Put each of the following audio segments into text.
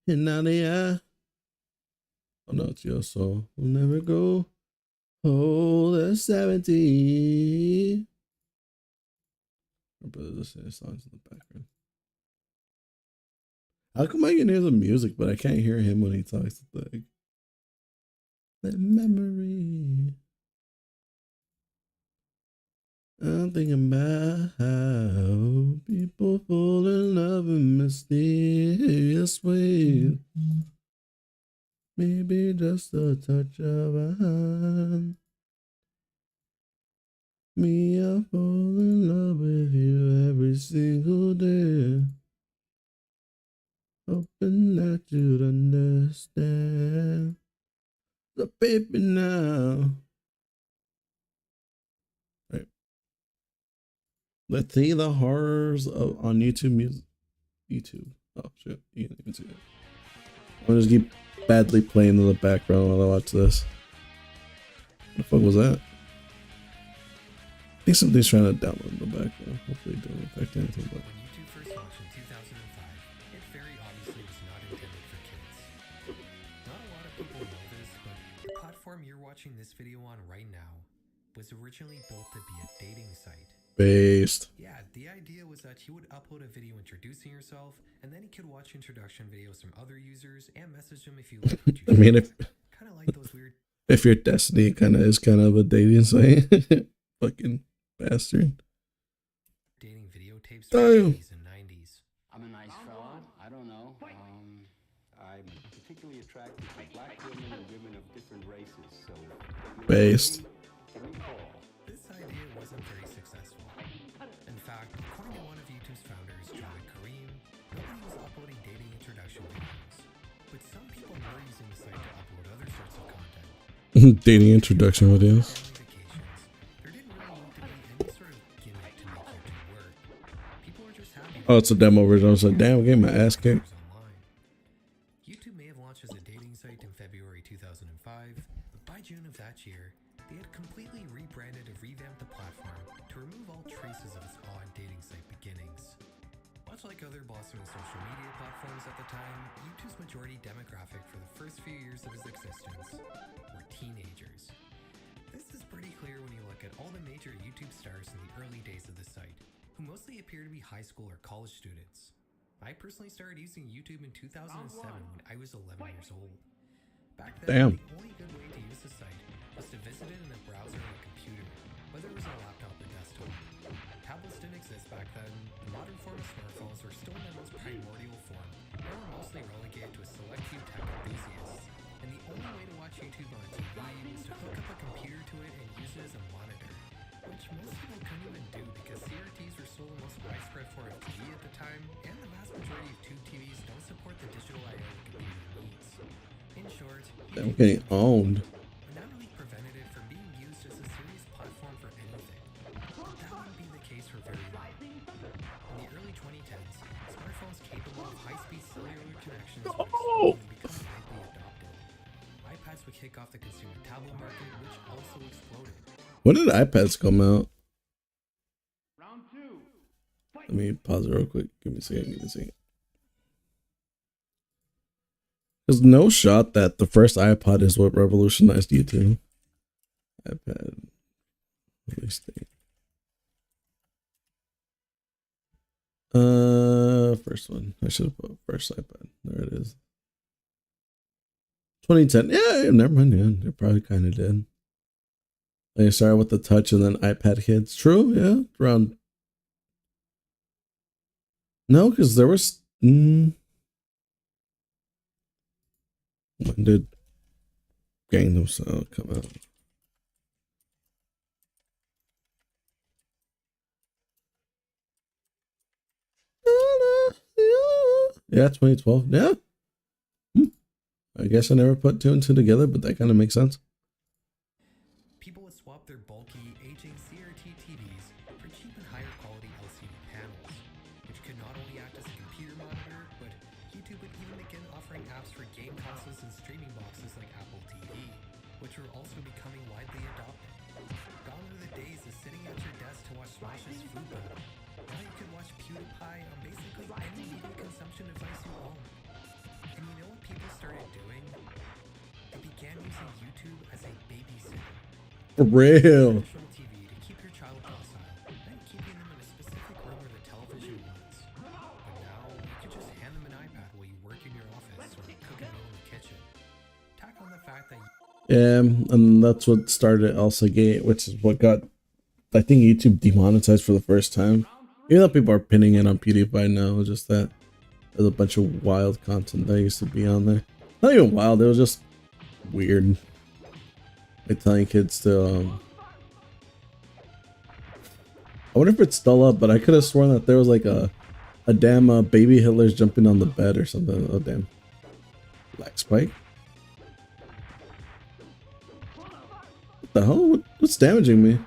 And now they are. Oh no, it's your soul. Will never go. Oh, the 70. My brother listening to songs in the background. How come I can hear the music, but I can't hear him when he talks? Like the memory. I'm thinking about how people fall in love in mysterious ways. Maybe just a touch of a hand. Me, I fall in love with you every single day. Hoping that you'd understand. The baby now. Right. Let's see the horrors of on YouTube music. YouTube. Oh shit. You can't even see it. I'm gonna just keep badly playing in the background while I watch this. What the fuck was that? I think something's trying to download in the background. Hopefully it doesn't affect anything. But When YouTube first launched in 2005, it very obviously was not intended for kids. Not a lot of people know this, but the platform you're watching this video on right now was originally built to be a dating site. based. Yeah, the idea was that you would upload a video introducing yourself, and then you could watch introduction videos from other users and message them if you liked what you I mean, kind of like those weird. if your Destiny kind of is kind of a dating site, fucking bastard. Dating videotapes from the 80s and 90s. I'm a nice fella. I don't know. I'm particularly attracted to black women and women of different races. So Based. This idea wasn't very successful. In fact, according to one of YouTube's founders, John Kareem, nobody was uploading dating introduction videos. But some people were using the site to upload other sorts of content. Dating introduction videos. There didn't really need to be any sort of gimmick to make YouTube work. People were just happy. Oh, it's a demo version. I was like, damn, I'm getting my ass kicked. Online. YouTube may have launched as a dating site in February 2005, but by June of that year, they had completely rebranded and revamped the platform to remove all traces of its odd dating site beginnings. Much like other blossoming social media platforms at the time, YouTube's majority demographic for the first few years of its existence were teenagers. This is pretty clear when you look at all the major YouTube stars in the early days of the site, who mostly appear to be high school or college students. I personally started using YouTube in 2007 when I was 11 years old. Back then, the only good way to use the site was to visit it in a browser on a computer, whether it was a laptop or desktop. Tablets didn't exist back then, the modern form of smartphones were still in their most primordial form, and were mostly relegated to a select few tech enthusiasts. And the only way to watch YouTube on a TV was to hook up a computer to it and use it as a monitor, which most people couldn't even do because CRTs were still the most widespread form of TV at the time, and the vast majority of tube TVs don't support the digital I/O the computer needs. In short, I'm getting owned. but not really prevented it from being used as a serious platform for anything. But that wouldn't be the case for very long. In the early 2010s, smartphones capable of high-speed cellular connections were exploding and becoming widely adopted. iPads would kick off the consumer tablet market, which also exploded. When did iPads come out? Let me pause it real quick. Give me a second. There's no shot that the first iPod is what revolutionized YouTube. iPad release date. First one. I should have put first iPad. There it is. 2010. Yeah, never mind. Yeah, they probably kind of did. They started with the touch and then iPad Kids. True, yeah. Around. No, because there was. When did Gangnam Style come out? Yeah, 2012. Yeah. I guess I never put two and two together, but that kind of makes sense. People would swap their bulky, aging CRT TVs for cheap and higher quality LCD panels, which could not only act as a computer monitor, but YouTube would even begin offering apps for game consoles and streaming boxes like Apple TV, which were also becoming widely adopted. Gone are the days of sitting at your desk to watch Smash's Food Battle. Now you can watch PewDiePie on basically any media consumption device you own. And you began using YouTube as a babysitter. For real. Traditional TV to keep your child docile, then keeping them in a specific room where the television was. But now, you can just hand them an iPad while you work in your office or cook a meal in the kitchen. Tack on the fact that Yeah, and that's what started Elsa Gate, which is what got, I think, YouTube demonetized for the first time. Even though people are pinning it on PewDiePie now, it's just that there's a bunch of wild content that used to be on there. Not even wild, it was just weird. Like telling kids to, I wonder if it's still up, but I could have sworn that there was like a damn baby Hitler's jumping on the bed or something. Oh damn. Black Spike? What the hell? What's damaging me?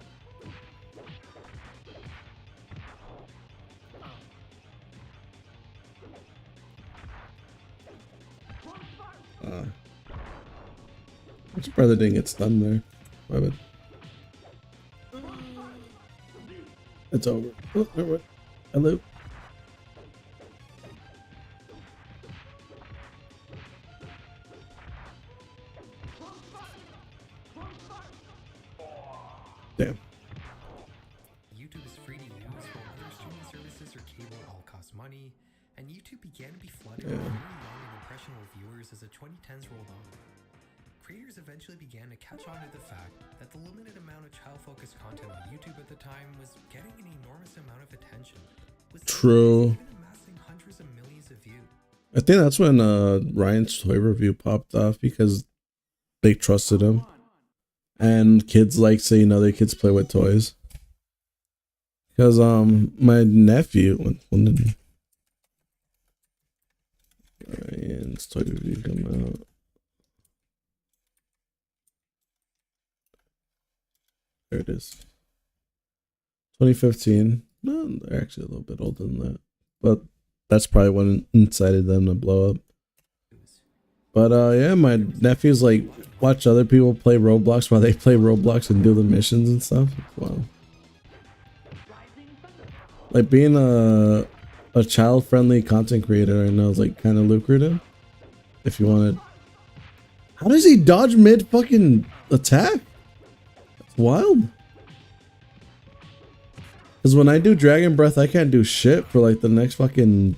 I'm surprised I didn't get stunned there. My bad. It's over. Oh, never mind. Hello. Damn. YouTube is free to use while other streaming services or cable all cost money, and YouTube began to be flooded with very young and impressionable viewers as the 2010s rolled on. Creators eventually began to catch on to the fact that the limited amount of child-focused content on YouTube at the time was getting an enormous amount of attention, with True. even amassing hundreds of millions of views. I think that's when Ryan's toy review popped off because they trusted him. And kids like seeing other kids play with toys. Because my nephew, when did Ryan's toy review come out? There it is. 2015. No, they're actually a little bit older than that. But that's probably when incited them to blow up. But yeah, my nephews like watch other people play Roblox while they play Roblox and do the missions and stuff. Wow. Like being a child-friendly content creator right now is like kind of lucrative. If you wanted. How does he dodge mid fucking attack? That's wild. Because when I do Dragon Breath, I can't do shit for like the next fucking...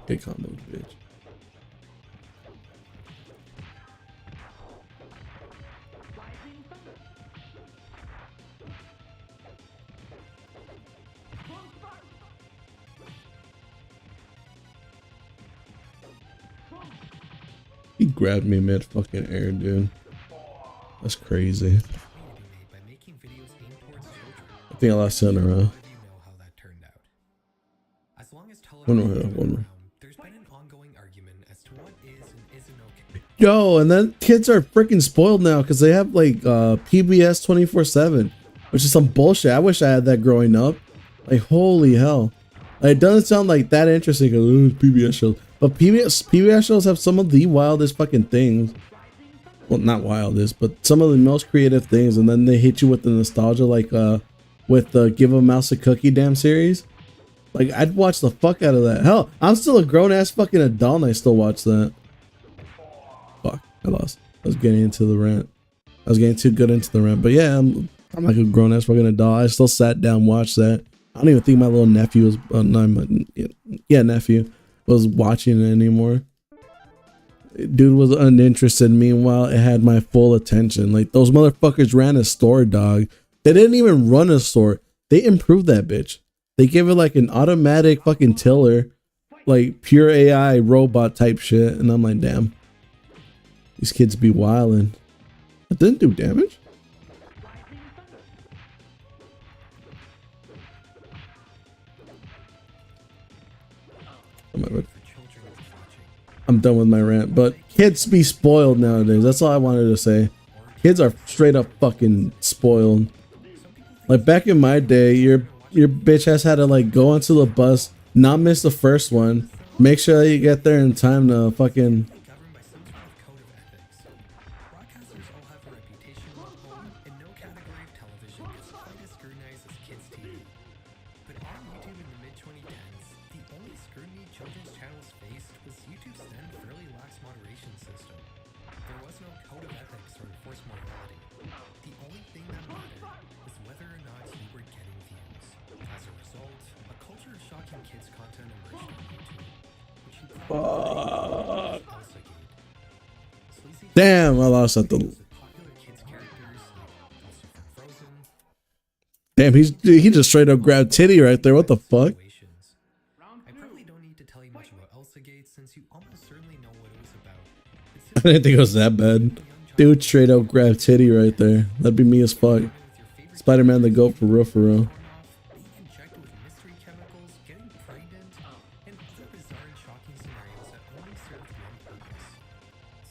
Get combo, bitch. He grabbed me mid fucking air, dude. That's crazy. By making videos aimed towards children. I think I lost 2 in a row. None of you know how that turned out. As long as television has been around, there's been an ongoing argument as to what is and isn't okay. Yo, and then kids are freaking spoiled now because they have like PBS 24/7, which is some bullshit. I wish I had that growing up. Like holy hell. Like, it doesn't sound like that interesting because it's PBS shows. But PBS shows have some of the wildest fucking things. Well, not wildest, but some of the most creative things, and then they hit you with the nostalgia, like with the Give a Mouse a Cookie damn series. Like I'd watch the fuck out of that. Hell, I'm still a grown ass fucking adult and I still watch that. Fuck, I lost. I was getting into the rant. I was getting too good into the rant. But yeah, I'm like a grown ass fucking adult. I still sat down, watched that. I don't even think my little nephew was, nephew was watching it anymore. Dude was uninterested. Meanwhile, it had my full attention. Like those motherfuckers ran a store, dog. They didn't even run a store. They improved that bitch. They gave it like an automatic fucking tiller, like pure AI robot type shit. And I'm like, damn, these kids be wildin'. It didn't do damage. Oh my God. I'm done with my rant, but kids be spoiled nowadays. That's all I wanted to say. Kids are straight up fucking spoiled. Like back in my day, your bitch ass had to like go onto the bus, not miss the first one, make sure that you get there in time to fucking... Governed by some sort of code of ethics. Broadcasters all have a reputation to uphold, and no category of television gets quite as scrutinized as kids' TV. But on YouTube in the mid-2010s, the only scrutiny children's channels faced was YouTube's then fairly lax moderation there was no code of ethics or enforced morality. The only thing that mattered was whether or not you were getting views. As a result, a culture of shocking kids content emerged on YouTube, which you probably know as Elsagate. Sleazy Damn, I lost at the. videos with popular kids characters like Elsa from Frozen. Damn, he just straight up grabbed titty right there. What the fuck? Situations. I probably don't need to tell you much about Elsagate since you almost certainly know what it was about. I didn't think it was that bad. Dude straight up grabbed titty right there. That'd be me as fuck. Spider-Man the GOAT for real, for real. Being injected with mystery chemicals, getting pregnant, and other bizarre and shocking scenarios that only served one purpose.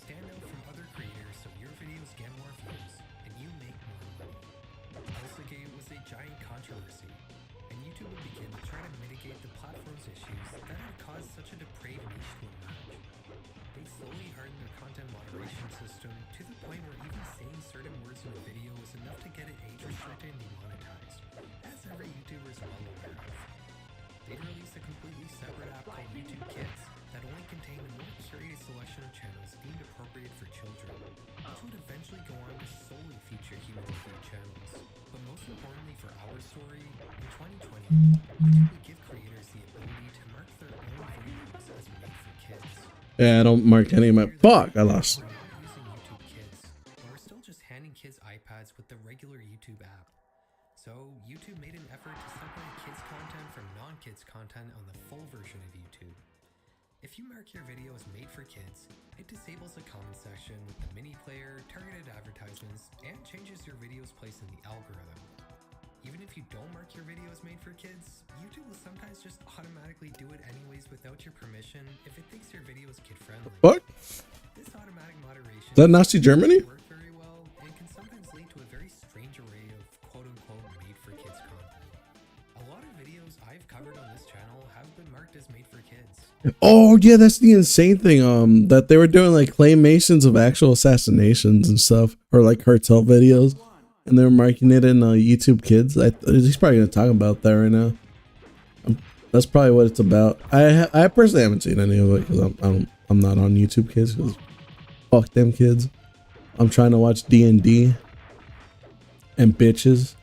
Stand out from other creators so your videos get more views and you make more money. Elsagate was a giant controversy, and YouTube would begin to try to mitigate the platform's issues that had caused such a depraved niche to emerge. They slowly hardened their content moderation system to the point where even saying certain words in a video was enough to get it age restricted and demonetized, as every YouTuber is well aware of. They released a completely separate app called YouTube Kids that only contained a more curated selection of channels deemed appropriate for children, which would eventually go on to solely feature human-reviewed channels. But most importantly for our story, in 2020, YouTube would give creators the ability to mark their own videos as made for kids. Yeah, I don't mark any of my. Fuck, I lost. We're not using YouTube Kids, but we're still just handing kids iPads with the regular YouTube app. So YouTube made an effort to separate kids content from non-kids content on the full version of YouTube. If you mark your video as made for kids, it disables the comment section with the mini player, targeted advertisements, and changes your video's place in the algorithm. Even if you don't mark your video as made for kids, YouTube will sometimes just automatically do it anyways without your permission if it thinks your video is kid-friendly. What? This automatic moderation Is that Nazi Germany? work very well and can sometimes lead to a very strange array of quote-unquote made-for-kids content. A lot of videos I've covered on this channel have been marked as made for kids. Oh yeah, that's the insane thing. That they were doing like claymations of actual assassinations and stuff, or like cartel videos, and they were marking it in YouTube Kids. He's probably gonna talk about that right now. That's probably what it's about. I personally haven't seen any of it because I'm not on YouTube Kids because fuck them kids. I'm trying to watch D&D and bitches.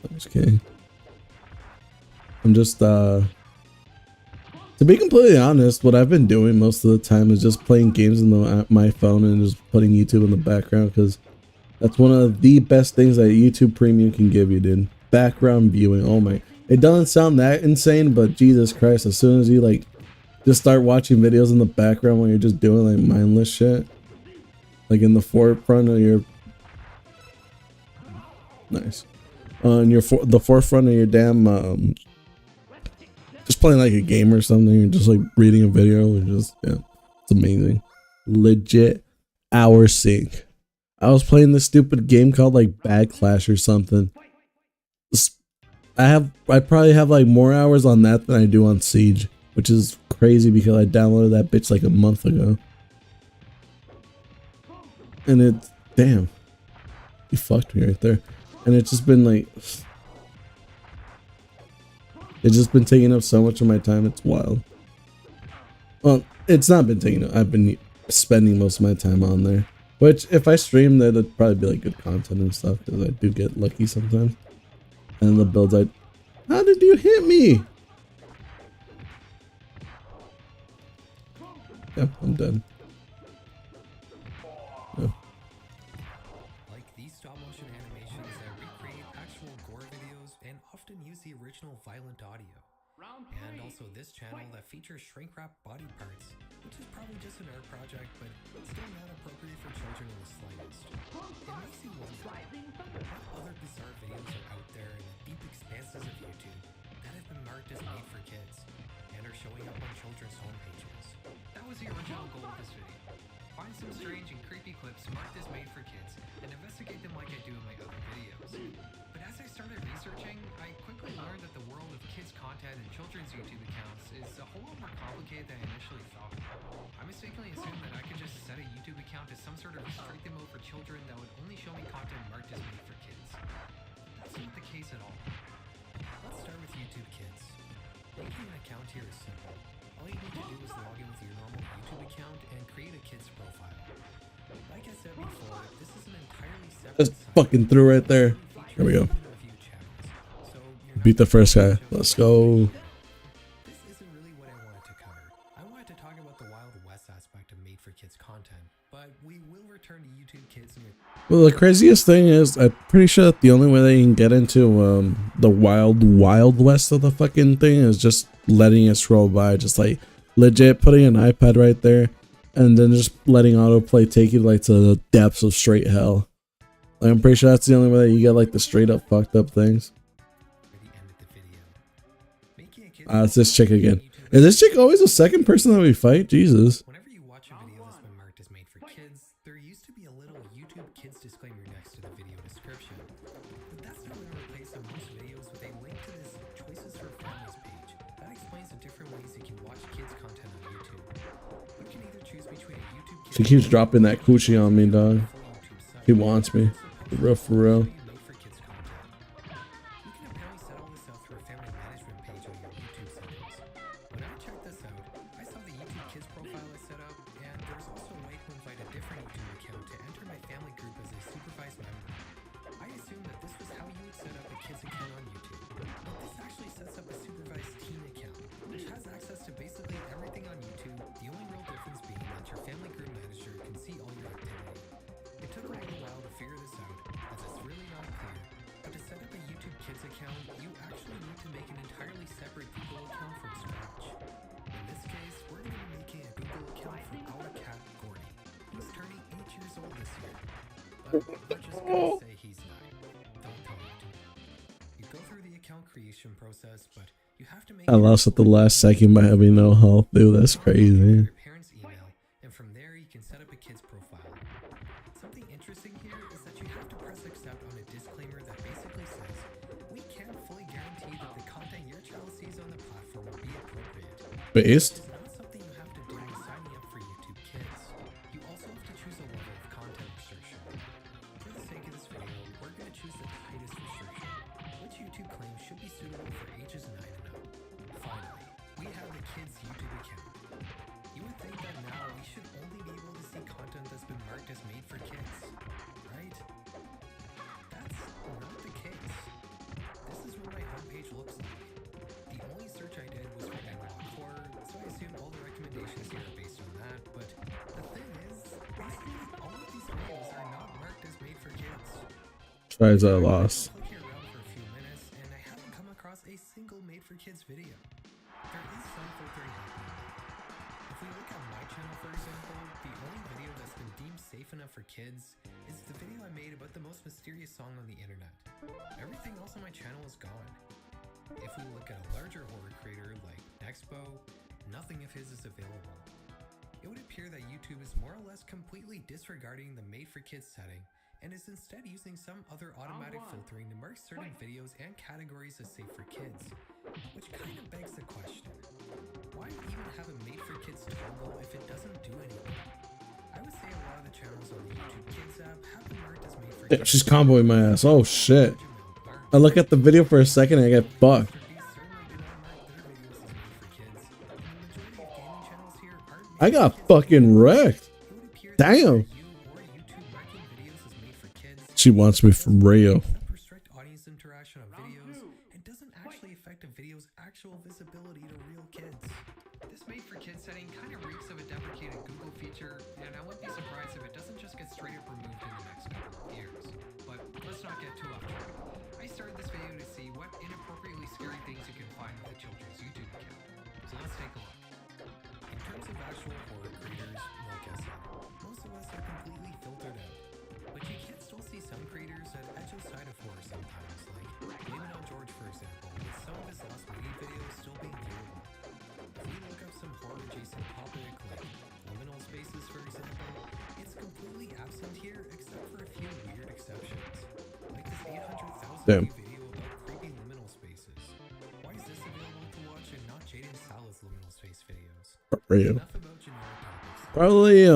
I'm just kidding. I'm just to be completely honest, what I've been doing most of the time is just playing games in my phone and just putting YouTube in the background because that's one of the best things that YouTube Premium can give you, dude. Background viewing. Oh my. It doesn't sound that insane, but Jesus Christ, as soon as you like just start watching videos in the background when you're just doing like mindless shit, like in the forefront of your nice, in the forefront of your damn just playing like a game or something, or just like reading a video, or just yeah, it's amazing. Legit hour sync. I was playing this stupid game called like Bad Clash or something. I probably have like more hours on that than I do on Siege, which is crazy because I downloaded that bitch like a month ago. And it's damn, you fucked me right there. And it's just been like, it's just been taking up so much of my time. It's wild. Well, it's not been taking up. I've been spending most of my time on there. Which, if I stream, that'd probably be like good content and stuff because I do get lucky sometimes. And the builds how did you hit me? Yeah, I'm dead. Yeah. Like these stop-motion animations that recreate actual gore videos and often use the original violent audio. And also this channel that features shrink-wrap body parts, which is probably just an art project, but still not appropriate for children in the slightest. It makes you wonder, what other bizarre videos are out there in the deep expanses of YouTube that have been marked as made for kids and are showing up on children's homepages? That was the original goal of this video. Find some strange and creepy clips marked as made for kids and investigate them like I do in my other videos. But as I started researching, I quickly learned that the world of kids content and children's YouTube accounts is a whole lot more complicated than I initially thought. I mistakenly assumed that I could just set a YouTube account to some sort of restricted mode for children that would only show me content marked as made for kids. That's not the case at all. Let's start with YouTube Kids. Making an account here is simple. All you need to do is log in with your normal YouTube account and create a kids profile. Like I said before, this is an entirely separate Just site. fucking through right there. There we go. Review channels. So you're Beat the not first gonna guy. Let's go. This isn't really what I wanted to cover. I wanted to talk about the Wild West aspect of Made for Kids content, but we will return to YouTube Kids in your Well, the craziest thing is, I'm pretty sure that the only way they can get into the wild west of the fucking thing is just letting it scroll by, just like legit putting an iPad right there, and then just letting autoplay take you like to the depths of straight hell. Like, I'm pretty sure that's the only way that you get like the straight up fucked up things. the end of the video. Making a kid's It's this chick again. YouTube Is this chick always the second person that we fight? Jesus. Whenever you watch a video that's been marked as made for kids, there used to be a little YouTube Kids disclaimer next to the video description. But that's not going to replace in most videos with a link to this Choices for Families page. That explains the different ways you can watch kids content on YouTube. You can either choose between a YouTube Kids She keeps dropping that coochie on me, dog. He wants me. For real. Made for Kids content. You can apparently set all this up through a family management page on your YouTube settings. When I checked this out, I saw the YouTube Kids profile I set up, and there's also a way to invite a different YouTube account to enter my family group as a supervised member. I assumed that this was how you would set up a kids account on YouTube, but this actually sets up a supervised teen account, which has access to basically everything on YouTube, the only real difference being that your family group manager can see all your activity. It took a little while to figure this out, as it's really not clear, but to set up a YouTube Kids account, you actually need to make an entirely separate Google account from scratch. In this case, we're going to be making a Google account for our cat, Gordy, who's turning 8 years old this year. But we're just going to say he's 9. Don't tell YouTube. You go through the account creation process, but you have to make I lost at the last second by having no health. Dude, that's crazy. your parents' email, and from there you can set up a kid's profile. Something interesting here is that you have to press accept on a disclaimer that basically says, we can't fully guarantee that the content your child sees on the platform will be appropriate. Based? It's not something you have to do when signing up for YouTube Kids. You also have to choose a level of content restriction. For the sake of this video, we're going to choose the tightest restriction, which YouTube claims should be suitable for ages 9 and up. Finally, we have the kids' YouTube account. You would think that now we should only be able to see content that's been marked as made for kids, right? That's not the case. This is what my homepage looks like. The only search I did was for analog horror, so I assume all the recommendations here are based on that, but the thing is, basically all of these videos are not marked as made for kids. Tries I lost. Clicking around for a few minutes, and I haven't come across a single made for kids video. There is some filtering happening. If we look at my channel, for example, the only video that's been deemed safe enough for kids is the video I made about the most mysterious song on the internet. Everything else on my channel is gone. If we look at a larger horror creator like Nexpo, nothing of his is available. It would appear that YouTube is more or less completely disregarding the made for kids setting and is instead using some other automatic filtering to mark certain videos and categories as safe for kids, which kind of begs the question, why even have a made for kids toggle if it doesn't do anything? I would say a lot of the channels on the YouTube Kids app have been marked as made for Damn, kids. she's comboing my ass. Oh shit. I look at the video for a second and I get fucked. I got fucking wrecked. Damn. She wants me from Rio. Restrict audience interaction on videos and doesn't actually affect a video's actual visibility to real kids. This made for kids setting kind of reeks of a deprecated Google feature, and I wouldn't be surprised if it doesn't just get straight up removed in the next couple of years. But let's not get too off track. I started this video to see what inappropriately scary things you can find with a children's YouTube account. So let's take a look. In terms of actual horror creators, like I said, most of us are completely filtered out. But you can still see some creators that edge outside of horror sometimes, like Blame It On George, for example, with some of his last movie videos still being viewable. If we look up some horror-adjacent topic, like liminal spaces, for example, it's completely absent here except for a few weird exceptions, like this 800,000 Damn. view video about creepy liminal spaces. Why is this available to watch and not Jaden Salah's liminal space videos? Rio. Enough about generic topics. Probably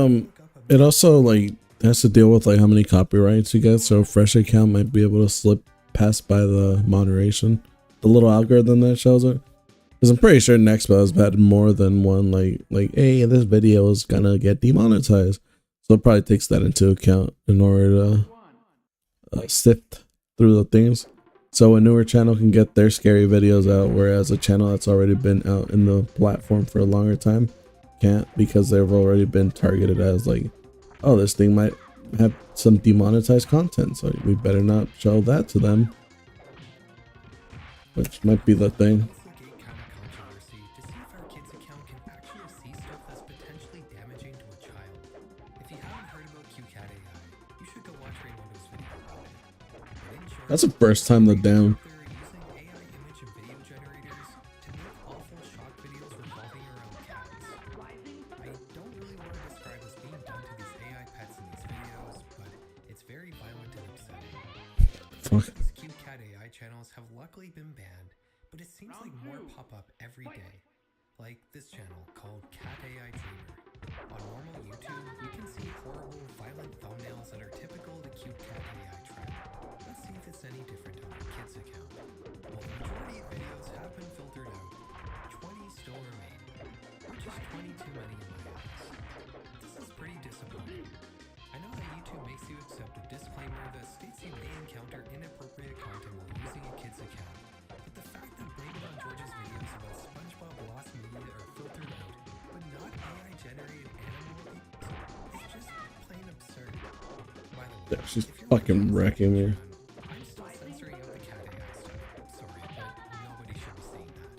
it also like has to deal with like how many copyrights you get, so a fresh account might be able to slip past by the moderation, the little algorithm that shows it. Because I'm pretty sure Nextbuzz has had more than one like hey, this video is gonna get demonetized. So it probably takes that into account in order to sift through the things. So a newer channel can get their scary videos out, whereas a channel that's already been out in the platform for a longer time can't, because they've already been targeted as like, oh, this thing might have some demonetized content, so we better not show that to them, which might be the thing. Gate kind of controversy to see if our kids account can actually see stuff that's potentially damaging to a child. If you haven't heard about QCat AI, you should go watch Raymondo's video about it. But in short, That's the first time the damn they're using AI image and video generators to make awful shock videos revolving around cats. I don't really want to describe what's being done to these AI pets in these videos, but it's very violent and upsetting. fuck. These QCat AI channels have luckily been banned, but it seems like more pop up every day. Like this channel called Cat AI Dreamer. On normal YouTube, you can see horrible, violent thumbnails that are typical of the QCat AI trend. Let's see if it's any different on our kids' account. While the majority of videos have been filtered out, 20 still remain, which is 20 too many in my eyes. This is pretty disappointing. I know that YouTube makes you accept a disclaimer that states you may encounter inappropriate content while using a kid's account, but the fact that Blame It on George's videos about SpongeBob Lost Media are filtered out, but not AI-generated animal videos, is just plain absurd. By the way, Yeah, she's if you're fucking watching this wrecking me. video, I'm still censoring out the cat AI stuff. Sorry, but nobody should be seeing that.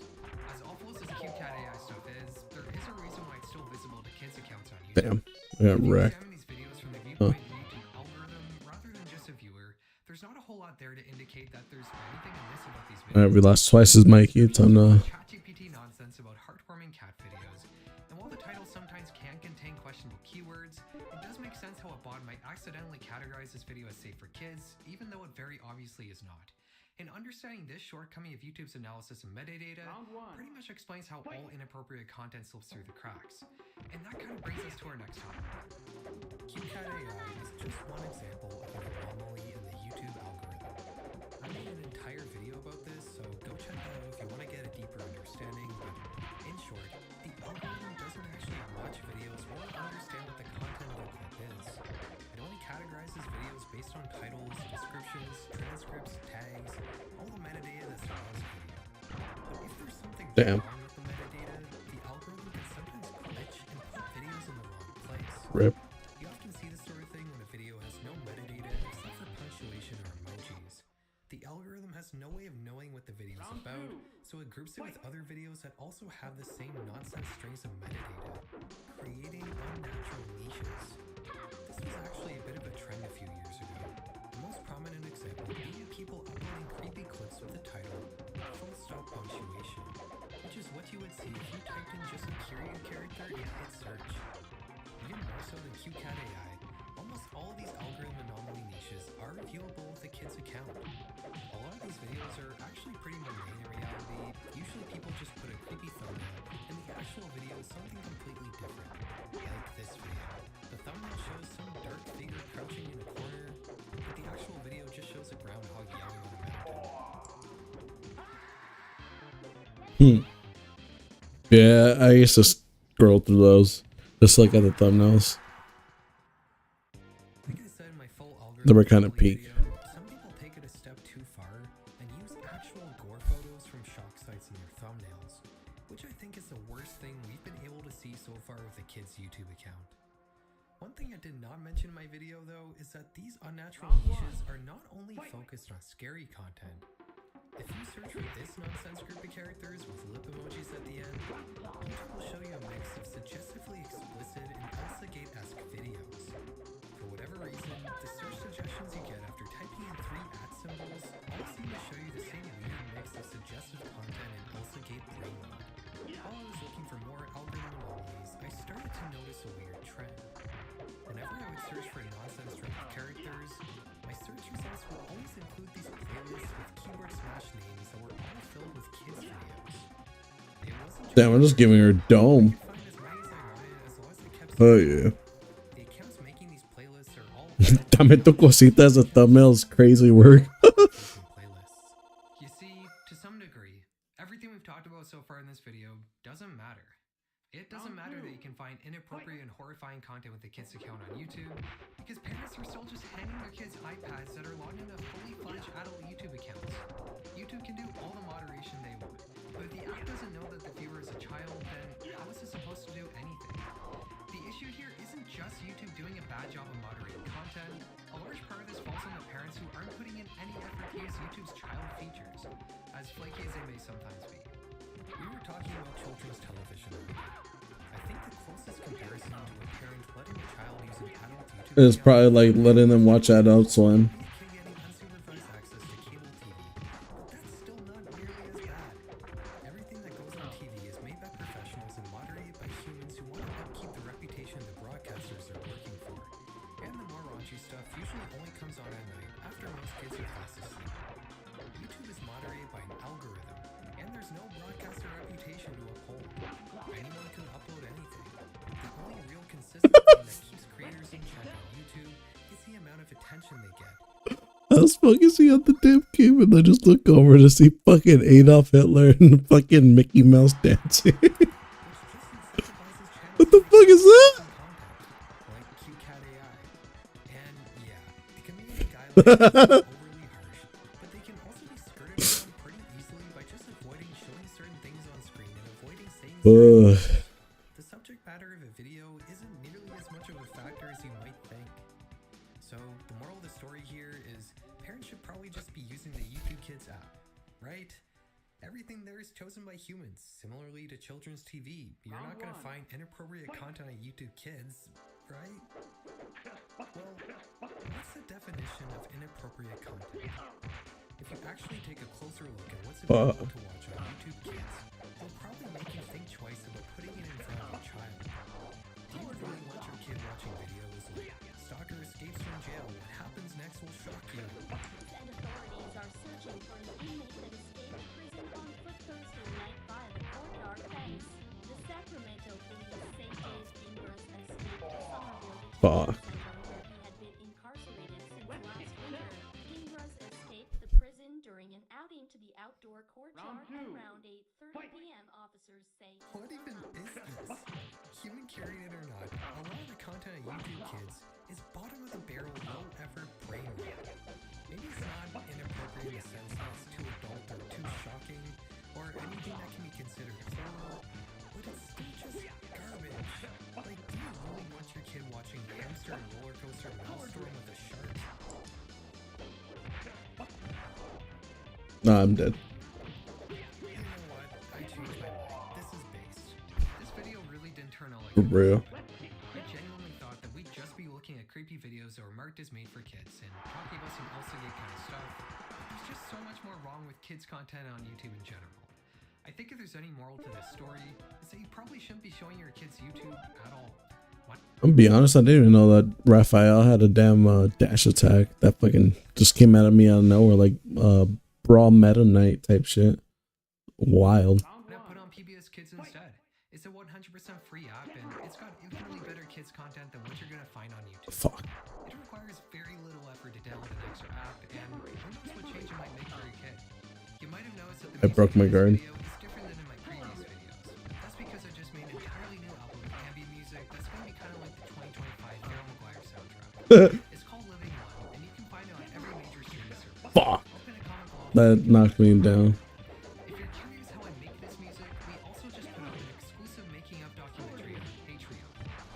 As awful as this cute cat AI stuff is, there is a reason why it's still visible to kids' accounts on YouTube. Damn, I got If you wrecked. examine these videos from the viewpoint of the YouTube algorithm, rather than just a viewer, there's not a whole lot there to indicate that there's anything amiss about these videos. Alright, we lost twice as Mikey. Time to ChatGPT nonsense about heartwarming cat videos. And while the titles sometimes can contain questionable keywords, it does make sense how a bot might accidentally categorize this video as safe for kids, even though it very obviously is not. And understanding this shortcoming of YouTube's analysis of metadata pretty much explains how all inappropriate content slips through the cracks. And that kind of brings us to our next topic. QCat AI is just one example of an anomaly in the YouTube algorithm. I made an entire video about this, so go check that out if you want to get a deeper understanding, but in short, the algorithm doesn't actually watch videos or understand what the content of a clip is. It only categorizes videos based on titles, descriptions, transcripts, tags, all the metadata that surrounds a video. But if there's something Damn. wrong with the metadata, the algorithm can sometimes glitch and put videos in the wrong place. rip. You often see this sort of thing when a video has no metadata except for punctuation or emojis. The algorithm has no way of knowing what the video is about, so it groups it with other videos that also have the same nonsense strings of metadata, creating unnatural niches. This was actually a bit of a trend a few years ago. The most prominent example being people uploading creepy clips with the title full stop punctuation, which is what you would see if you typed in just a period character and hit search. Even more so than QCat AI, almost all of these algorithm anomaly niches are viewable with a kid's account. A lot of these videos are actually pretty mundane in reality. Usually people just put a creepy thumbnail and the actual video is something completely different. Like this video. The thumbnail shows some dark figure crouching in a corner, but the actual video just shows a groundhog yelling on a mountain. Yeah, I used to scroll through those. Just look at the thumbnails. Like I said in my full algorithm They were kinda video, peak. some people take it a step too far and use actual gore photos from shock sites in their thumbnails, which I think is the worst thing we've been able to see so far with a kid's YouTube account. One thing I did not mention in my video though is that these unnatural niches are not only focused on scary content. If you search for this nonsense group of characters with lip emojis at the end, YouTube will show you a mix of suggestively explicit and Elsagate-esque videos. For whatever reason, the search suggestions you get after typing in 3 @ symbols all seem to show you the same weird mix of suggestive content and Elsagate brain rot. While I was looking for more algorithm anomalies, I started to notice a weird trend. Whenever I would search for a nonsense string of characters, my search results would always include these playlists with keyboard smash names that were all filled with kids' videos. It wasn't Damn, I'm just giving her a dome. I could find as many as I wanted as long as I kept Oh searching. yeah. The accounts making these playlists are all Dame tu cosita as a thumbnail is crazy work. playlists. You see, to some degree, everything we've talked about so far in this video doesn't matter. It doesn't matter that you can find inappropriate and horrifying content with a kid's account on YouTube, because parents are still just handing their kids iPads that are logged into fully fledged adult YouTube accounts. YouTube can do all the moderation they want, but if the app doesn't know that the viewer is a child, then how is it supposed to do anything? The issue here isn't just YouTube doing a bad job of moderating content. A large part of this falls on the parents who aren't putting in any effort to use YouTube's child features, as flaky as they may sometimes be. We were talking about children's television earlier. I think the closest comparison to a parent letting a child use an adult YouTube It's probably like letting them watch Adult Swim. would be a kid getting unsupervised access to cable TV. But that's still not nearly as bad. Everything that goes on TV is made by professionals and moderated by humans who want to upkeep the reputation the broadcasters are working for. And the more raunchy stuff usually only comes on at night after most kids are fast asleep. YouTube is moderated by an algorithm, and there's no broadcaster reputation to uphold. Anyone can upload anything. The only real consistency that keeps creators in check on YouTube is the amount of attention they get. I was focusing on the damn cube and I just look over to see fucking Adolf Hitler and fucking Mickey Mouse dancing. Which just incentivizes channels What the fuck is that? content, like QCat AI. And yeah, it can be guidelines overly harsh, but they can also be skirted around pretty easily by just avoiding showing certain things on screen and avoiding saying certain things. The subject matter of a video isn't nearly as much of a factor as you might think. So the moral of the story here is parents should probably just be using the YouTube Kids app, right? Everything there is chosen by humans. Similarly to children's TV, you're not going to find inappropriate content on YouTube Kids, right? Well, what's the definition of inappropriate content? If you actually take a closer look at what's available to watch on YouTube Kids, they'll probably make you think twice about putting it in front of a child. Do you really want your kid watching videos like stalker escapes from jail? What happens next will shock you. And authorities are searching for an inmate that escaped prison on foot Thursday night via the courtyard fence. The Sacramento police say Dave Ingras escaped Somerville Fuck. Detention Center where he had been incarcerated since last winter. Ingras escaped the prison during an outing to the outdoor courtyard around 8:30 p.m. Officers say. What even is this? Human curated or not, a lot of the content on YouTube Kids is bottom of the barrel, low effort brain rot. Maybe it's not inappropriate in the sense that it's too adult or too shocking or anything that can be considered horror, but it's still just garbage. Like, do you really want your kid watching Hamster and Roller Coaster Maelstrom with a shark? Nah, I'm dead. You know what? I changed my mind. This is based. This video really didn't turn out like For real. I genuinely thought that we'd just be looking at creepy videos that were marked as made for kids and talking about some Elsagate kind of stuff. But there's just so much more wrong with kids content on YouTube in general. I think if there's any moral to this story, it's that you probably shouldn't be showing your kids YouTube at all. What? I'm gonna be honest, I didn't even know that Raphael had a damn dash attack that fucking just came out of me out of nowhere, like Brawl Meta Knight type shit. Wild. Now put on PBS Kids instead. It's a 100% free app and it's got infinitely better kids content than what you're gonna find on YouTube. Fuck. It requires very little effort to download an extra app, and who knows what change it might make for your kid. You might have noticed that the I broke my music in guard. this video is different than in my previous videos. That's because I just made an entirely new album of ambient music that's going to be kind of like the 2025 Daryl Maguire soundtrack. It's called Living One, and you can find it on every major streaming service. Fuck. Open a comment below. That knocked me down. If you're curious how I make this music, we also just put out an exclusive making of documentary on Patreon.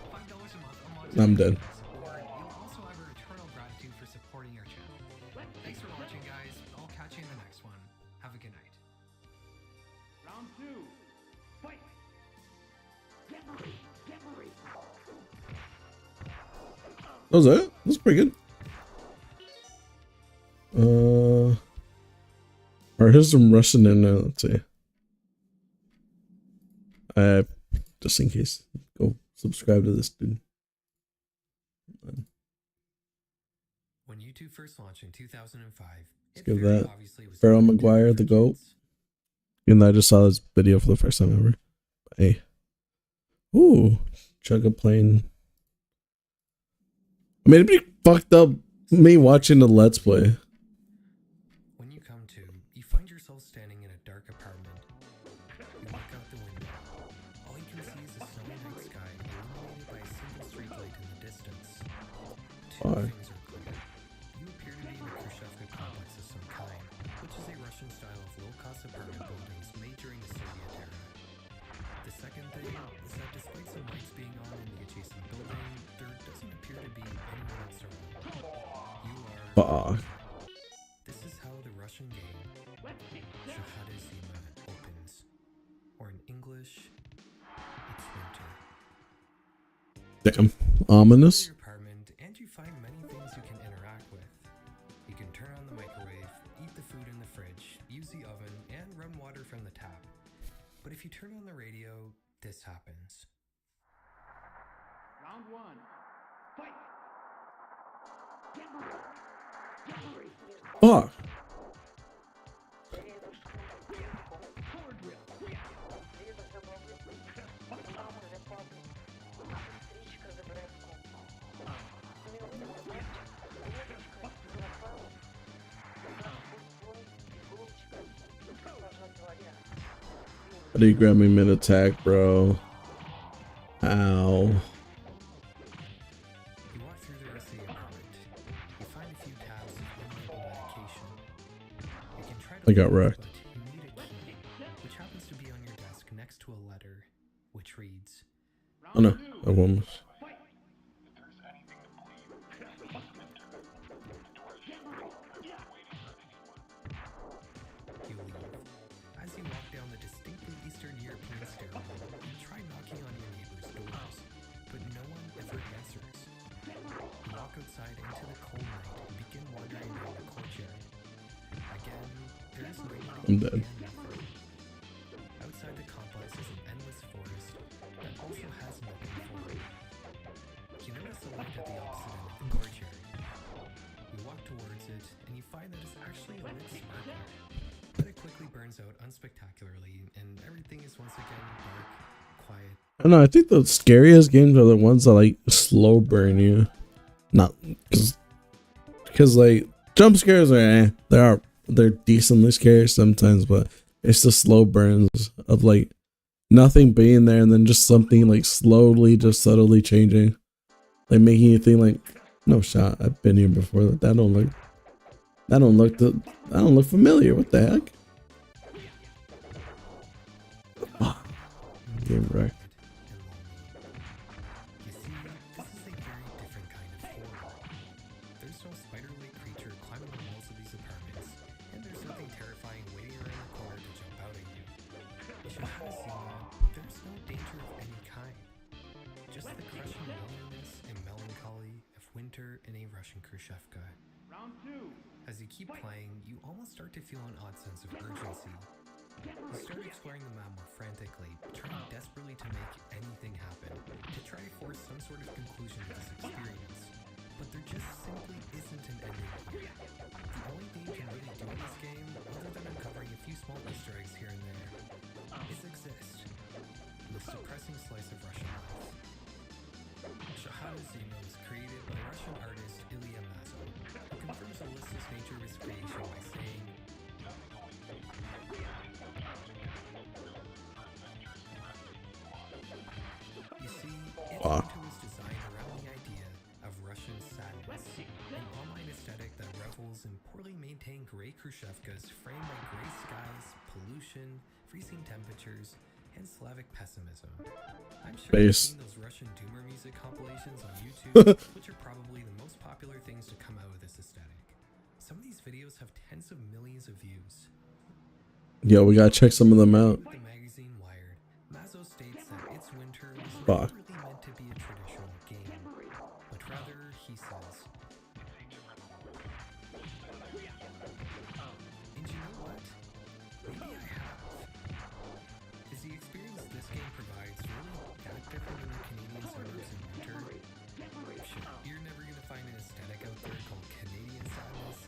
$5 a month unlocks I'm dead. or you'll also have our eternal gratitude for supporting our channel. Thanks for watching, guys. I'll catch you in the next one. Have a good night. Round two. Fight. That was it. That was pretty good. Alright, here's some Russian in there. Let's see. Just in case, go subscribe to this dude. When YouTube first launched in 2005, it give very that obviously was Pharaoh intended Maguire, for the GOAT. kids. Even though I just saw this video for the first time ever. But hey. Ooh, Chugga playing. I mean, it'd be fucked up me watching the Let's Play. When you come to, you find yourself standing in a dark apartment. You look out the window. All you can see is a two Why? things are clear. You appear to be in a Khrushchevka complex of some kind, which is a Russian style of low-cost apartment buildings made during the Soviet era. The second thing is that despite some lights being on in the adjacent building, there doesn't appear to be anyone else around. You are... Fuck. This is how the Russian game Shahada Zima opens. Or in English, it's winter. Damn. Enter Ominous. your apartment and you find many things you can interact with. You can turn on the microwave, eat the food in the fridge, use the oven, and run water from the tap. But if you turn on the radio, this happens. Round one. Fight! Fuck. How do you grab me mid attack, bro? Ow. You walk through the rest of the apartment. You find a few tabs of unlabeled medication. You can try to I got look, wrecked. but you need a key, which happens to be on your desk next to a letter, which reads, Oh no, I won't. you leave. As you walk down the distinctly Eastern European stairwell, you try knocking on your neighbor's doors, but no one ever answers. You walk outside into the cold night and begin wandering around the courtyard. Again, there is nobody I'm dead. and nothing. Outside the complex is an endless forest that also has nothing for it. You notice a light at the opposite end of the courtyard. You walk towards it, and you find that it's actually a lit sparkler. But it quickly burns out unspectacularly, and everything is once again dark, quiet. I don't know. I think the scariest games are the ones that like slow burn you. Not because like jump scares are they're decently scary sometimes, but it's the slow burns of like nothing being there and then just something like slowly, just subtly changing, like making you think like, no shot, I've been here before. That don't look familiar. What the heck? Game wrecked. You see, this is a very different kind of horror. There's no spider-like creature climbing the walls of these apartments, and there's nothing terrifying waiting around the corner to jump out at you. In Shahada Zima, there's no danger of any kind. Just the crushing loneliness and melancholy of winter in a Russian Khrushchevka. Round two. As you keep playing, you almost start to feel an odd sense of urgency. You start exploring the map more frantically, trying desperately to make anything happen, to try to force some sort of conclusion to this experience. But there just simply isn't an ending here. The only thing you can really do in this game, other than uncovering a few small Easter eggs here and there, is exist. This depressing slice of Russian life. Shahada Zima was created by Russian artist Ilya Mazov, who confirms the listless nature of his creation by saying, you see, its Wow. winter was designed around the idea of Russian sadness, an online aesthetic that revels in poorly maintained gray Khrushchevkas framed by gray skies, pollution, freezing temperatures, and Slavic pessimism. I'm sure you've Base. seen those Russian doomer music compilations on YouTube, which are probably the most popular things to come out of this aesthetic. Some of these videos have tens of millions of views. Yo, we gotta check some of them out. With the magazine Wired, Mazzo states that its winter was Fuck. never really meant to be a traditional game, but rather, he says, and you know what? Maybe I have. Is the experience this game provides really that different than the Canadian suburbs in winter? Sure, you're never gonna find an aesthetic out there called Canadian sadness.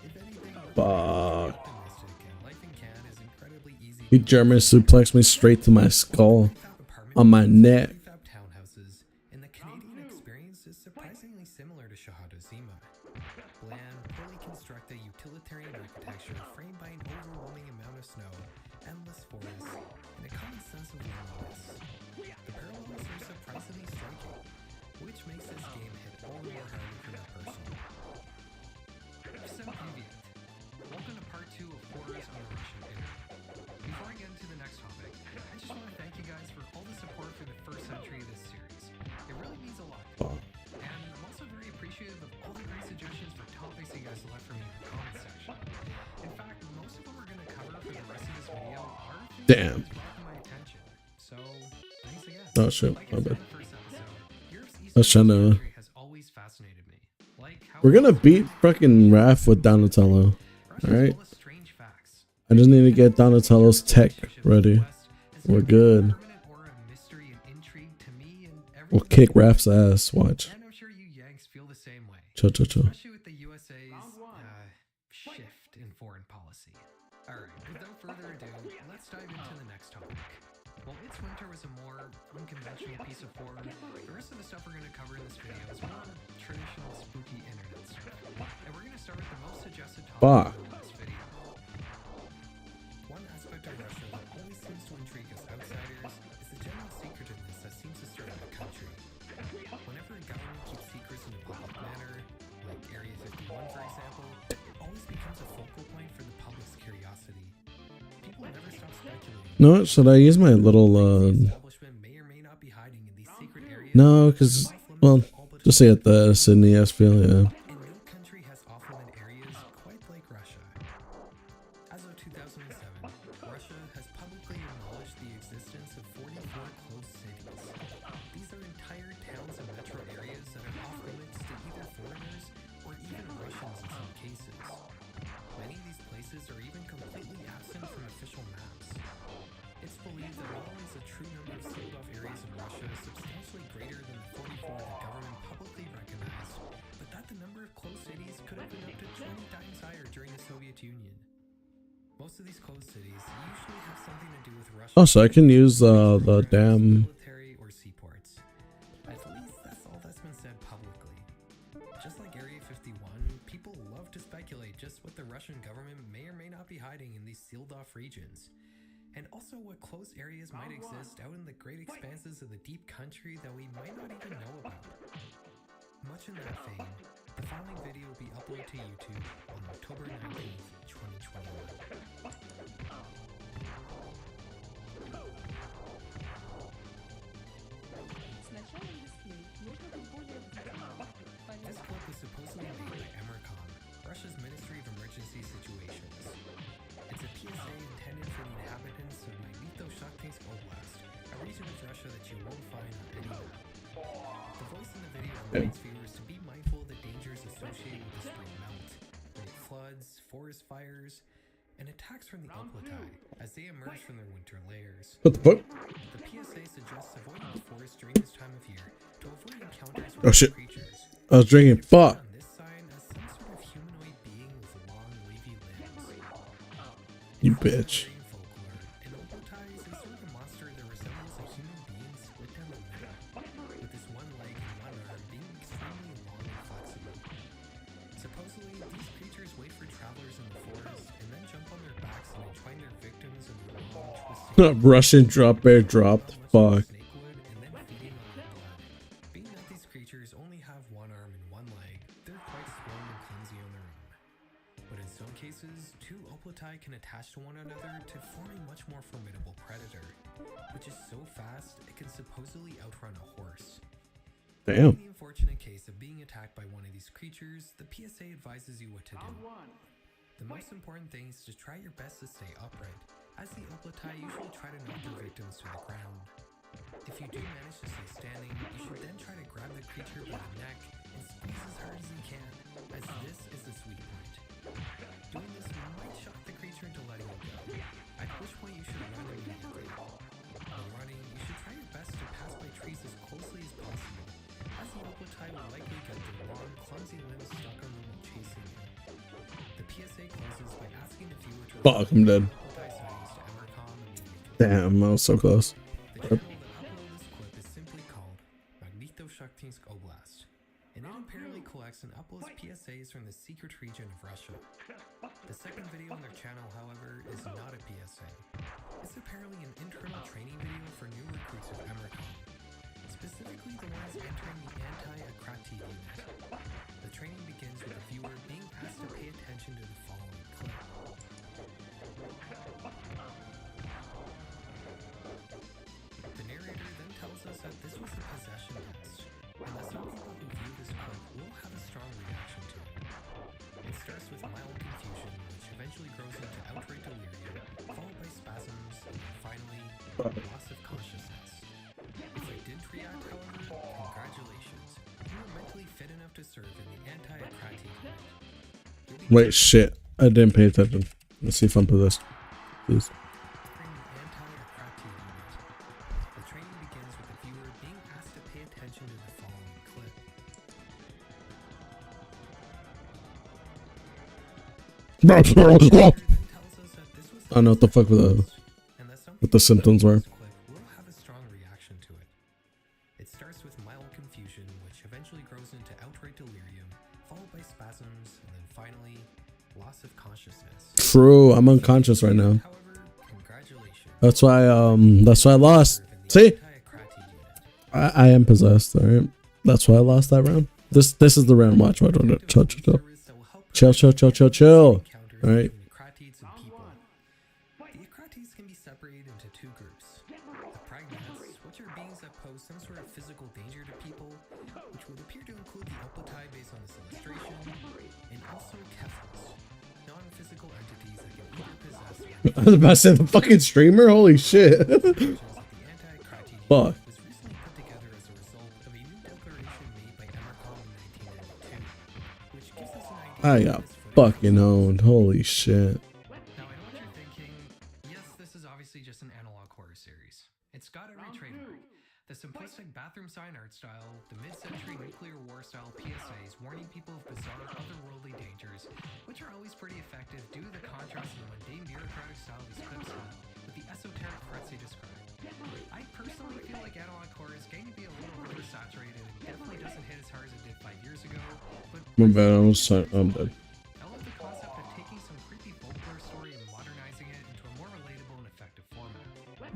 If anything, you're Fuck. optimistic, and life in Canada is incredibly easy. He German suplexed me straight to my skull. Prefab apartment on my buildings, neck. Prefab townhouses, and the Canadian experience is surprisingly similar to Shahada Zima. Bland, poorly constructed utilitarian architecture framed by an overwhelming amount of snow, endless forests, and a common sense of loneliness. The parallels are surprisingly striking, which makes this game hit all the more harder for me personally. Damn. brought to my attention. So, thanks again. Oh shit, Like my I said bad. in the first episode, Europe's I was trying Eastern to. history has always fascinated me. Like how We're gonna Russia's beat fucking Raph with Donatello. Alright. full of strange facts. I just need to get Donatello's tech ready. We're good. Permanent aura of mystery and intrigue to me and We'll everything kick about Raph's ass. Watch. And I'm sure you Yanks feel the same way. Chill, chill, chill. Especially with the USA's shift in foreign policy. Alright, without further ado, let's dive into the next topic. While It's Winter was a more unconventional piece of horror, the rest of the stuff we're going to cover in this video is more traditional spooky internet stuff. And we're going to start with the most suggested topic in the last video. One aspect of Russia that always seems to intrigue us outsiders is the general secretiveness that seems to surround the country. Whenever a government keeps secrets in a public manner, like Area 51 for example, it always becomes a focal point for the public's curiosity. People never stop speculating. No, should I use my little Establishment may or may not be hiding in these secret areas. no, because well, just say at the Sydney SPL, yeah. And no country has off-limit areas quite like Russia. As of 2007, Russia has publicly acknowledged the existence of 44 closed cities. These are entire towns and metro areas that are off-limits to either foreigners or even Russians in some cases. Many of these places are even completely absent from official maps. It's believed that not only is the true number of sealed-off areas in Russia substantially greater than the 44 the government publicly recognized, but that the number of closed cities could have been up to 20 times higher during the Soviet Union. Most of these closed cities usually have something to do with Russia. Oh, so I can use the damn. Military or seaports. At least that's all that's been said publicly. Just like Area 51, people love to speculate just what the Russian government may or may not be hiding in these sealed-off regions. And also what closed areas might exist out in the great expanses of the deep country that we might not even know about. Much in that vein, the following video will be uploaded to YouTube on October 19th, 2021. This clip was supposedly made by Emercom, Russia's Ministry of Emergency Situations. It's a PSA intended for the inhabitants of Magnitoshaktynsk Oblast, a region of Russia that you won't find on any map. The voice in the video reminds viewers to be mindful of the dangers associated with the spring melt, like floods, forest fires, and attacks from the Oplotai as they emerge from their winter layers. What the fuck? The PSA suggests avoiding the forest during this time of year to avoid encounters with Oh, shit. creatures. I was drinking. Fuck. On this sign as some sort of humanoid being with long, wavy limbs. You bitch. In folklore, an Oplotai is a sort of monster that resembles a human being split down the middle, with this one leg and one arm being extremely long and flexible. Supposedly, these creatures wait for travelers in the forest and then jump on their backs and entwine their victims in their long, twisting Russian drop bear dropped. Fuck. snakewood and then feeding on their blood. Being that these creatures only have one arm and one leg, they're quite strong and clumsy on their own. But in some cases, two Oplotai can attach to one another to form a much more formidable predator, which is so fast it can supposedly outrun a horse. Damn. In the unfortunate case of being attacked by one of these creatures, the PSA advises you what to do. The most important thing is to try your best to stay upright, as the Oplotai usually try to knock their victims to the ground. If you do manage to stay standing, you should then try to grab the creature by the neck and squeeze as hard as you can, as this is the sweet point. Doing this might shock the creature into letting you go, at which point you should run immediately. While running, you should try your best to pass by trees as closely as possible, as the Oplotai will likely get their long, clumsy limbs stuck on them while chasing you. The PSA closes by asking the viewer to Fuck, I'm dead. Oplotai sightings to Emercom immediately. Damn, I was so close. The channel that uploaded this clip is simply called Magnitoshaktynsk Oblast, and it apparently collects and uploads PSAs from the secret region of Russia. The second video on their channel, however, is not a PSA. It's apparently an internal training video for new recruits of Emercom, specifically the ones entering the anti-Akrati unit. The training begins with the viewer being asked to pay attention to the following clip. The narrator then tells us that this was a possession test, and that some people who view this clip will have a strong reaction to it. It starts with mild confusion, which eventually grows into outright delirium, followed by spasms, and then loss of consciousness. If you didn't react, however, congratulations. You were mentally fit enough to serve in the anti-Akrati unit. You'll be Wait, shit. I didn't pay attention. Let's see if I'm possessed. Please. entering the anti-Akrati unit. The training begins with the viewer being asked to pay attention to the following clip. I Then tells us that this was don't know what the fuck with and that some what the people symptoms were. this clip will have a strong reaction to it. It starts with mild confusion, which eventually grows into outright delirium, followed by spasms, and then finally, loss of consciousness. True, I'm unconscious right now. However, congratulations. That's why I lost. Serve in the See? anti-Akrati unit. I am possessed, alright. That's why I lost that round. This is the round. Watch. Chill. Alright. Akratids and people. The Akratids can be separated into two groups. The Pragnats, which are beings that pose some sort of physical danger to people, which would appear to include the Upatai based on this illustration, and also Kephals, non-physical entities that can either possess I was about to say the fucking streamer. Holy shit. the anti-Akrati Fuck. was recently put together as a result of a new declaration made by Emercom in 1992, which gives us an idea I of got this footage. fucking owned. Holy shit. Now, I know what you're thinking. Yes, this is obviously just an analog horror series. It's got every trademark. The simplistic bathroom sign art style, the mid-century nuclear war style PSAs warning people of bizarre otherworldly dangers, which are always pretty effective due to the contrast in the mundane bureaucratic style of these clips with the esoteric threats they describe. I personally feel like analog horror is getting to be a little oversaturated and definitely doesn't hit as hard as it did 5 years ago, but My bad. I'm dead. I love the concept of taking some creepy folklore story and modernizing it into a more relatable and effective format.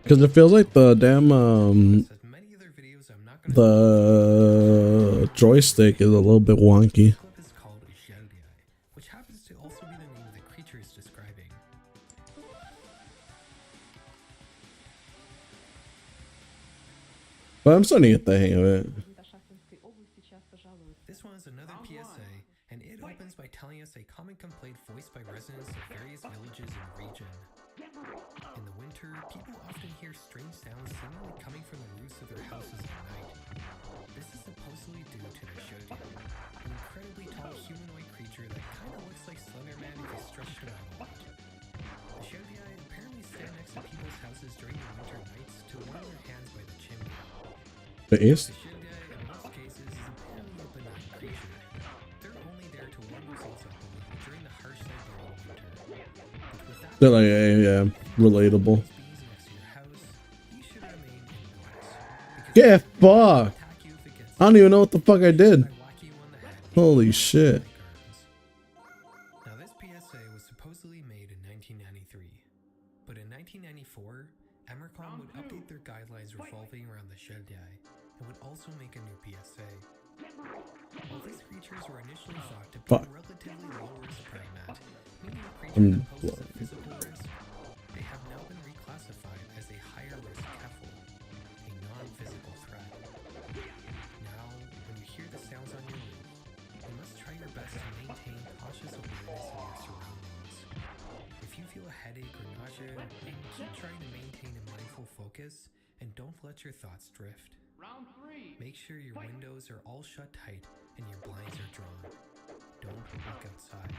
Because it feels like the damn As many other videos, I'm not gonna the joystick is a little bit wonky. This clip is called Sheldiai, which happens to also be the name of the creature it's describing. But I'm starting to get the hang of it. This one is another PSA, and it opens by telling us a common complaint voiced by residents of various villages in the region. In the winter, people often hear strange sounds seemingly coming from the roofs of their houses at night. This is supposedly due to the Sheldiai, an incredibly tall humanoid creature that kinda looks like Slenderman if you stretched him out a lot. The Sheldiai apparently stand next to people's houses during the winter nights to warm their hands by the chimney. The east? The Sheldiai, in most cases, is apparently a benign creature. They're only there to warm themselves up a little during the harsh Siberian winter. But with that They're like, yeah, relatable. beings next to your house, you should remain indoors. Because Get they fucked. attack you if it gets I don't even know what the fuck I did. by whacking you on the head. Holy shit. Now this PSA was supposedly made in 1993, but in 1994, Emercom would update their guidelines revolving around the Sheldiai and would also make a new PSA. While these creatures were initially thought to be Fuck. a relatively low risk pragmat, meaning a creature I'm that poses a physical risk, they have now been reclassified as a higher risk Kephal, a non-physical threat. Now, when you hear the sounds on your roof, you must try your best to maintain cautious awareness of your surroundings. If you feel a headache or nausea, then keep trying to maintain a mindful focus and don't let your thoughts drift. Make sure your windows are all shut tight and your blinds are drawn. Don't look outside.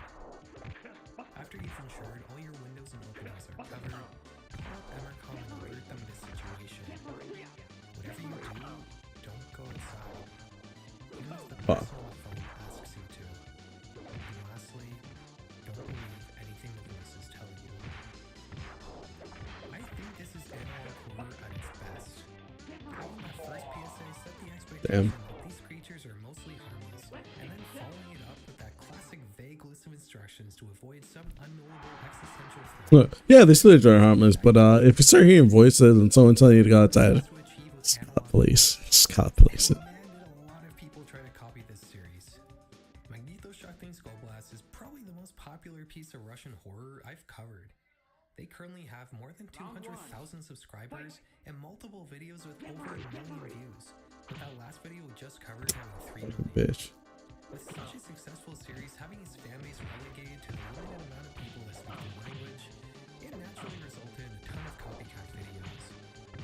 After you've ensured all your windows and openings are covered, call up Emercom and alert them of the situation. Whatever you do, don't go outside. Even if the Fuck. person on the phone asks you to. And lastly, don't believe anything the voices tell you. I think this is analog horror at its best. Calling that first PSA set the expectation that these creatures are mostly harmless, and then following it up with that classic vague list of instructions to avoid some unknowable existential threat. Look, yeah, they still are harmless, but if you start hearing voices and someone telling you to go outside, To achieve with just analog got police. Just got police. Man, did a lot of people try to copy this series. Magnetoshucking Skull Blast is probably the most popular piece of Russian horror I've covered. They currently have more than 200,000 subscribers and multiple videos with over 1 million views, with that last video we just covered having 3 million. Bitch. With such a successful series having its fan base relegated to the limited amount of people that speak the language, it naturally resulted in a ton of copycat videos.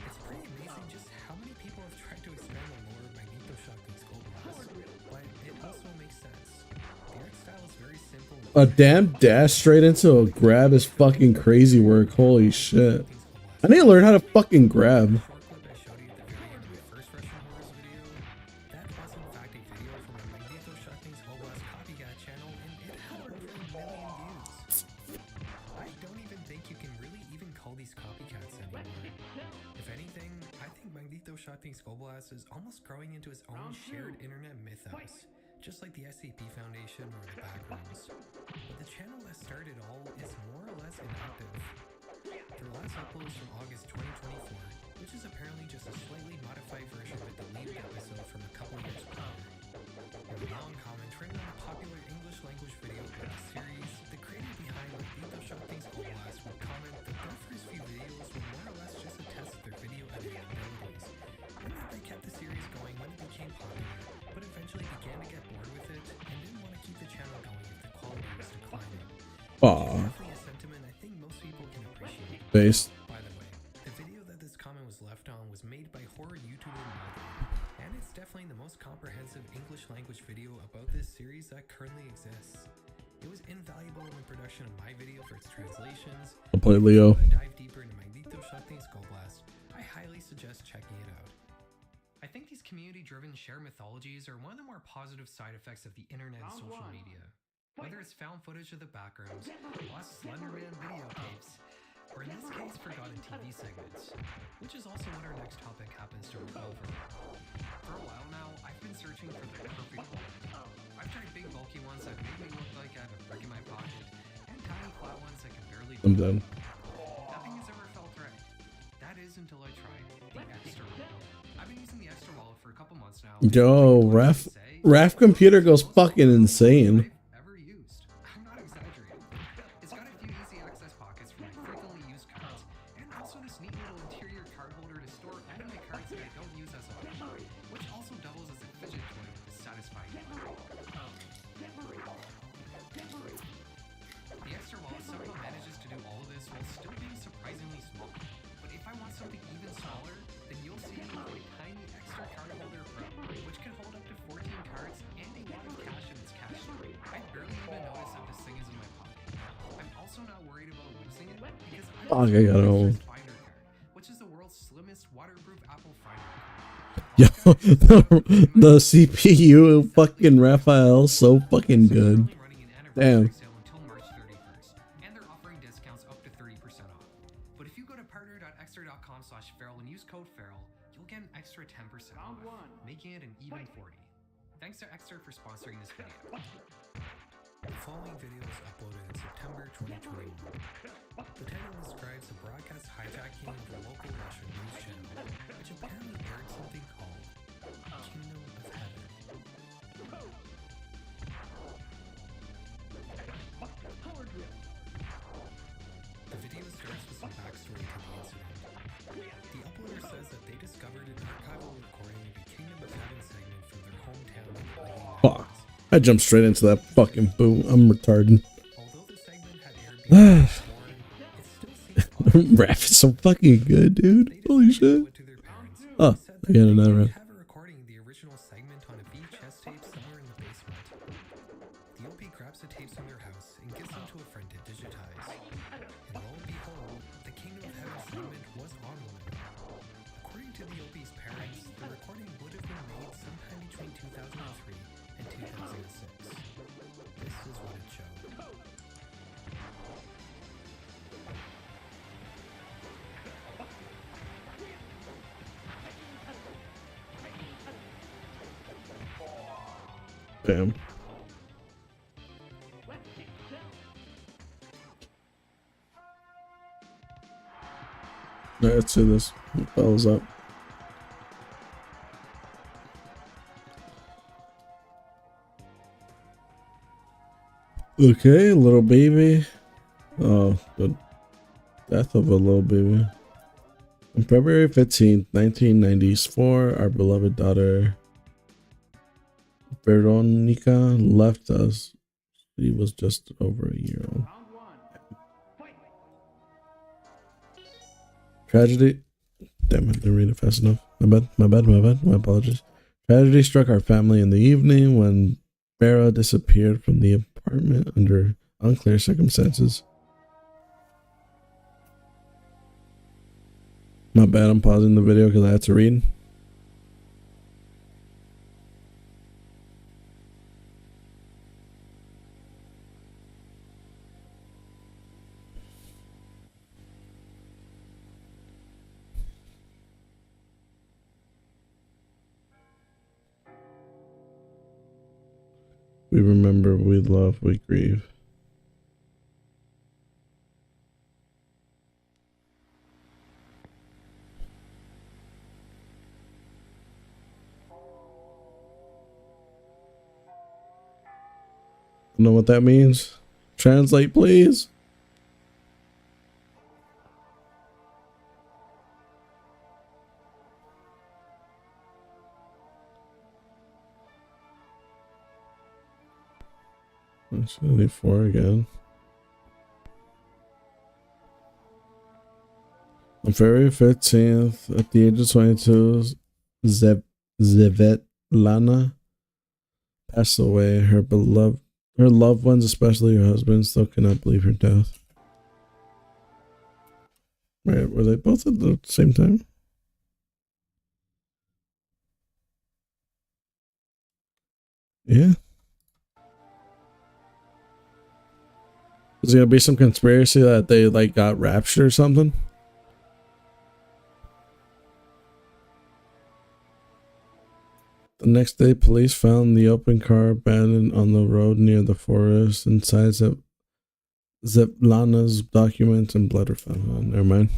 It's pretty amazing just how many people have tried to expand the lore of Magneto Shocking Skull Blast, but it also makes sense. The art style is very simple. A damn dash straight into a grab is fucking crazy work. Holy shit. I need to learn how to fucking grab. Short clip I showed you at the very end of my first Russian Horrors video, that was in fact a video from a Magneto Shocking Skull Blast copycat channel, and it had over 1 million views. I don't even think you can really even call these copycats anymore. If anything, I think Magneto Shocking Skull Blast is almost growing into its own shared internet mythos, just like the SCP Foundation or the Backrooms. But the channel that started all is more or less inactive. Their last upload is from August 2024, which is apparently just a slightly modified version of a deleted episode from a couple years prior. In a long comment written on a popular English language video about the series, the creator behind Magneto Shocking Skull Blast would comment that their first few videos were more or less just a test of their video editing abilities, and that they kept the series going when it became popular, but eventually began to get bored with it and didn't want to keep the channel going if the quality was declining. Aw. Definitely a sentiment I think most people can appreciate. Based. By the way, the video that this comment was left on was made by horror YouTuber Malcolm, and it's definitely the most comprehensive English language video about this series that currently exists. It was invaluable in the production of my video for its translations. I'll play Leo. If you want to dive deeper into Magneto Shocking Skull Blast, I highly suggest checking it out. I think these community-driven shared mythologies are one of the more positive side effects of the internet and social media. Whether it's found footage of the Backrooms, lost Slenderman videotapes, or in this case, forgotten TV segments, which is also what our next topic happens to revolve around. For a while now, I've been searching for the perfect one. I've tried big bulky ones that make me look like I have a brick in my pocket, and tiny flat ones that can barely I'm done. Nothing has ever felt right. That is until I tried the Extra Wallet. I've been using the Extra Wallet for a couple months now. Yo, Raf computer goes fucking insane. I've ever used. I'm not exaggerating. It's got a few easy access pockets for my frequently used cards, and also this neat little interior card holder to store anime cards that I don't use as often, which also doubles as a fidget toy with a satisfying click. The Extra Wallet somehow manages to do all of this while still being surprisingly small. But if I want something even smaller, then you'll see me with a tiny extra card holder Pro, which can hold up to 14 cards and a lot of cash in its cash tray. I barely even notice that this thing is in my pocket. I'm also not worried about losing it because Fuck, I got it all. Finder Card, which is the world's slimmest waterproof Apple Finder card. Yo, the CPU fucking Raphael so fucking good. Damn. Until March 31st, and they're offering discounts up to 30% off. But if you go to partner.extra.com/feral and use code feral, you'll get an extra 10% off, making it an even 40. Thanks to Extra for sponsoring this video. The following video was uploaded in September 2021. The title describes a broadcast hijacking of a local Russian news channel, which apparently aired something called Kingdom of Heaven. The video starts with some backstory to the incident. The uploader says that they discovered an archival recording of a Kingdom of Heaven segment from their hometown in the late Fuck. 90s. I jumped straight into that fucking boo. I'm retarded. Although the segment had aired before Storm, it still seemed Raf is so fucking good, dude. they Holy decided to shit. show it to their parents, who Oh, said I that got they another might one. have a recording of the original segment on a VHS tape somewhere in the basement. The OP grabs the tapes from their house and gives them to a friend to digitize. And lo and behold, the Kingdom of Heaven segment was on one of them. According to the OP's parents, the recording would have been made sometime between 2003 and 2006. This is what it showed. Damn. Let's see this. What the hell is up? Okay, little baby. Oh, the death of a little baby. On February 15th, 1994, our beloved daughter Veronica left us. She was just over a year old. Tragedy. Damn it, didn't read it fast enough. My bad, my apologies. Tragedy struck our family in the evening when Vera disappeared from the apartment under unclear circumstances. My bad, I'm pausing the video because I had to read. We remember, we love, we grieve. Know what that means? Translate, please. It's only 4 again. On February 15th, at the age of 22, Svetlana passed away. Her loved ones, especially her husband, still cannot believe her death. Right, were they both at the same time? Yeah. Is it gonna be some conspiracy that they like got raptured or something? The next day, police found the open car abandoned on the road near the forest. Inside Svetlana's documents and blood are found. Oh, never mind.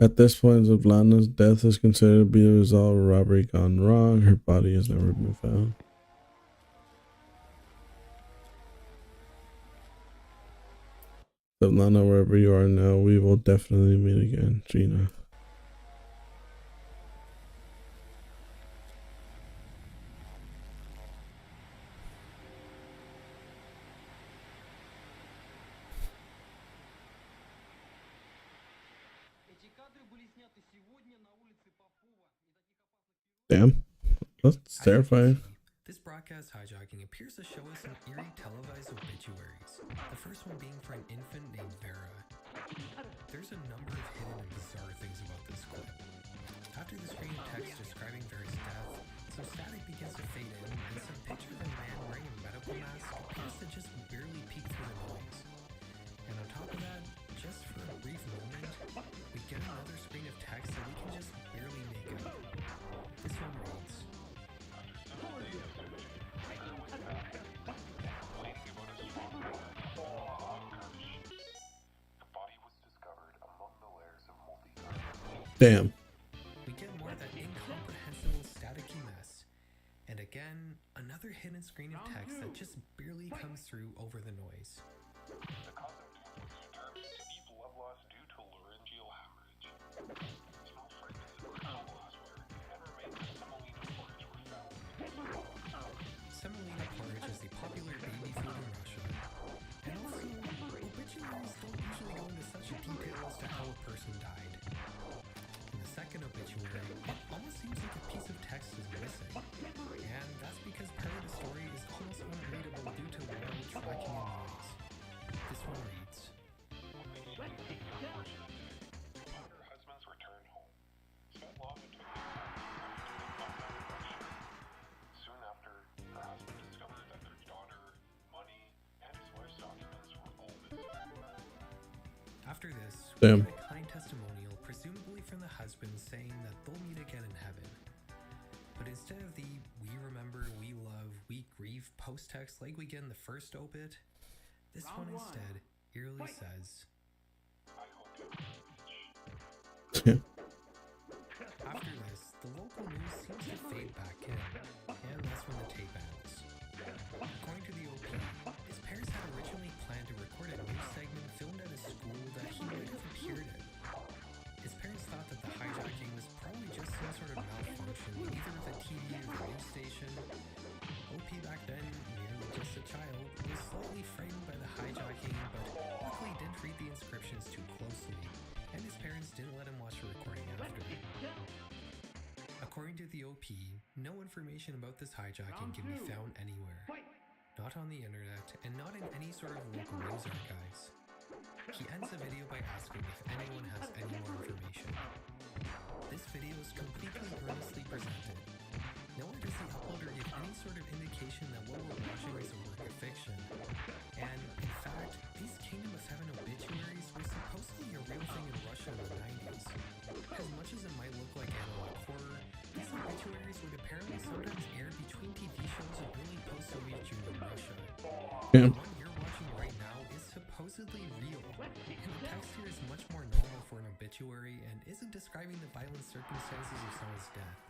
At this point, Svetlana's death is considered to be a result of a robbery gone wrong. Her body has never been found. Svetlana, wherever you are now, we will definitely meet again. Gina. Damn, that's terrifying. This broadcast hijacking appears to show us some eerie televised obituaries. The first one being for an infant named Vera. There's a number of hidden and bizarre things about this clip. After the screen of text describing Vera's death, some static begins to fade in, and some picture of a man wearing a medical mask appears to just barely peek through the noise. And on top of that, just for a brief moment, we get another screen of text that we can just barely make out. This one reads, Damn. we get more of that incomprehensible staticky mess. And again, another hidden screen of text that just barely comes through over the noise. The cause of death was determined to be blood loss due to laryngeal hemorrhage. Small fragments of crystal glassware and remains of semolina porridge were found. Semolina porridge is a popular baby food in Russia. And also, obituaries don't usually go into such detail as to how a person died. In the second obituary, it almost seems like a piece of text is missing. And that's because part of the story is almost unreadable due to wild tracking and noise. This one reads, Upon her husband's return home, Svetlana took the Russia. Soon after, her husband discovered that their daughter, money, and his wife's documents were all missing. after this, Damn. we get a kind testimonial, presumably from the husband, saying that they'll meet again in heaven. But instead of the we remember, we love, we grieve post-text like we get in the first obit, this one instead eerily says, I hope you Yeah. after this, the local news seems to fade back in, and that's when the tape ends. According to the OP, his parents had originally planned to record a news segment filmed at a school that he might have appeared in. His parents thought that the hijacking was probably just some sort of malfunction with either the TV or the news station. OP back then, merely just a child, was slightly frightened by the hijack OP, no information about this hijacking can be found anywhere. Not on the internet, and not in any sort of local news archives. He ends the video by asking if anyone has any more information. This video is completely earnestly presented. Nowhere does the uploader give any sort of indication that what we're watching is a work of fiction. And, in fact, these Kingdom of Heaven obituaries were supposedly a real thing in Russia in the 90s. As much as it might look like analog horror, these obituaries would apparently sometimes air between TV shows of early post-Soviet Union Russia. Yeah. The one you're watching right now is supposedly real, and the text here is much more normal for an obituary and isn't describing the violent circumstances of someone's death.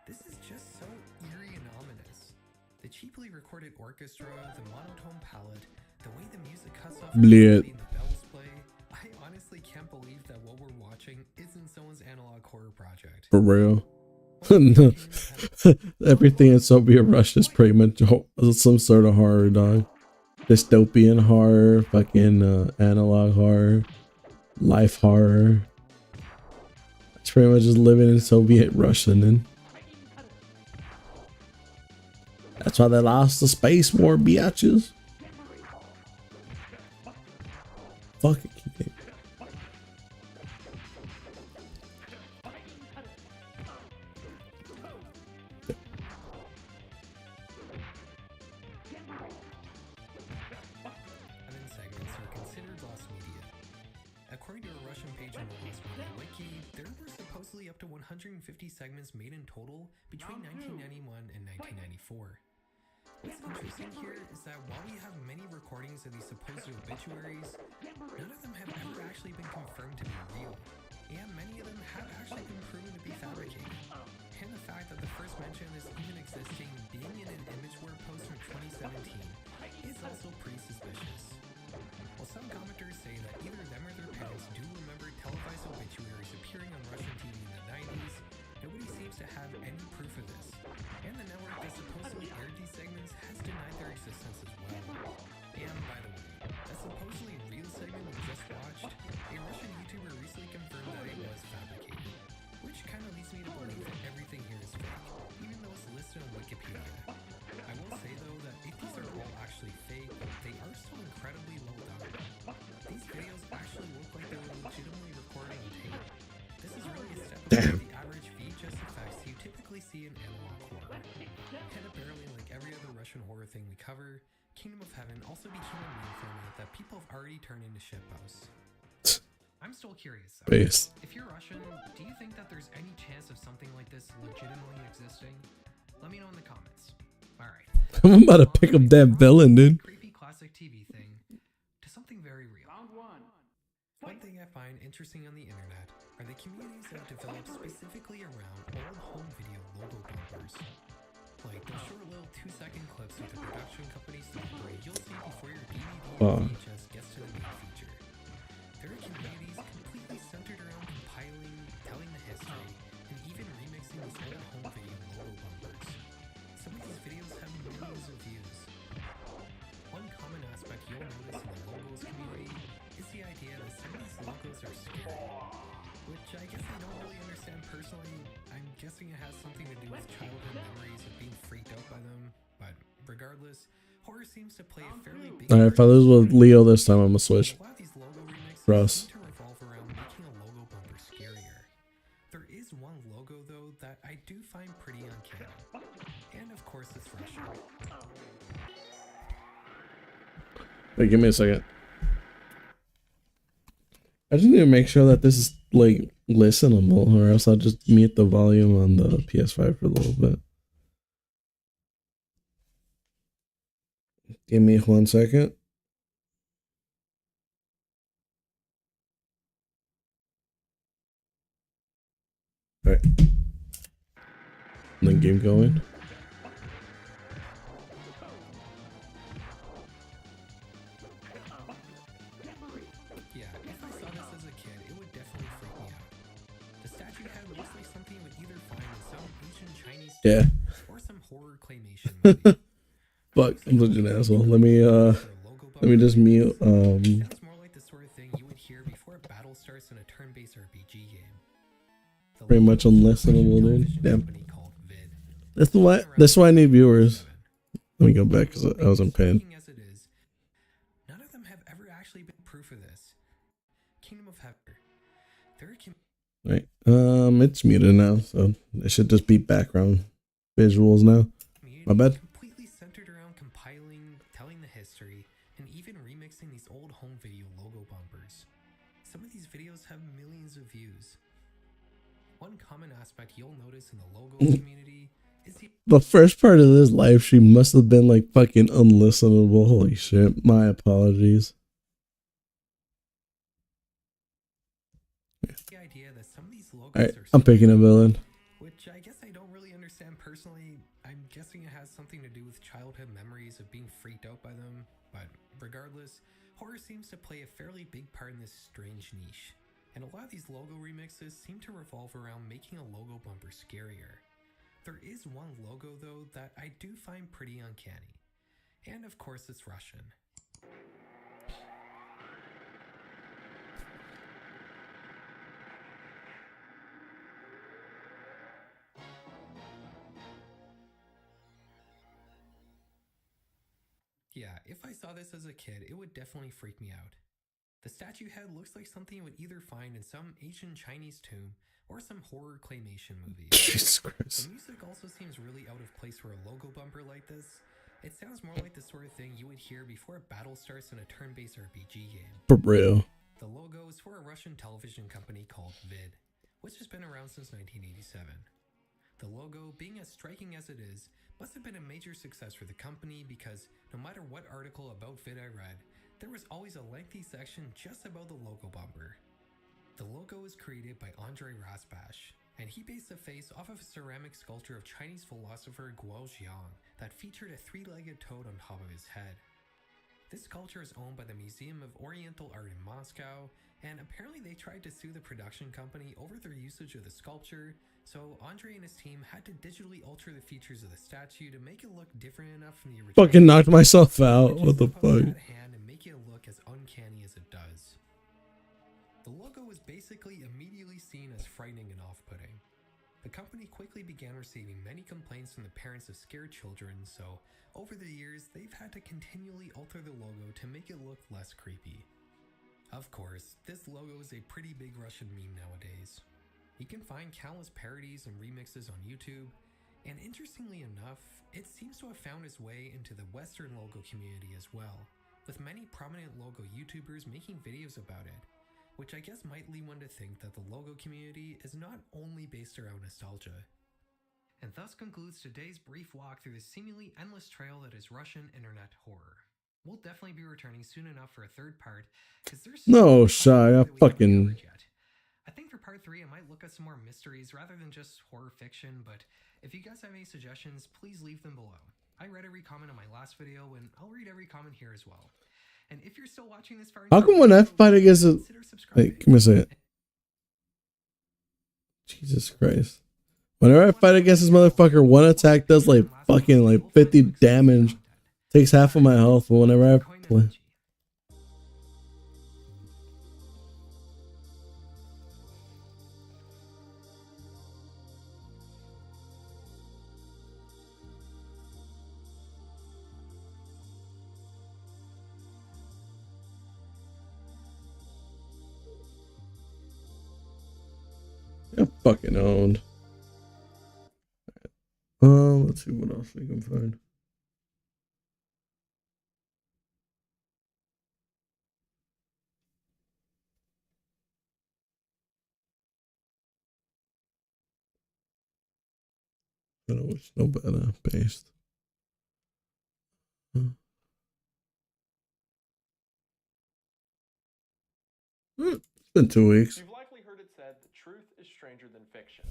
This is just so eerie and ominous. The cheaply recorded orchestra, the monotone palette, the way the music cuts off Bleh. and the bells play, I honestly can't believe that what we're watching isn't someone's analog horror project. For real. No. Everything in Soviet Russia is pretty much some sort of horror, dog. Dystopian horror, fucking analog horror, life horror. It's pretty much just living in Soviet Russia, then. That's why they lost the space war, biatches. Fuck it. Keep it. 7 segments are considered lost media. According to a Russian page on the Lost Media Wiki, there were supposedly up to 150 segments made in total between 1991 and 1994. What's interesting here is that while we have many recordings of these supposed obituaries, none of them have ever actually been confirmed to be real, and many of them have actually been proven to be fabricated. And the fact that the first mention of this even existing being in an ImageWare post from 2017 is also pretty suspicious. While some commenters say that either them or their parents do remember televised obituaries appearing on Russian TV in the 90s, nobody seems to have any proof of this, and the network that supposedly aired these segments has denied their existence as well. And by the way, that supposedly real segment we just watched, a Russian YouTuber recently confirmed that it was fabricated, which kind of leads me to believe that everything here is fake, even though it's listed on Wikipedia. I will say though that if these are all actually fake, they are still incredibly well done. These videos actually look like they were legitimately recorded on tape. This is really a step above the average VHS effects you typically see in analog horror. And apparently, like every other Russian horror thing we cover, Kingdom of Heaven also became a meme format that people have already turned into shitposts. I'm still curious though. Base. If you're Russian, do you think that there's any chance of something like this legitimately existing? Let me know in the comments. Alright. I'm about to pick up that villain, dude. Creepy classic TV thing to something very real. One thing I find interesting on the internet are the communities that have developed specifically around old home video logo bumpers. Like those short little 2-second clips with the production company software you'll see before your DVD or VHS gets to the main feature. There are communities completely centered around compiling, telling the history, and even remixing these old home video logo bumpers. Some of these videos have millions of views. One common aspect you'll notice in the logos community is the idea that some of these logos are scary, which I guess I don't really understand personally. I'm guessing it has something to do with childhood memories of being freaked out by them, but regardless, horror seems to play a fairly big Alright, if I lose with Leo this time, I'm gonna switch. A lot of these logo remixes Russ. seem to revolve around making a logo bumper scarier. There is one logo though that I do find pretty uncanny, and of course it's Russian. Wait, give me a second. I just need to make sure that this is like listenable, or else I'll just mute the volume on the PS5 for a little bit. Give me 1 second. Alright. Then game going. Yeah, if I saw this as a kid, it would definitely freak me out. The statue head looks like something you would either find in some ancient Chinese Yeah. or some horror claymation movie. Fuck, I'm such an asshole. Let me just mute Sounds more like the sort of thing you would hear before a battle starts in a turn-based RPG game. The pretty logo much is from a unlistenable, dude. television Damn. company called Vid. That's why I need viewers. Let me go back because I was in pain. Striking as it is, none of them have ever actually been proof of this. Kingdom of Heaven. They're a Right. It's muted now, so it should just be background visuals now. community My bad. completely centered around compiling, telling the history, and even remixing these old home video logo bumpers. Some of these videos have millions of views. One common aspect you'll notice in the logo community is The first part of this live stream must have been like fucking unlistenable. Holy shit. My apologies. the idea that some of these logos Alright, are I'm picking a villain. which I guess I don't really understand personally. I'm guessing it has something to do with childhood memories of being freaked out by them, but regardless, horror seems to play a fairly big part in this strange niche. And a lot of these logo remixes seem to revolve around making a logo bumper scarier. There is one logo though that I do find pretty uncanny. And of course it's Russian. Yeah, if I saw this as a kid, it would definitely freak me out. The statue head looks like something you would either find in some ancient Chinese tomb or some horror claymation movie. Jesus The Christ. music also seems really out of place for a logo bumper like this. It sounds more like the sort of thing you would hear before a battle starts in a turn-based RPG game. For real. The logo is for a Russian television company called Vid, which has been around since 1987. The logo, being as striking as it is, must have been a major success for the company because no matter what article about Vid I read, there was always a lengthy section just about the logo bumper. The logo was created by Andrei Raspash, and he based the face off of a ceramic sculpture of Chinese philosopher Guo Xiang that featured a three-legged toad on top of his head. This sculpture is owned by the Museum of Oriental Art in Moscow, and apparently they tried to sue the production company over their usage of the sculpture, so Andre and his team had to digitally alter the features of the statue to make it look different enough from the original. Fucking knocked myself out. Which What the is somehow fuck? that hand and make it look as uncanny as it does. The logo was basically immediately seen as frightening and off-putting. The company quickly began receiving many complaints from the parents of scared children, so over the years, they've had to continually alter the logo to make it look less creepy. Of course, this logo is a pretty big Russian meme nowadays. You can find countless parodies and remixes on YouTube, and interestingly enough, it seems to have found its way into the Western logo community as well, with many prominent logo YouTubers making videos about it, which I guess might lead one to think that the logo community is not only based around nostalgia. And thus concludes today's brief walk through the seemingly endless trail that is Russian internet horror. We'll definitely be returning soon enough for a third part, because there's No, so Shy, I much that we haven't fucking- covered yet. I think for part 3 I might look at some more mysteries rather than just horror fiction, but if you guys have any suggestions, please leave them below. I read every comment on my last video, and I'll read every comment here as well. And if you're still watching this far How into the come when I video, fight against a... consider subscribing. Wait, give me a second. Jesus Christ. Whenever I fight against this motherfucker, one attack does like fucking like 50 damage. Takes half of my health, but whenever I play... I'm fucking owned. Let's see what else we can find. I know it's no better based. It's been 2 weeks. You've likely heard it said that truth is stranger than fiction,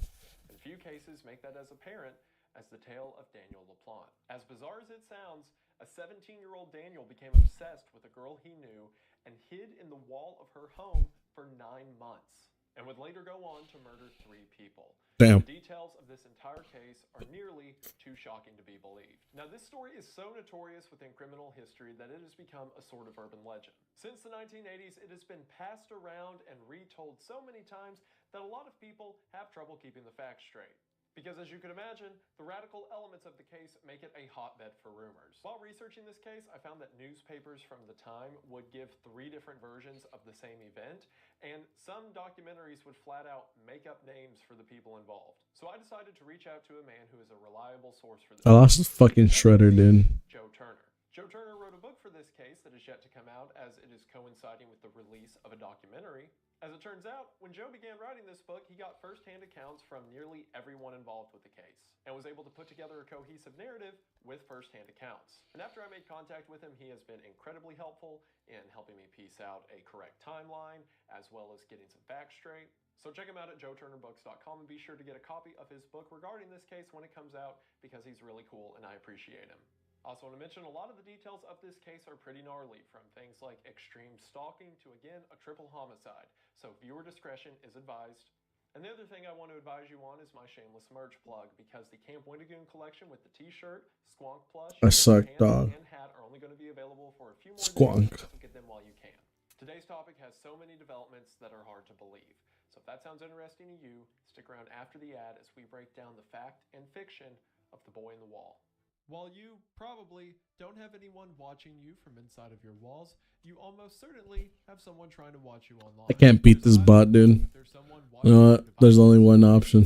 and few cases make that as apparent as the tale of Daniel LaPlante. As bizarre as it sounds, a 17-year-old Daniel became obsessed with a girl he knew and hid in the wall of her home for 9 months, and would later go on to murder 3 people. Damn. The details of this entire case are nearly too shocking to be believed. Now, this story is so notorious within criminal history that it has become a sort of urban legend. Since the 1980s, it has been passed around and retold so many times that a lot of people have trouble keeping the facts straight. Because as you can imagine, the radical elements of the case make it a hotbed for rumors. While researching this case, I found that newspapers from the time would give 3 different versions of the same event, and some documentaries would flat out make up names for the people involved. So I decided to reach out to a man who is a reliable source for this. I lost his fucking shredder, dude. Joe Turner. Joe Turner wrote a book for this case that is yet to come out, as it is coinciding with the release of a documentary. As it turns out, when Joe began writing this book, he got first-hand accounts from nearly everyone involved with the case, and was able to put together a cohesive narrative with first-hand accounts. And after I made contact with him, he has been incredibly helpful in helping me piece out a correct timeline, as well as getting some facts straight. So check him out at joeturnerbooks.com and be sure to get a copy of his book regarding this case when it comes out, because he's really cool and I appreciate him. Also want to mention, a lot of the details of this case are pretty gnarly, from things like extreme stalking to, again, a triple homicide. So viewer discretion is advised. And the other thing I want to advise you on is my shameless merch plug, because the Camp Windigoon collection with the t-shirt, squonk plush, I suck, pants, dog. and hat are only going to be available for a few more Squonk. days, so get them while you can. Today's topic has so many developments that are hard to believe. So if that sounds interesting to you, stick around after the ad as we break down the fact and fiction of The Boy in the Wall. While you probably don't have anyone watching you from inside of your walls, you almost certainly have someone trying to watch you online. I can't beat this bot, dude. There's someone You know what? There's only one option.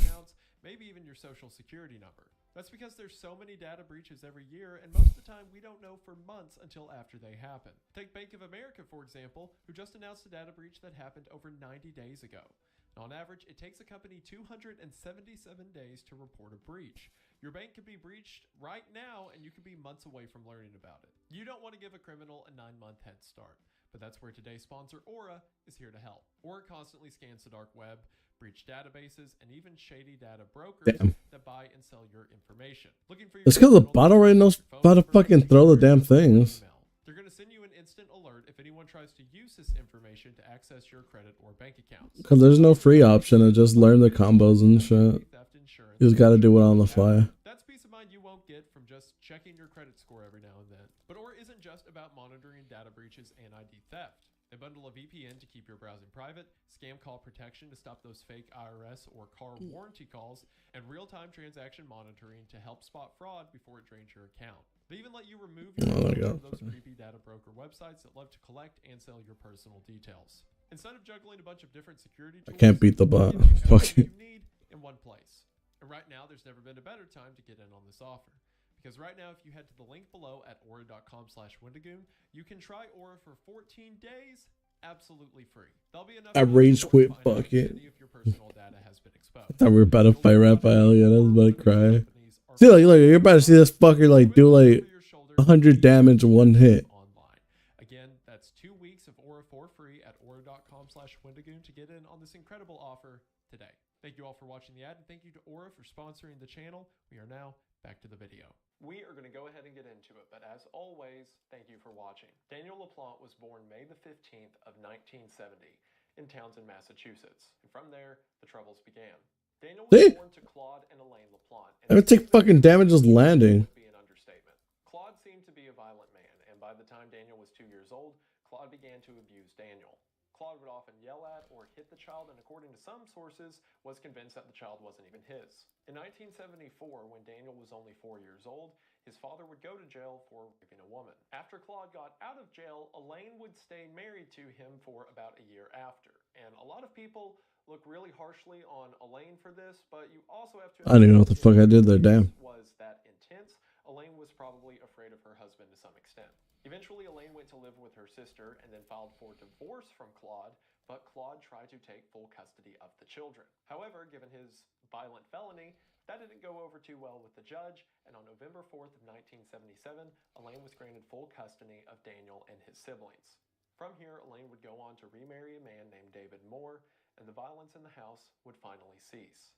Maybe even your social security number. That's because there's so many data breaches every year, and most of the time we don't know for months until after they happen. Take Bank of America, for example, who just announced a data breach that happened over 90 days ago. On average, it takes a company 277 days to report a breach. Your bank could be breached right now, and you could be months away from learning about it. You don't want to give a criminal a 9-month head start, but that's where today's sponsor, Aura, is here to help. Aura constantly scans the dark web, breach databases, and even shady data brokers that buy and sell your information. Looking for your It's because the criminal bot already knows phone how to number, fucking throw the damn things. email. They're going to send you an instant alert if anyone tries to use this information to access your credit or bank accounts. Because there's no free option to just learn the combos and shit. Theft insurance. You just gotta do it on the fly. That's peace of mind you won't get from just checking your credit score every now and then. But Aura isn't just about monitoring data breaches and ID theft. They bundle a VPN to keep your browsing private, scam call protection to stop those fake IRS or car warranty calls, and real-time transaction monitoring to help spot fraud before it drains your account. They even let you remove your Oh my account God. from those creepy data broker websites that love to collect and sell your personal details. Instead of juggling a bunch of different security tools, I can't beat the bot. they give you Fuck everything it. you need in one place. And right now, there's never been a better time to get in on this offer. Because right now, if you head to the link below at aura.com/Windigoon, you can try Aura for 14 days absolutely free. That'll be enough I time rage to quit, find out fuck if it. any of your personal data has been exposed. I thought we were about to fight Raphael. Yeah, I was about to cry. Companies are See, look, you're about to see this fucker like do like over your shoulder 100 damage in one hit. online. Again, that's 2 weeks of Aura for free at aura.com/Windigoon to get in on this incredible offer today. Thank you all for watching the ad, and thank you to Aura for sponsoring the channel. We are now back to the video. We are going to go ahead and get into it, but as always, thank you for watching. Daniel LaPlante was born May the 15th of 1970 in Townsend, Massachusetts. And from there, the troubles began. Daniel was See? born to Claude and Elaine LaPlante. I would take fucking damage just landing. Would be an understatement. Claude seemed to be a violent man, and by the time Daniel was 2 years old, Claude began to abuse Daniel. Claude would often yell at or hit the child, and according to some sources, was convinced that the child wasn't even his. In 1974, when Daniel was only 4 years old, his father would go to jail for raping a woman. After Claude got out of jail, Elaine would stay married to him for about a year after. And a lot of people look really harshly on Elaine for this, but you also have to... I don't even know what the fuck I did there, damn. ...was that intense. Elaine was probably afraid of her husband to some extent. Eventually, Elaine went to live with her sister and then filed for divorce from Claude, but Claude tried to take full custody of the children. However, given his violent felony, that didn't go over too well with the judge, and on November 4th of 1977, Elaine was granted full custody of Daniel and his siblings. From here, Elaine would go on to remarry a man named David Moore, and the violence in the house would finally cease.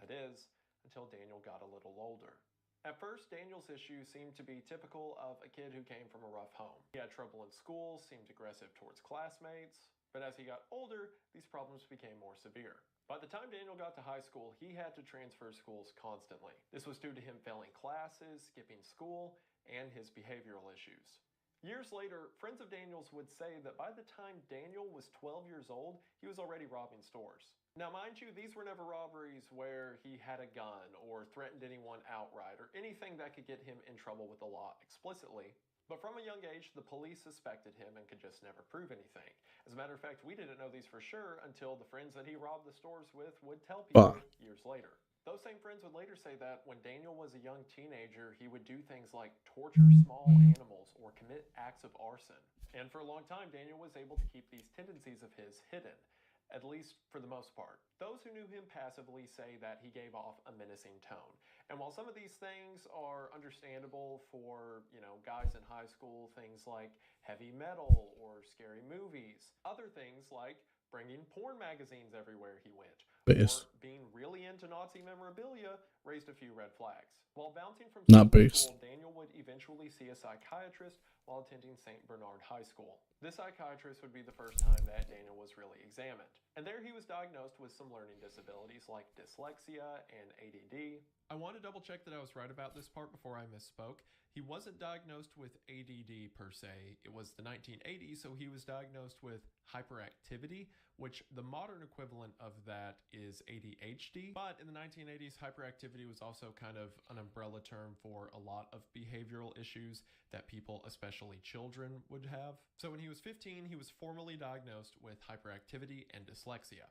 That is, until Daniel got a little older. At first, Daniel's issues seemed to be typical of a kid who came from a rough home. He had trouble in school, seemed aggressive towards classmates, but as he got older, these problems became more severe. By the time Daniel got to high school, he had to transfer schools constantly. This was due to him failing classes, skipping school, and his behavioral issues. Years later, friends of Daniel's would say that by the time Daniel was 12 years old, he was already robbing stores. Now, mind you, these were never robberies where he had a gun or threatened anyone outright or anything that could get him in trouble with the law explicitly. But from a young age, the police suspected him and could just never prove anything. As a matter of fact, we didn't know these for sure until the friends that he robbed the stores with would tell people years later. Those same friends would later say that when Daniel was a young teenager, he would do things like torture small animals or commit acts of arson. And for a long time, Daniel was able to keep these tendencies of his hidden, at least for the most part. Those who knew him passively say that he gave off a menacing tone. And while some of these things are understandable for, guys in high school, things like heavy metal or scary movies, other things like bringing porn magazines everywhere he went, Based. or being really into Nazi memorabilia raised a few red flags. While bouncing from Not school to based. school, Daniel would eventually see a psychiatrist while attending St. Bernard High School. This psychiatrist would be the first time that Daniel was really examined. And there he was diagnosed with some learning disabilities like dyslexia and ADD. I want to double check that I was right about this part before I misspoke. He wasn't diagnosed with ADD per se. It was the 1980s, so he was diagnosed with hyperactivity, which the modern equivalent of that is ADHD. But in the 1980s, hyperactivity was also kind of an umbrella term for a lot of behavioral issues that people, especially children, would have. So when he was 15, he was formally diagnosed with hyperactivity and dyslexia.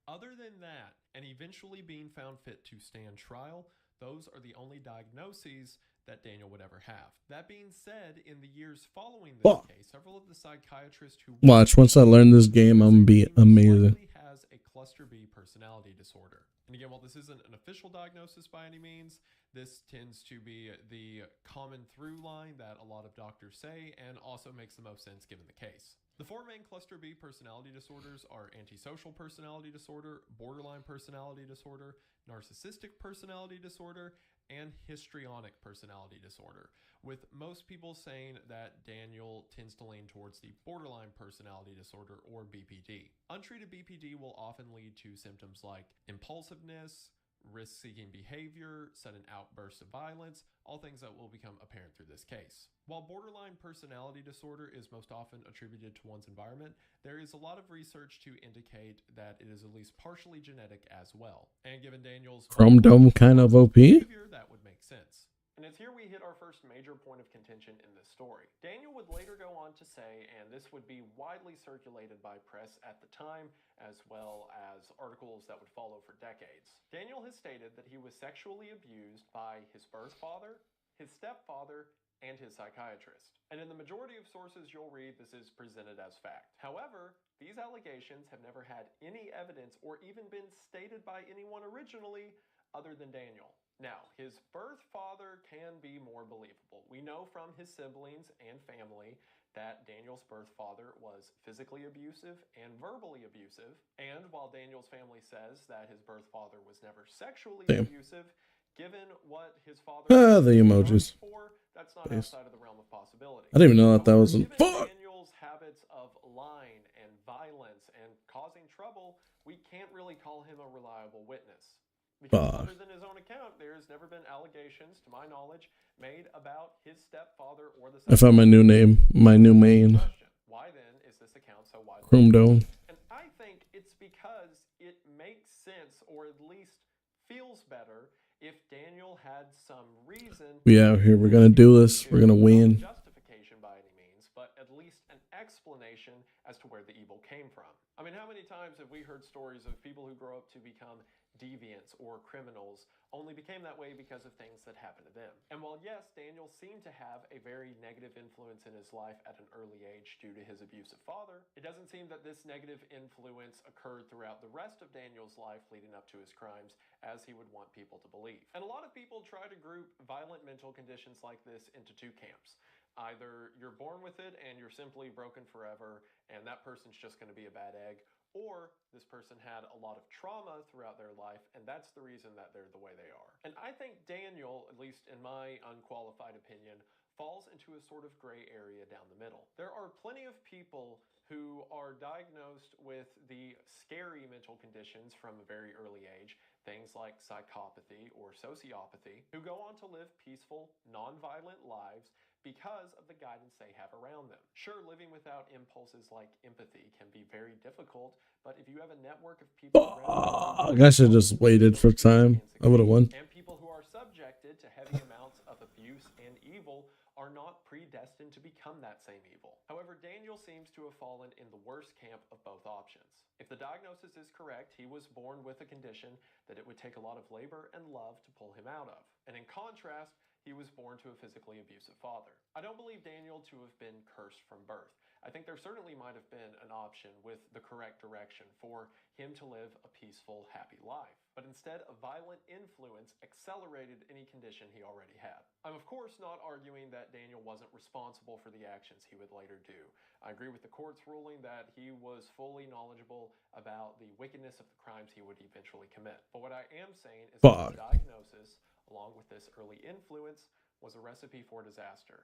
Other than that, and eventually being found fit to stand trial, those are the only diagnoses that Daniel would ever have. That being said, in the years following this case, several of the psychiatrists who Watch, once I learn this game, I'm gonna be amazing. Has a cluster B personality disorder. And again, while this isn't an official diagnosis by any means, this tends to be the common through line that a lot of doctors say and also makes the most sense given the case. The four main cluster B personality disorders are antisocial personality disorder, borderline personality disorder, narcissistic personality disorder, and histrionic personality disorder, with most people saying that Daniel tends to lean towards the borderline personality disorder or BPD. Untreated BPD will often lead to symptoms like impulsiveness, risk-seeking behavior, sudden outbursts of violence, all things that will become apparent through this case. While borderline personality disorder is most often attributed to one's environment, there is a lot of research to indicate that it is at least partially genetic as well. And given Daniel's Chrome Dome kind of OP? behavior, that would make sense. And it's here we hit our first major point of contention in this story. Daniel would later go on to say, and this would be widely circulated by press at the time, as well as articles that would follow for decades. Daniel has stated that he was sexually abused by his birth father, his stepfather, and his psychiatrist. And in the majority of sources you'll read, this is presented as fact. However, these allegations have never had any evidence or even been stated by anyone originally other than Daniel. Now, his birth father can be more believable. We know from his siblings and family that Daniel's birth father was physically abusive and verbally abusive. And while Daniel's family says that his birth father was never sexually abusive, given what his father the emojis. for, that's not Based. outside of the realm of possibility. I didn't even know that However, was in given fuck. Daniel's habits of lying and violence and causing trouble, we can't really call him a reliable witness. Because other than his own account, there's never been allegations, to my knowledge, made about his stepfather or the I found my new name, my new main. Why then is this account so widely? Chrome Dome. And I think it's because it makes sense, or at least feels better, if Daniel had some reason. We out here. We're gonna do this. We're gonna win. Justification by any means, but at least an explanation as to where the evil came from. I mean, how many times have we heard stories of people who grow up to become deviants or criminals only became that way because of things that happened to them? And while yes, Daniel seemed to have a very negative influence in his life at an early age due to his abusive father, it doesn't seem that this negative influence occurred throughout the rest of Daniel's life leading up to his crimes as he would want people to believe. And a lot of people try to group violent mental conditions like this into two camps. Either you're born with it and you're simply broken forever and that person's just going to be a bad egg, or this person had a lot of trauma throughout their life and that's the reason that they're the way they are. And I think Daniel, at least in my unqualified opinion, falls into a sort of gray area down the middle. There are plenty of people who are diagnosed with the scary mental conditions from a very early age, things like psychopathy or sociopathy, who go on to live peaceful, non-violent lives because of the guidance they have around them. Sure, living without impulses like empathy can be very difficult, but if you have a network of people around you I should have just waited for time. I would have won. and people who are subjected to heavy amounts of abuse and evil are not predestined to become that same evil. However, Daniel seems to have fallen in the worst camp of both options. If the diagnosis is correct, he was born with a condition that it would take a lot of labor and love to pull him out of. And in contrast, he was born to a physically abusive father. I don't believe Daniel to have been cursed from birth. I think there certainly might have been an option with the correct direction for him to live a peaceful, happy life. But instead, a violent influence accelerated any condition he already had. I'm of course not arguing that Daniel wasn't responsible for the actions he would later do. I agree with the court's ruling that he was fully knowledgeable about the wickedness of the crimes he would eventually commit. But what I am saying is that the diagnosis, along with this early influence, was a recipe for disaster,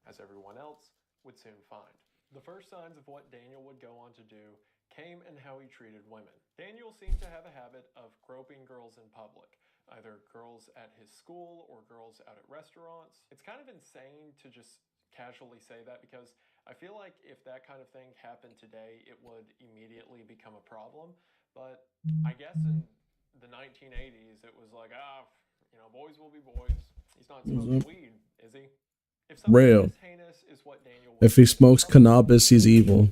as everyone else would soon find. The first signs of what Daniel would go on to do came in how he treated women. Daniel seemed to have a habit of groping girls in public, either girls at his school or girls out at restaurants. It's kind of insane to just casually say that because I feel like if that kind of thing happened today, it would immediately become a problem. But I guess in the 1980s, it was like, boys will be boys. He's not smoking weed, is he? If Real. Heinous is what Daniel If he smokes cannabis, he's evil.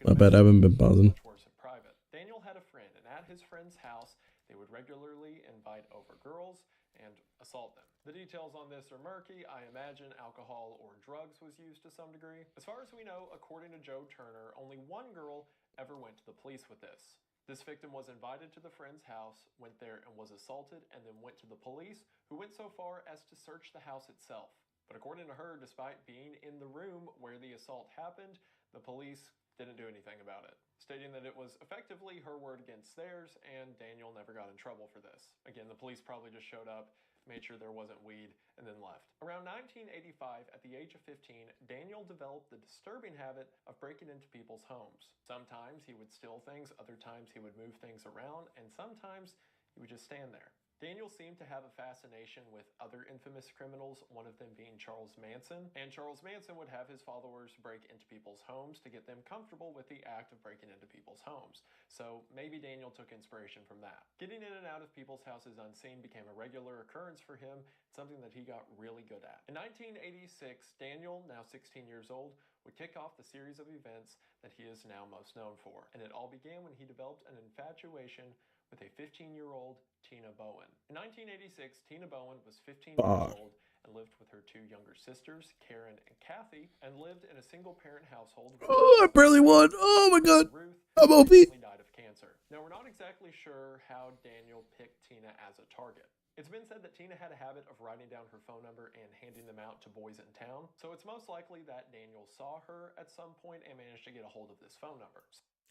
I bet I haven't been buzzing. much worse in private. Daniel had a friend, and at his friend's house, they would regularly invite over girls and assault them. The details on this are murky. I imagine alcohol or drugs was used to some degree. As far as we know, according to Joe Turner, only one girl ever went to the police with this. This victim was invited to the friend's house, went there and was assaulted, and then went to the police, who went so far as to search the house itself. But according to her, despite being in the room where the assault happened, the police didn't do anything about it, stating that it was effectively her word against theirs, and Daniel never got in trouble for this. Again, the police probably just showed up, made sure there wasn't weed, and then left. Around 1985, at the age of 15, Daniel developed the disturbing habit of breaking into people's homes. Sometimes he would steal things, other times he would move things around, and sometimes he would just stand there. Daniel seemed to have a fascination with other infamous criminals, one of them being Charles Manson, and Charles Manson would have his followers break into people's homes to get them comfortable with the act of breaking into people's homes. So maybe Daniel took inspiration from that. Getting in and out of people's houses unseen became a regular occurrence for him, something that he got really good at. In 1986, Daniel, now 16 years old, would kick off the series of events that he is now most known for. And it all began when he developed an infatuation with a 15-year-old Tina Bowen. In 1986, Tina Bowen was 15 years old and lived with her two younger sisters, Karen and Kathy, and lived in a single-parent household. Oh, I barely won. Oh my god. Ruth I'm OP. died of cancer. Now, we're not exactly sure how Daniel picked Tina as a target. It's been said that Tina had a habit of writing down her phone number and handing them out to boys in town, so it's most likely that Daniel saw her at some point and managed to get a hold of this phone number.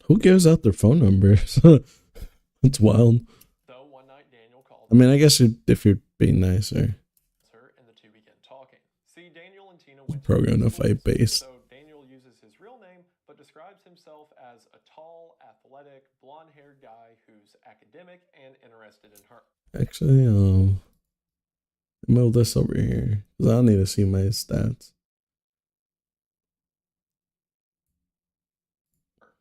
Who gives out their phone numbers? It's wild. So one night Daniel called I mean, I guess if you're being nicer. her and the two began talking. See, Daniel and Tina went Programmed to schools, fight base. so Daniel uses his real name, but describes himself as a tall, athletic, blonde-haired guy who's academic and interested in her. Actually, move this over here because I need to see my stats.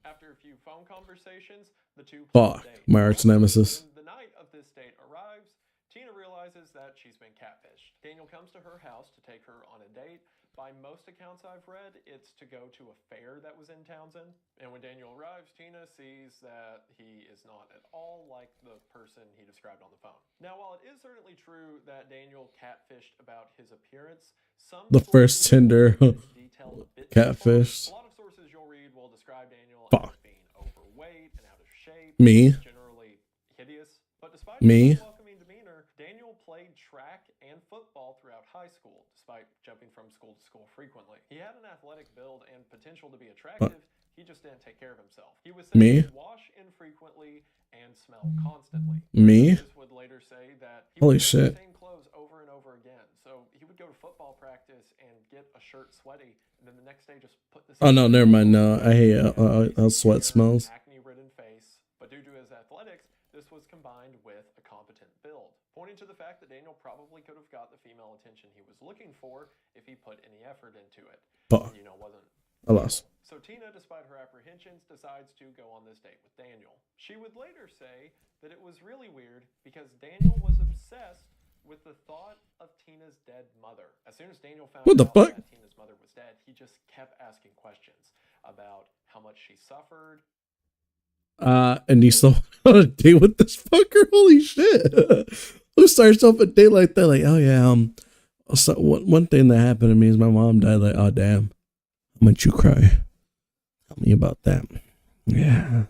After a few phone conversations, the two Fuck, plan a date. my arch nemesis. When the night of this date arrives, Tina realizes that she's been catfished. Daniel comes to her house to take her on a date. By most accounts I've read, it's to go to a fair that was in Townsend. And when Daniel arrives, Tina sees that he is not at all like the person he described on the phone. Now, while it is certainly true that Daniel catfished about his appearance, The first Tinder catfish. A lot of sources you'll read will describe Daniel Fuck. as being overweight and out of shape. Me. Generally hideous. But despite Me. his welcoming demeanor, Daniel played track and football throughout high school, despite jumping from school to school frequently. He had an athletic build and potential to be attractive. He just didn't take care of himself. He was said Me. to wash infrequently and smell constantly. Me. Sources would later say that he Holy would wear shit. the same clothes over and over again. So he would go to football practice and get a shirt sweaty, and then the next day just put this. Oh no, never mind. No, I hate how sweat smells. Acne-ridden face, but due to Tina's athletics, this was combined with a competent build, pointing to the fact that Daniel probably could have got the female attention he was looking for if he put any effort into it. Fuck. You know, wasn't. I lost. So Tina, despite her apprehensions, decides to go on this date with Daniel. She would later say that it was really weird because Daniel was obsessed with the thought of Tina's dead mother. As soon as Daniel found What the out fuck? that Tina's mother was dead, he just kept asking questions about how much she suffered. And he's still on a date with this fucker. Holy shit! Who starts off a date like that? Like, oh yeah, so one thing that happened to me is my mom died. Like, oh damn, how much you cry? Tell me about that. Yeah,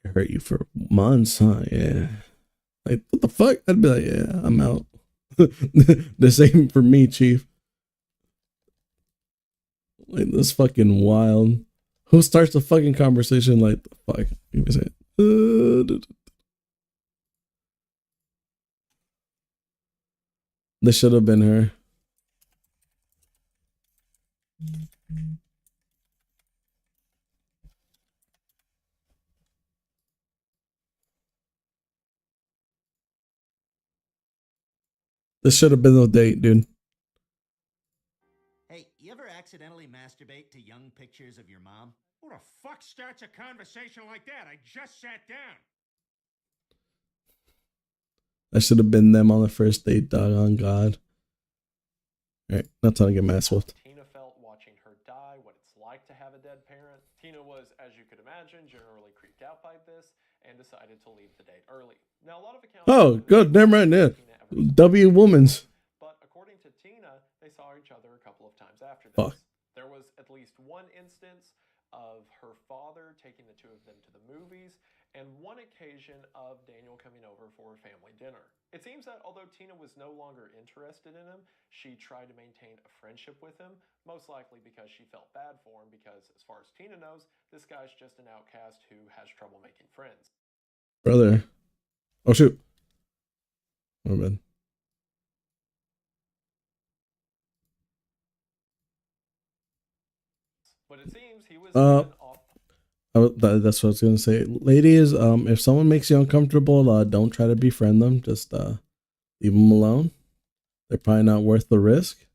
it hurt you for months, huh? Yeah. Like, what the fuck? I'd be like, yeah, I'm out. The same for me, Chief. Like, this fucking wild. Who starts a fucking conversation like the fuck? You can say this should have been her. This should have been the date, dude. Hey, you ever accidentally masturbate to young pictures of your mom? Who the fuck starts a conversation like that? I just sat down. That should have been them on the first date, dog on God. Alright, not time to get mass wolfed. Tina felt watching her die, what it's like to have a dead parent. Tina was, as you could imagine, generally creeped out by this and decided to leave the date early. Now, a lot of accounts. Oh, good, never mind. Yeah. W Woman's. But according to Tina, they saw each other a couple of times after this. Fuck. There was at least one instance of her father taking the two of them to the movies, and one occasion of Daniel coming over for a family dinner. It seems that although Tina was no longer interested in him, she tried to maintain a friendship with him, most likely because she felt bad for him because, as far as Tina knows, this guy's just an outcast who has trouble making friends. Brother. Oh, shoot. Oh, man. But it seems he was Uh, even off. That's what I was gonna say. Ladies, if someone makes you uncomfortable, don't try to befriend them. Just leave them alone. They're probably not worth the risk.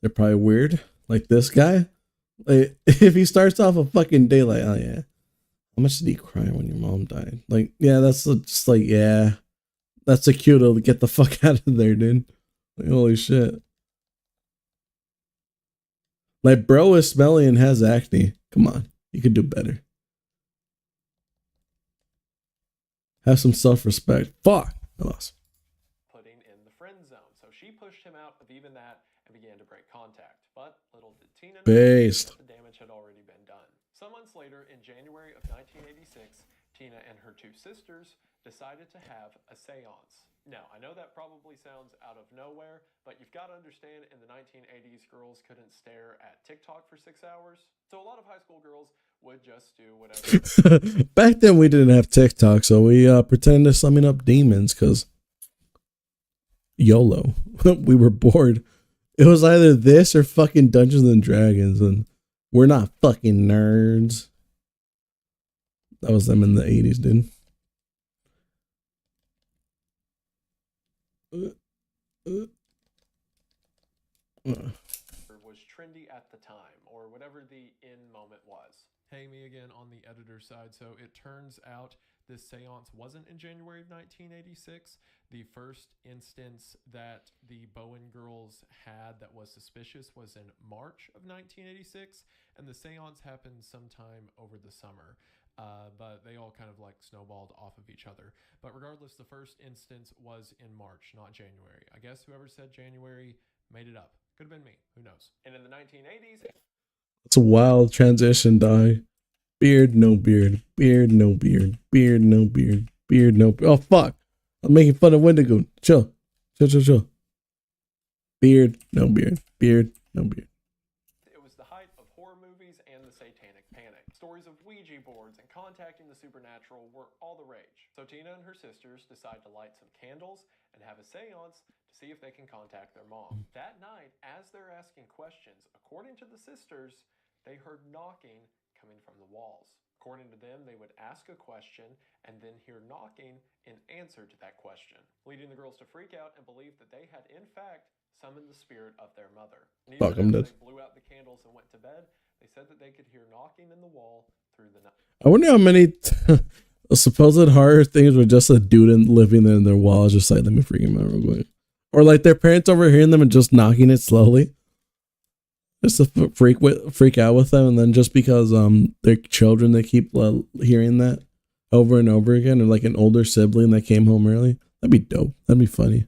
They're probably weird, like this guy. Like, if he starts off a fucking day like, oh yeah, how much did he cry when your mom died? Like, yeah, that's just like, yeah, that's a cue to get the fuck out of there, dude. Like, holy shit. Like, bro is smelly and has acne. Come on, you could do better. Have some self-respect. Fuck, I lost. Putting in the friend zone. So she pushed him out of even that and began to break contact. But little did Tina know Based. that the damage had already been done. Some months later, in January of 1986, Tina and her two sisters decided to have a seance. Now, I know that probably sounds out of nowhere, but you've got to understand in the 1980s, girls couldn't stare at TikTok for 6 hours. So a lot of high school girls would just do whatever. Back then we didn't have TikTok, so we pretended to summon up demons because YOLO. We were bored. It was either this or fucking Dungeons and Dragons, and we're not fucking nerds. That was them in the 80s, dude. Was trendy at the time, or whatever the in moment was. Hey, me again on the editor side. So it turns out this seance wasn't in January of 1986. The first instance that the Bowen girls had that was suspicious was in March of 1986, and the seance happened sometime over the summer. But they all kind of like snowballed off of each other. But regardless, the first instance was in March, not January. I guess whoever said January made it up. Could have been me. Who knows? And in the 1980s... It's a wild transition, dog. Beard, no beard. Beard, no beard. Beard, no beard. Beard, no beard. Oh, fuck. I'm making fun of Wendigo. Chill. Chill. Beard, no beard. Beard, no beard. It was the height of horror movies and the satanic panic. Stories of Ouija boards and contacting the supernatural were all the rage. So Tina and her sisters decide to light some candles and have a seance to see if they can contact their mom. That night, as they're asking questions, according to the sisters, they heard knocking coming from the walls. According to them, they would ask a question and then hear knocking in answer to that question, leading the girls to freak out and believe that they had in fact summoned the spirit of their mother. And Fuck, even I'm after dead. they blew out the candles and went to bed, they said that they could hear knocking in the wall through the night. I wonder how many supposed horror things were just a dude living in their walls, just like, let me freak him out real quick. Or like their parents overhearing them and just knocking it slowly. Just to freak out with them, and then just because their children, they keep hearing that over and over again, or like an older sibling that came home early. That'd be dope. That'd be funny.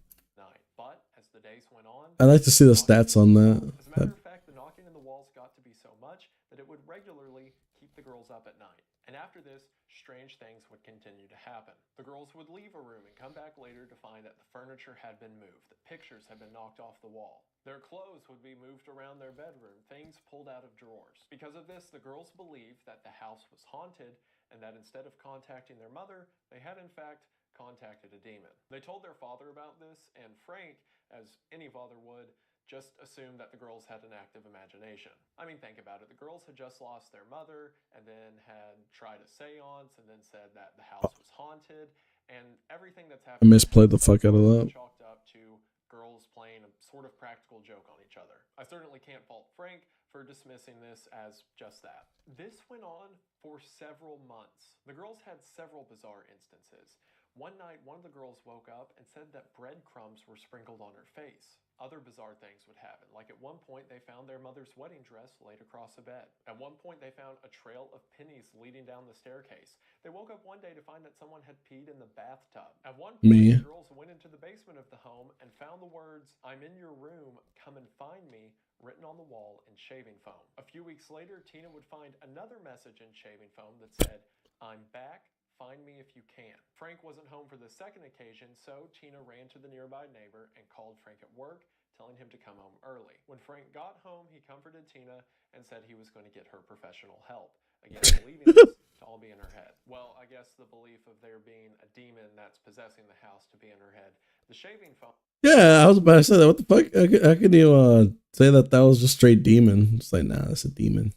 But as the days went on, I'd like to see the stats on that. as a matter of fact, the knocking in the walls got to be so much that it would regularly keep the girls up at night. And after this, strange things would continue to happen. The girls would leave a room and come back later to find that the furniture had been moved, that pictures had been knocked off the wall. Their clothes would be moved around their bedroom, things pulled out of drawers. Because of this, the girls believed that the house was haunted and that instead of contacting their mother, they had in fact contacted a demon. They told their father about this, and Frank, as any father would, just assumed that the girls had an active imagination. I mean, think about it. The girls had just lost their mother and then had tried a seance and then said that the house was haunted, and everything that's I happened misplayed the fuck out of that. chalked up to girls playing a sort of practical joke on each other. I certainly can't fault Frank for dismissing this as just that. This went on for several months. The girls had several bizarre instances. One night, one of the girls woke up and said that breadcrumbs were sprinkled on her face. Other bizarre things would happen, like at one point they found their mother's wedding dress laid across a bed. At one point they found a trail of pennies leading down the staircase. They woke up one day to find that someone had peed in the bathtub. At one point, Me. the girls went into the basement of the home and found the words, "I'm in your room, come and find me," written on the wall in shaving foam. A few weeks later, Tina would find another message in shaving foam that said, "I'm back. Find me if you can." Frank wasn't home for the second occasion, so Tina ran to the nearby neighbor and called Frank at work, telling him to come home early. When Frank got home, he comforted Tina and said he was going to get her professional help. Again, believing this to all be in her head. Well, I guess the belief of there being a demon that's possessing the house to be in her head. The shaving foam. Yeah, I was about to say that. What the fuck? How could you say that was just straight demon? It's like, nah, that's a demon.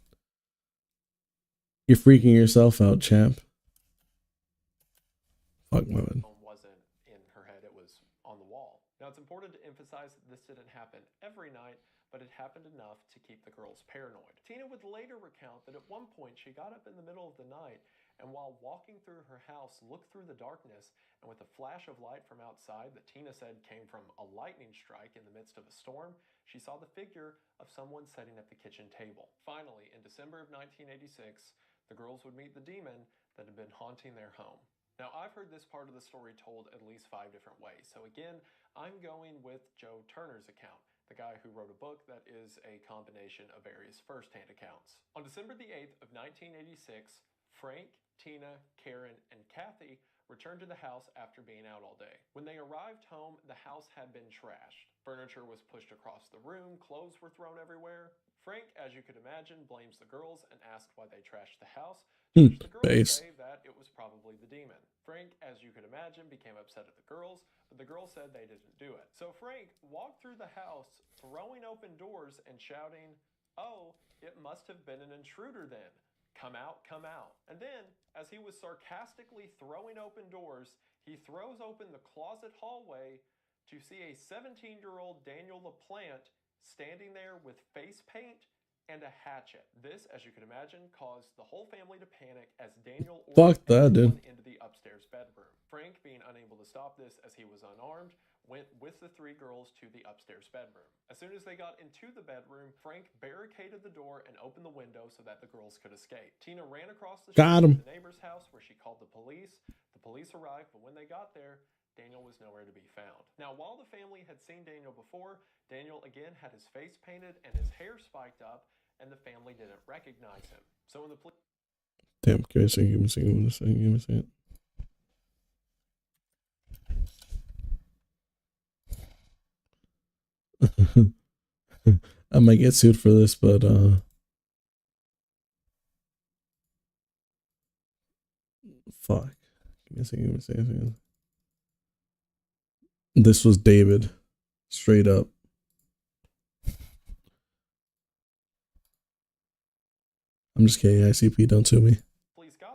You're freaking yourself out, champ. Fuck my man. Wasn't in her head, it was on the wall. Now, it's important to emphasize that this didn't happen every night, but it happened enough to keep the girls paranoid. Tina would later recount that at one point she got up in the middle of the night and while walking through her house looked through the darkness, and with a flash of light from outside that Tina said came from a lightning strike in the midst of a storm, she saw the figure of someone sitting at the kitchen table. Finally, in December of 1986, the girls would meet the demon that had been haunting their home. Now, I've heard this part of the story told at least 5 different ways. So again, I'm going with Joe Turner's account, the guy who wrote a book that is a combination of various first-hand accounts. On December the 8th of 1986, Frank, Tina, Karen, and Kathy returned to the house after being out all day. When they arrived home, the house had been trashed. Furniture was pushed across the room, clothes were thrown everywhere. Frank, as you could imagine, blames the girls and asked why they trashed the house. To which the girls say that it was probably the demon. Frank, as you could imagine, became upset at the girls, but the girls said they didn't do it. So Frank walked through the house, throwing open doors and shouting, "Oh, it must have been an intruder then. Come out, come out." And then, as he was sarcastically throwing open doors, he throws open the closet hallway to see a 17-year-old Daniel LaPlante standing there with face paint and a hatchet. This, as you can imagine, caused the whole family to panic as Daniel ordered everyone into the upstairs bedroom. Frank, being unable to stop this as he was unarmed, went with the 3 girls to the upstairs bedroom. As soon as they got into the bedroom, Frank barricaded the door and opened the window so that the girls could escape. Tina ran across the street to the neighbor's house where she called the police. The police arrived, but when they got there, Daniel was nowhere to be found. Now, while the family had seen Daniel before, Daniel again had his face painted and his hair spiked up, and the family didn't recognize him. So when the police... Damn, give me a second, give me a second, give me a second, give me a second. I might get sued for this, but fuck. Give me a second, give me a second. This was David. Straight up. I'm just kidding, ICP, don't sue me. Police got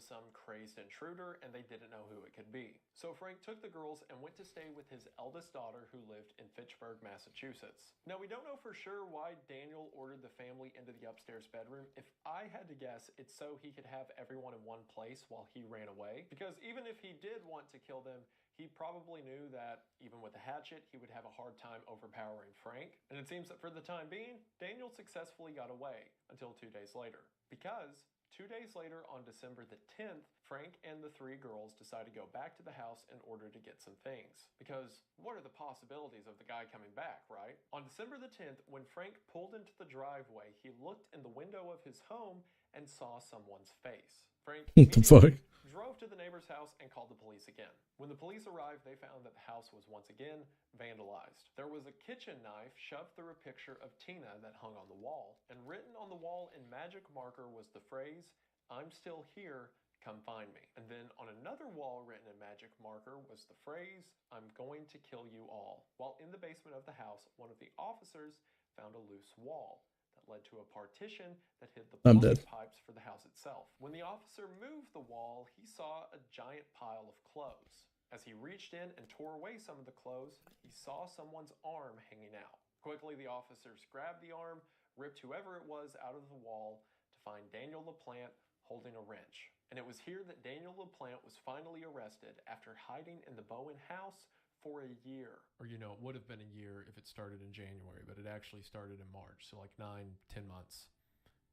was some crazed intruder and they didn't know who it could be. So Frank took the girls and went to stay with his eldest daughter who lived in Fitchburg, Massachusetts. Now we don't know for sure why Daniel ordered the family into the upstairs bedroom. If I had to guess, it's so he could have everyone in one place while he ran away. Because even if he did want to kill them, he probably knew that even with a hatchet, he would have a hard time overpowering Frank. And it seems that for the time being, Daniel successfully got away until 2 days later. Because 2 days later, on December the 10th, Frank and the three girls decide to go back to the house in order to get some things. Because what are the possibilities of the guy coming back, right? On December the 10th, when Frank pulled into the driveway, he looked in the window of his home and saw someone's face. Frank What the fuck? drove to the neighbor's house and called the police again. When the police arrived, they found that the house was once again vandalized. There was a kitchen knife shoved through a picture of Tina that hung on the wall, and written on the wall in magic marker was the phrase, "I'm still here, come find me." And then on another wall written in magic marker was the phrase, "I'm going to kill you all." While in the basement of the house, one of the officers found a loose wall that led to a partition that hid the I'm plumbing dead. pipes for the house itself. When the officer moved the wall, he saw a giant pile of clothes. As he reached in and tore away some of the clothes, he saw someone's arm hanging out. Quickly, the officers grabbed the arm, ripped whoever it was out of the wall to find Daniel LaPlante holding a wrench. And it was here that Daniel LaPlante was finally arrested after hiding in the Bowen house for a year. Or, you know, it would have been a year if it started in January, but it actually started in March. So like 9-10 months.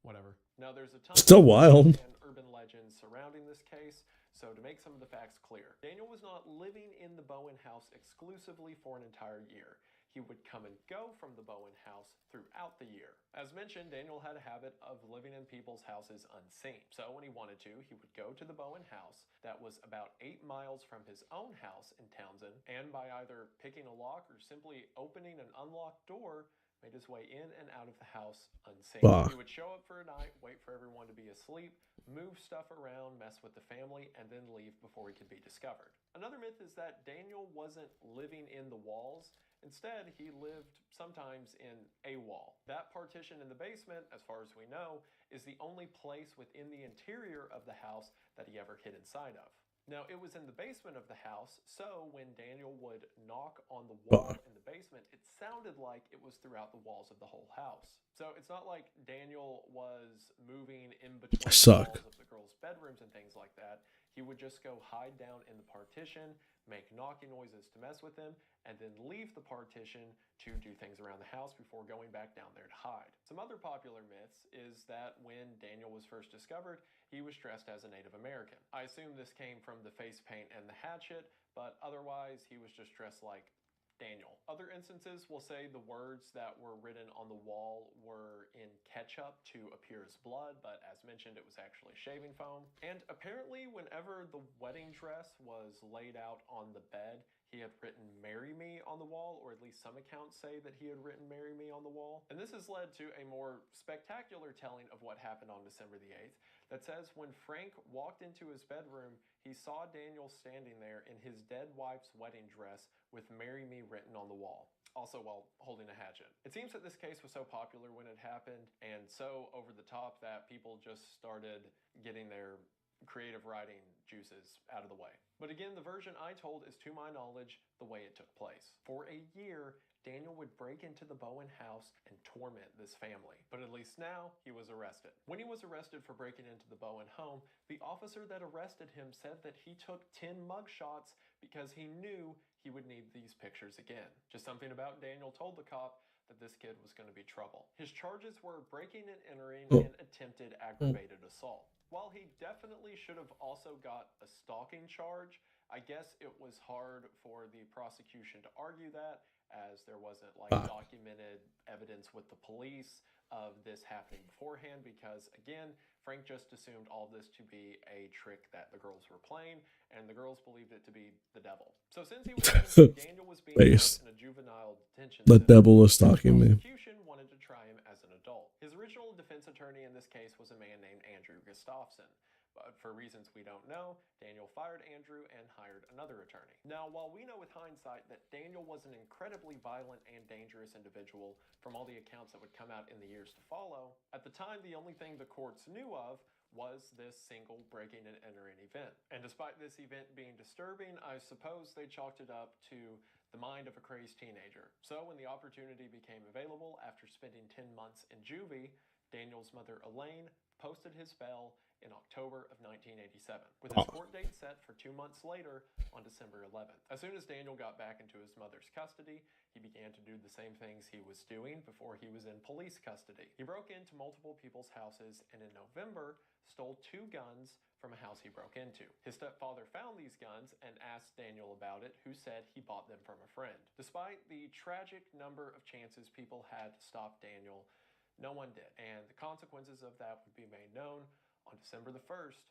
Whatever. Now there's a ton Still of wild. and urban legends surrounding this case. So to make some of the facts clear, Daniel was not living in the Bowen house exclusively for an entire year. He would come and go from the Bowen house throughout the year. As mentioned, Daniel had a habit of living in people's houses unseen. So when he wanted to, he would go to the Bowen house that was about 8 miles from his own house in Townsend, and by either picking a lock or simply opening an unlocked door, made his way in and out of the house unseen. Fuck. He would show up for a night, wait for everyone to be asleep, move stuff around, mess with the family, and then leave before he could be discovered. Another myth is that Daniel wasn't living in the walls. Instead, he lived sometimes in a wall. That partition in the basement, as far as we know, is the only place within the interior of the house that he ever hid inside of. Now, it was in the basement of the house, so when Daniel would knock on the wall in the basement, it sounded like it was throughout the walls of the whole house. So it's not like Daniel was moving in between the suck. walls of the girls' bedrooms and things like that. He would just go hide down in the partition, make knocking noises to mess with them, and then leave the partition to do things around the house before going back down there to hide. Some other popular myths is that when Daniel was first discovered, he was dressed as a Native American. I assume this came from the face paint and the hatchet, but otherwise he was just dressed like Daniel. Other instances will say the words that were written on the wall were in ketchup to appear as blood, but as mentioned, it was actually shaving foam. And apparently, whenever the wedding dress was laid out on the bed, he had written "Marry Me" on the wall, or at least some accounts say that he had written "Marry Me" on the wall. And this has led to a more spectacular telling of what happened on December the 8th that says when Frank walked into his bedroom, he saw Daniel standing there in his dead wife's wedding dress with "Marry Me" written on the wall, also while holding a hatchet. It seems that this case was so popular when it happened and so over the top that people just started getting their creative writing juices out of the way. But again, the version I told is, to my knowledge, the way it took place. For a year, Daniel would break into the Bowen house and torment this family. But at least now, he was arrested. When he was arrested for breaking into the Bowen home, the officer that arrested him said that he took 10 mugshots because he knew he would need these pictures again. Just something about Daniel told the cop that this kid was going to be trouble. His charges were breaking and entering and attempted aggravated assault. While he definitely should have also got a stalking charge, I guess it was hard for the prosecution to argue that, as there wasn't like documented evidence with the police of this happening beforehand, because again, Frank just assumed all of this to be a trick that the girls were playing, and the girls believed it to be the devil. So since he was innocent, Daniel was being held in a juvenile detention The center. devil is stalking me. The prosecution wanted to try him as an adult. His original defense attorney in this case was a man named Andrew Gustafson. But for reasons we don't know, Daniel fired Andrew and hired another attorney. Now, while we know with hindsight that Daniel was an incredibly violent and dangerous individual from all the accounts that would come out in the years to follow, at the time the only thing the courts knew of was this single breaking and entering event. And despite this event being disturbing, I suppose they chalked it up to the mind of a crazed teenager. So when the opportunity became available after spending 10 months in juvie, Daniel's mother Elaine posted his bail in October of 1987, with his court date set for 2 months later on December 11th. As soon as Daniel got back into his mother's custody, he began to do the same things he was doing before he was in police custody. He broke into multiple people's houses and in November stole 2 guns from a house he broke into. His stepfather found these guns and asked Daniel about it, who said he bought them from a friend. Despite the tragic number of chances people had to stop Daniel, no one did, and the consequences of that would be made known on December the 1st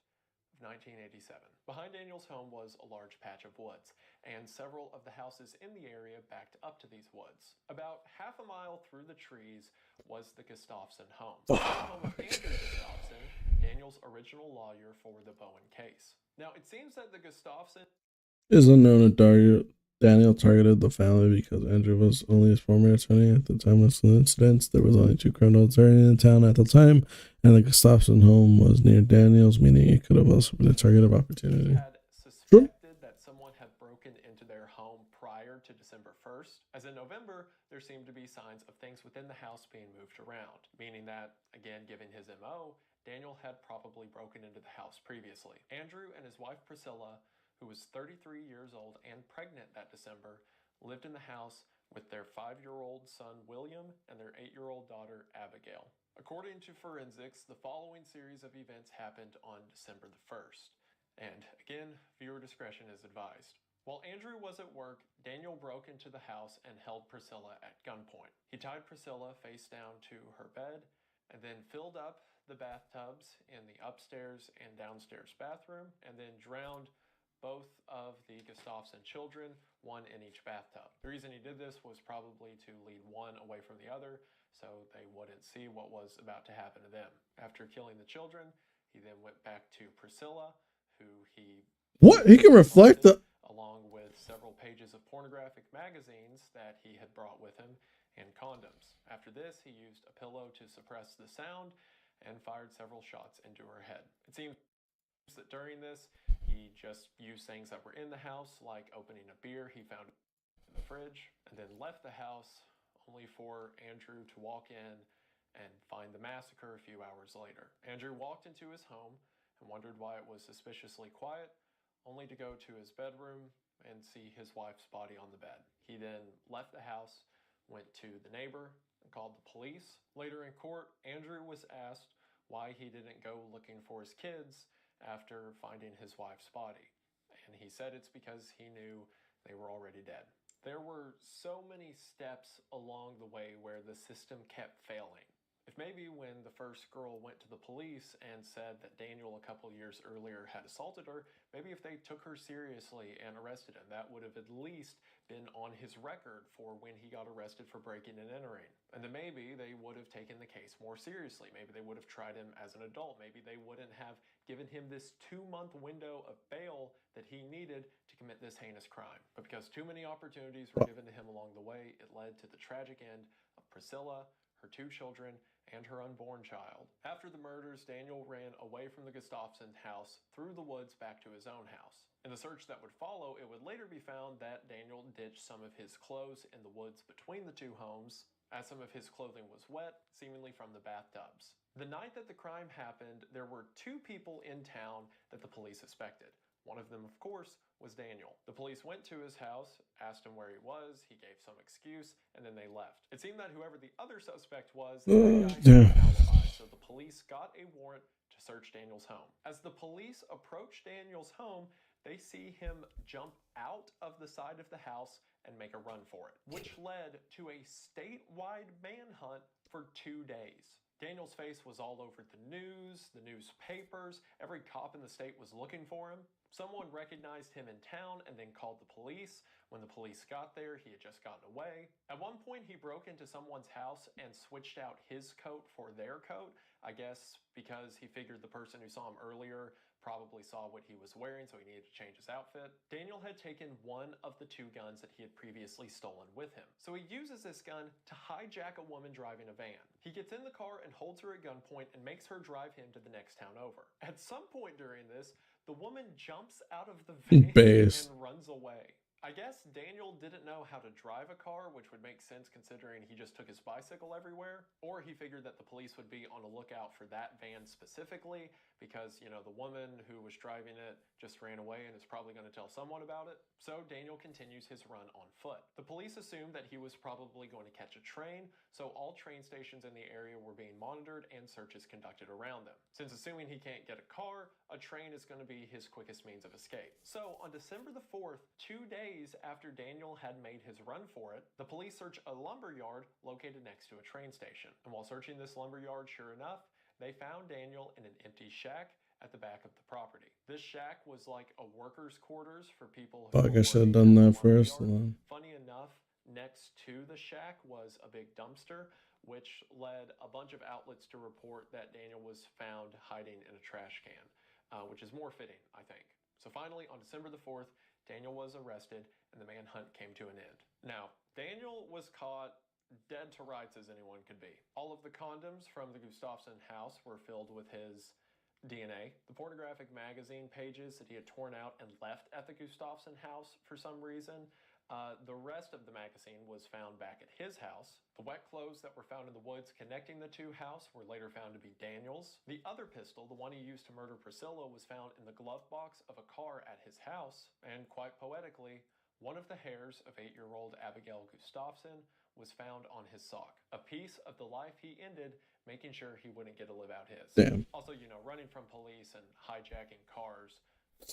of 1987. Behind Daniel's home was a large patch of woods, and several of the houses in the area backed up to these woods. About half a mile through the trees was the Gustafson home. The home of Andrew Gustafson, Daniel's original lawyer for the Bowen case. Now, it seems that the Gustafson It's unknown if Daniel targeted the family because Andrew was only his former attorney at the time of the incidents. There was only 2 criminal attorneys in town at the time, and the Gustafson home was near Daniel's, meaning it could have also been a target of opportunity. had suspected that someone had broken into their home prior to December 1st, as in November, there seemed to be signs of things within the house being moved around, meaning that, again, given his MO, Daniel had probably broken into the house previously. Andrew and his wife Priscilla, who was 33 years old and pregnant that December, lived in the house with their 5-year-old son William and their 8-year-old daughter Abigail. According to forensics, the following series of events happened on December the 1st. And again, viewer discretion is advised. While Andrew was at work, Daniel broke into the house and held Priscilla at gunpoint. He tied Priscilla face down to her bed and then filled up the bathtubs in the upstairs and downstairs bathroom and then drowned both of the Gustafson children, one in each bathtub. The reason he did this was probably to lead one away from the other so they wouldn't see what was about to happen to them. After killing the children, he then went back to Priscilla, who he He can reflect the along with several pages of pornographic magazines that he had brought with him and condoms. After this, he used a pillow to suppress the sound and fired several shots into her head. It seems that during this, he just used things that were in the house, like opening a beer he found in the fridge, and then left the house only for Andrew to walk in and find the massacre a few hours later. Andrew walked into his home and wondered why it was suspiciously quiet, only to go to his bedroom and see his wife's body on the bed. He then left the house, went to the neighbor, and called the police. Later in court, Andrew was asked why he didn't go looking for his kids after finding his wife's body. And he said it's because he knew they were already dead. There were so many steps along the way where the system kept failing. If maybe when the first girl went to the police and said that Daniel a couple years earlier had assaulted her, maybe if they took her seriously and arrested him, that would have at least been on his record for when he got arrested for breaking and entering. And then maybe they would have taken the case more seriously. Maybe they would have tried him as an adult. Maybe they wouldn't have given him this 2-month window of bail that he needed to commit this heinous crime. But because too many opportunities were given to him along the way, it led to the tragic end of Priscilla, her 2 children, and her unborn child. After the murders, Daniel ran away from the Gustafson house through the woods back to his own house. In the search that would follow, it would later be found that Daniel ditched some of his clothes in the woods between the 2 homes, as some of his clothing was wet, seemingly from the bathtubs. The night that the crime happened, there were 2 people in town that the police suspected. One of them, of course, was Daniel. The police went to his house, asked him where he was, he gave some excuse, and then they left. It seemed that whoever the other suspect was, the guy had an alibi, so the police got a warrant to search Daniel's home. As the police approach Daniel's home, they see him jump out of the side of the house and make a run for it, which led to a statewide manhunt for 2 days. Daniel's face was all over the news, the newspapers, every cop in the state was looking for him. Someone recognized him in town and then called the police. When the police got there, he had just gotten away. At one point, he broke into someone's house and switched out his coat for their coat, I guess because he figured the person who saw him earlier probably saw what he was wearing, so he needed to change his outfit. Daniel had taken one of the 2 guns that he had previously stolen with him. So he uses this gun to hijack a woman driving a van. He gets in the car and holds her at gunpoint and makes her drive him to the next town over. At some point during this, the woman jumps out of the van Base. and runs away. I guess Daniel didn't know how to drive a car, which would make sense considering he just took his bicycle everywhere, or he figured that the police would be on the lookout for that van specifically because, you know, the woman who was driving it just ran away and is probably going to tell someone about it. So Daniel continues his run on foot. The police assumed that he was probably going to catch a train, so all train stations in the area were being monitored and searches conducted around them. Since assuming he can't get a car, a train is going to be his quickest means of escape. So on December the 4th, 2 days after Daniel had made his run for it, the police search a lumber yard located next to a train station. And while searching this lumber yard, sure enough, they found Daniel in an empty shack at the back of the property. This shack was like a worker's quarters for people who Fuck, I were should have working done at the that lumber first. yard. Funny enough, next to the shack was a big dumpster, which led a bunch of outlets to report that Daniel was found hiding in a trash can, which is more fitting, I think. So finally, on December the 4th, Daniel was arrested and the manhunt came to an end. Now, Daniel was caught dead to rights as anyone could be. All of the condoms from the Gustafsson house were filled with his DNA. The pornographic magazine pages that he had torn out and left at the Gustafsson house for some reason. The rest of the magazine was found back at his house. The wet clothes that were found in the woods connecting the 2 houses were later found to be Daniel's. The other pistol, the one he used to murder Priscilla, was found in the glove box of a car at his house. And quite poetically, one of the hairs of 8-year-old Abigail Gustafsson was found on his sock. A piece of the life he ended, making sure he wouldn't get to live out his. Damn. Also, you know, running from police and hijacking cars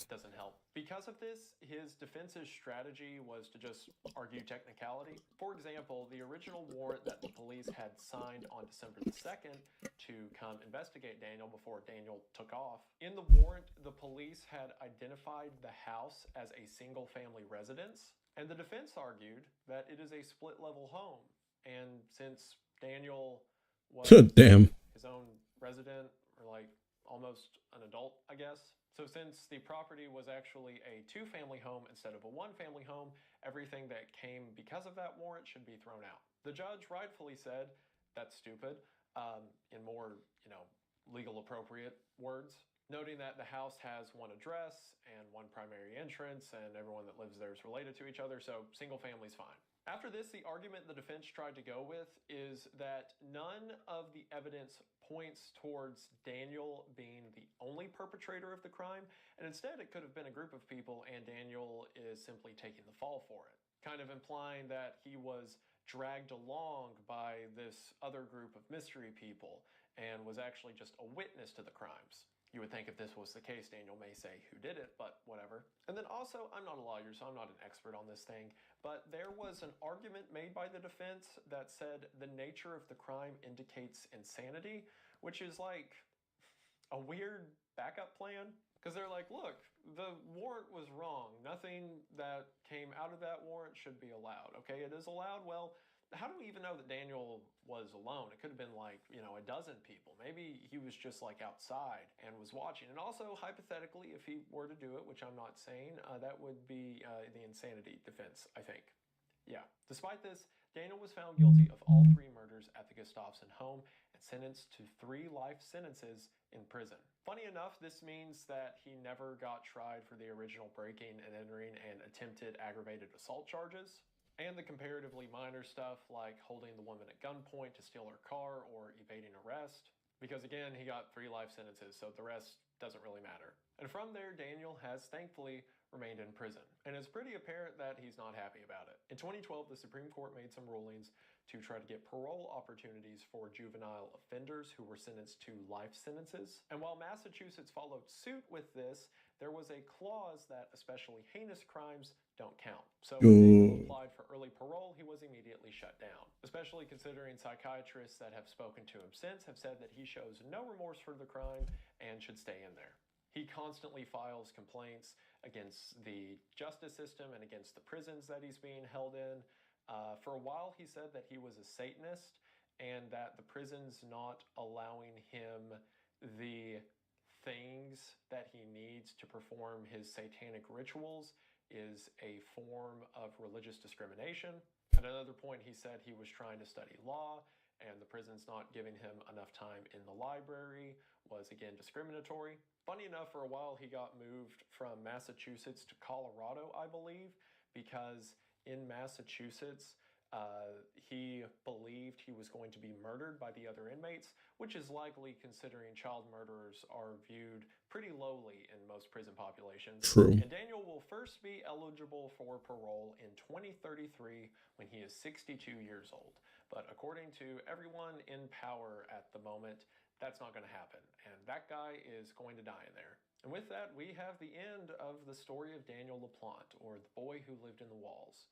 doesn't help. Because of this, his defense's strategy was to just argue technicality. For example, the original warrant that the police had signed on December the 2nd to come investigate Daniel before Daniel took off. In the warrant, the police had identified the house as a single-family residence, and the defense argued that it is a split-level home. And since Daniel was Damn. his own resident, or like almost an adult, I guess. So since the property was actually a 2-family home instead of a 1-family home, everything that came because of that warrant should be thrown out. The judge rightfully said, that's stupid, in more, you know, legal appropriate words, noting that the house has 1 address and 1 primary entrance and everyone that lives there is related to each other, so single family's fine. After this, the argument the defense tried to go with is that none of the evidence points towards Daniel being the only perpetrator of the crime, and instead it could have been a group of people and Daniel is simply taking the fall for it, kind of implying that he was dragged along by this other group of mystery people and was actually just a witness to the crimes. You would think if this was the case, Daniel may say who did it, but whatever. And then also, I'm not a lawyer, so I'm not an expert on this thing, but there was an argument made by the defense that said the nature of the crime indicates insanity, which is like a weird backup plan. Because they're like, look, the warrant was wrong. Nothing that came out of that warrant should be allowed. Okay, it is allowed. Well, how do we even know that Daniel was alone? It could have been like, you know, a dozen people. Maybe he was just like outside and was watching. And also, hypothetically, if he were to do it, which I'm not saying, that would be the insanity defense, I think. Yeah. Despite this, Daniel was found guilty of all 3 murders at the Gustafsson home and sentenced to 3 life sentences in prison. Funny enough, this means that he never got tried for the original breaking and entering and attempted aggravated assault charges. And the comparatively minor stuff like holding the woman at gunpoint to steal her car or evading arrest. Because again, he got 3 life sentences, so the rest doesn't really matter. And from there, Daniel has thankfully remained in prison. And it's pretty apparent that he's not happy about it. In 2012, the Supreme Court made some rulings to try to get parole opportunities for juvenile offenders who were sentenced to life sentences. And while Massachusetts followed suit with this, there was a clause that especially heinous crimes don't count. So when Daniel applied for early parole, he was immediately shut down. Especially considering psychiatrists that have spoken to him since have said that he shows no remorse for the crime and should stay in there. He constantly files complaints against the justice system and against the prisons that he's being held in. For a while, he said that he was a Satanist and that the prison's not allowing him the things that he needs to perform his satanic rituals is a form of religious discrimination. At another point, he said he was trying to study law, and the prison's not giving him enough time in the library was again discriminatory. Funny enough, for a while he got moved from Massachusetts to Colorado, I believe, because in Massachusetts, he believed he was going to be murdered by the other inmates, which is likely considering child murderers are viewed pretty lowly in most prison populations. True. And Daniel will first be eligible for parole in 2033 when he is 62 years old. But according to everyone in power at the moment, that's not going to happen. And that guy is going to die in there. And with that, we have the end of the story of Daniel LaPlante, or the boy who lived in the walls.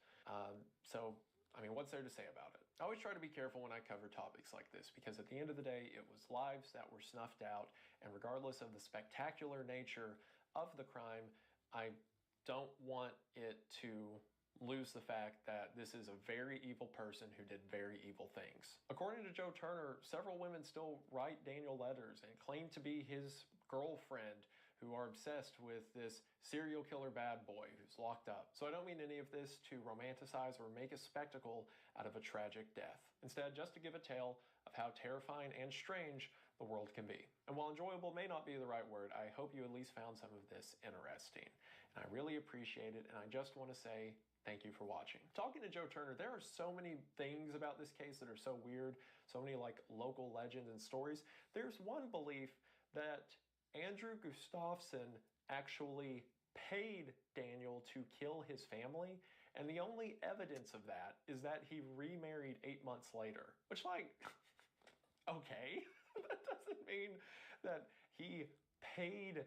What's there to say about it? I always try to be careful when I cover topics like this, because at the end of the day, it was lives that were snuffed out, and regardless of the spectacular nature of the crime, I don't want it to lose the fact that this is a very evil person who did very evil things. According to Joe Turner, several women still write Daniel letters and claim to be his girlfriend, who are obsessed with this serial killer bad boy who's locked up. So I don't mean any of this to romanticize or make a spectacle out of a tragic death. Instead, just to give a tale of how terrifying and strange the world can be. And while enjoyable may not be the right word, I hope you at least found some of this interesting. And I really appreciate it, and I just want to say thank you for watching. Talking to Joe Turner, there are so many things about this case that are so weird, so many like local legends and stories. There's one belief that Andrew Gustafson actually paid Daniel to kill his family, and the only evidence of that is that he remarried 8 months later, which, like, okay, that doesn't mean that he paid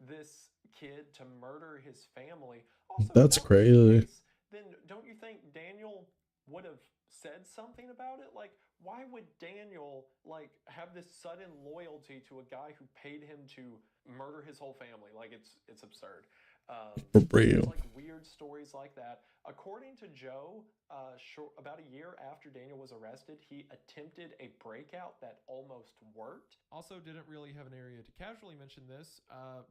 this kid to murder his family. Also, That's if that was the crazy. case, then don't you think Daniel would have said something about it? Like, why would Daniel have this sudden loyalty to a guy who paid him to murder his whole family? Like, it's absurd. For real. There's weird stories like that. According to Joe, about a year after Daniel was arrested, he attempted a breakout that almost worked. Also, didn't really have an area to casually mention this,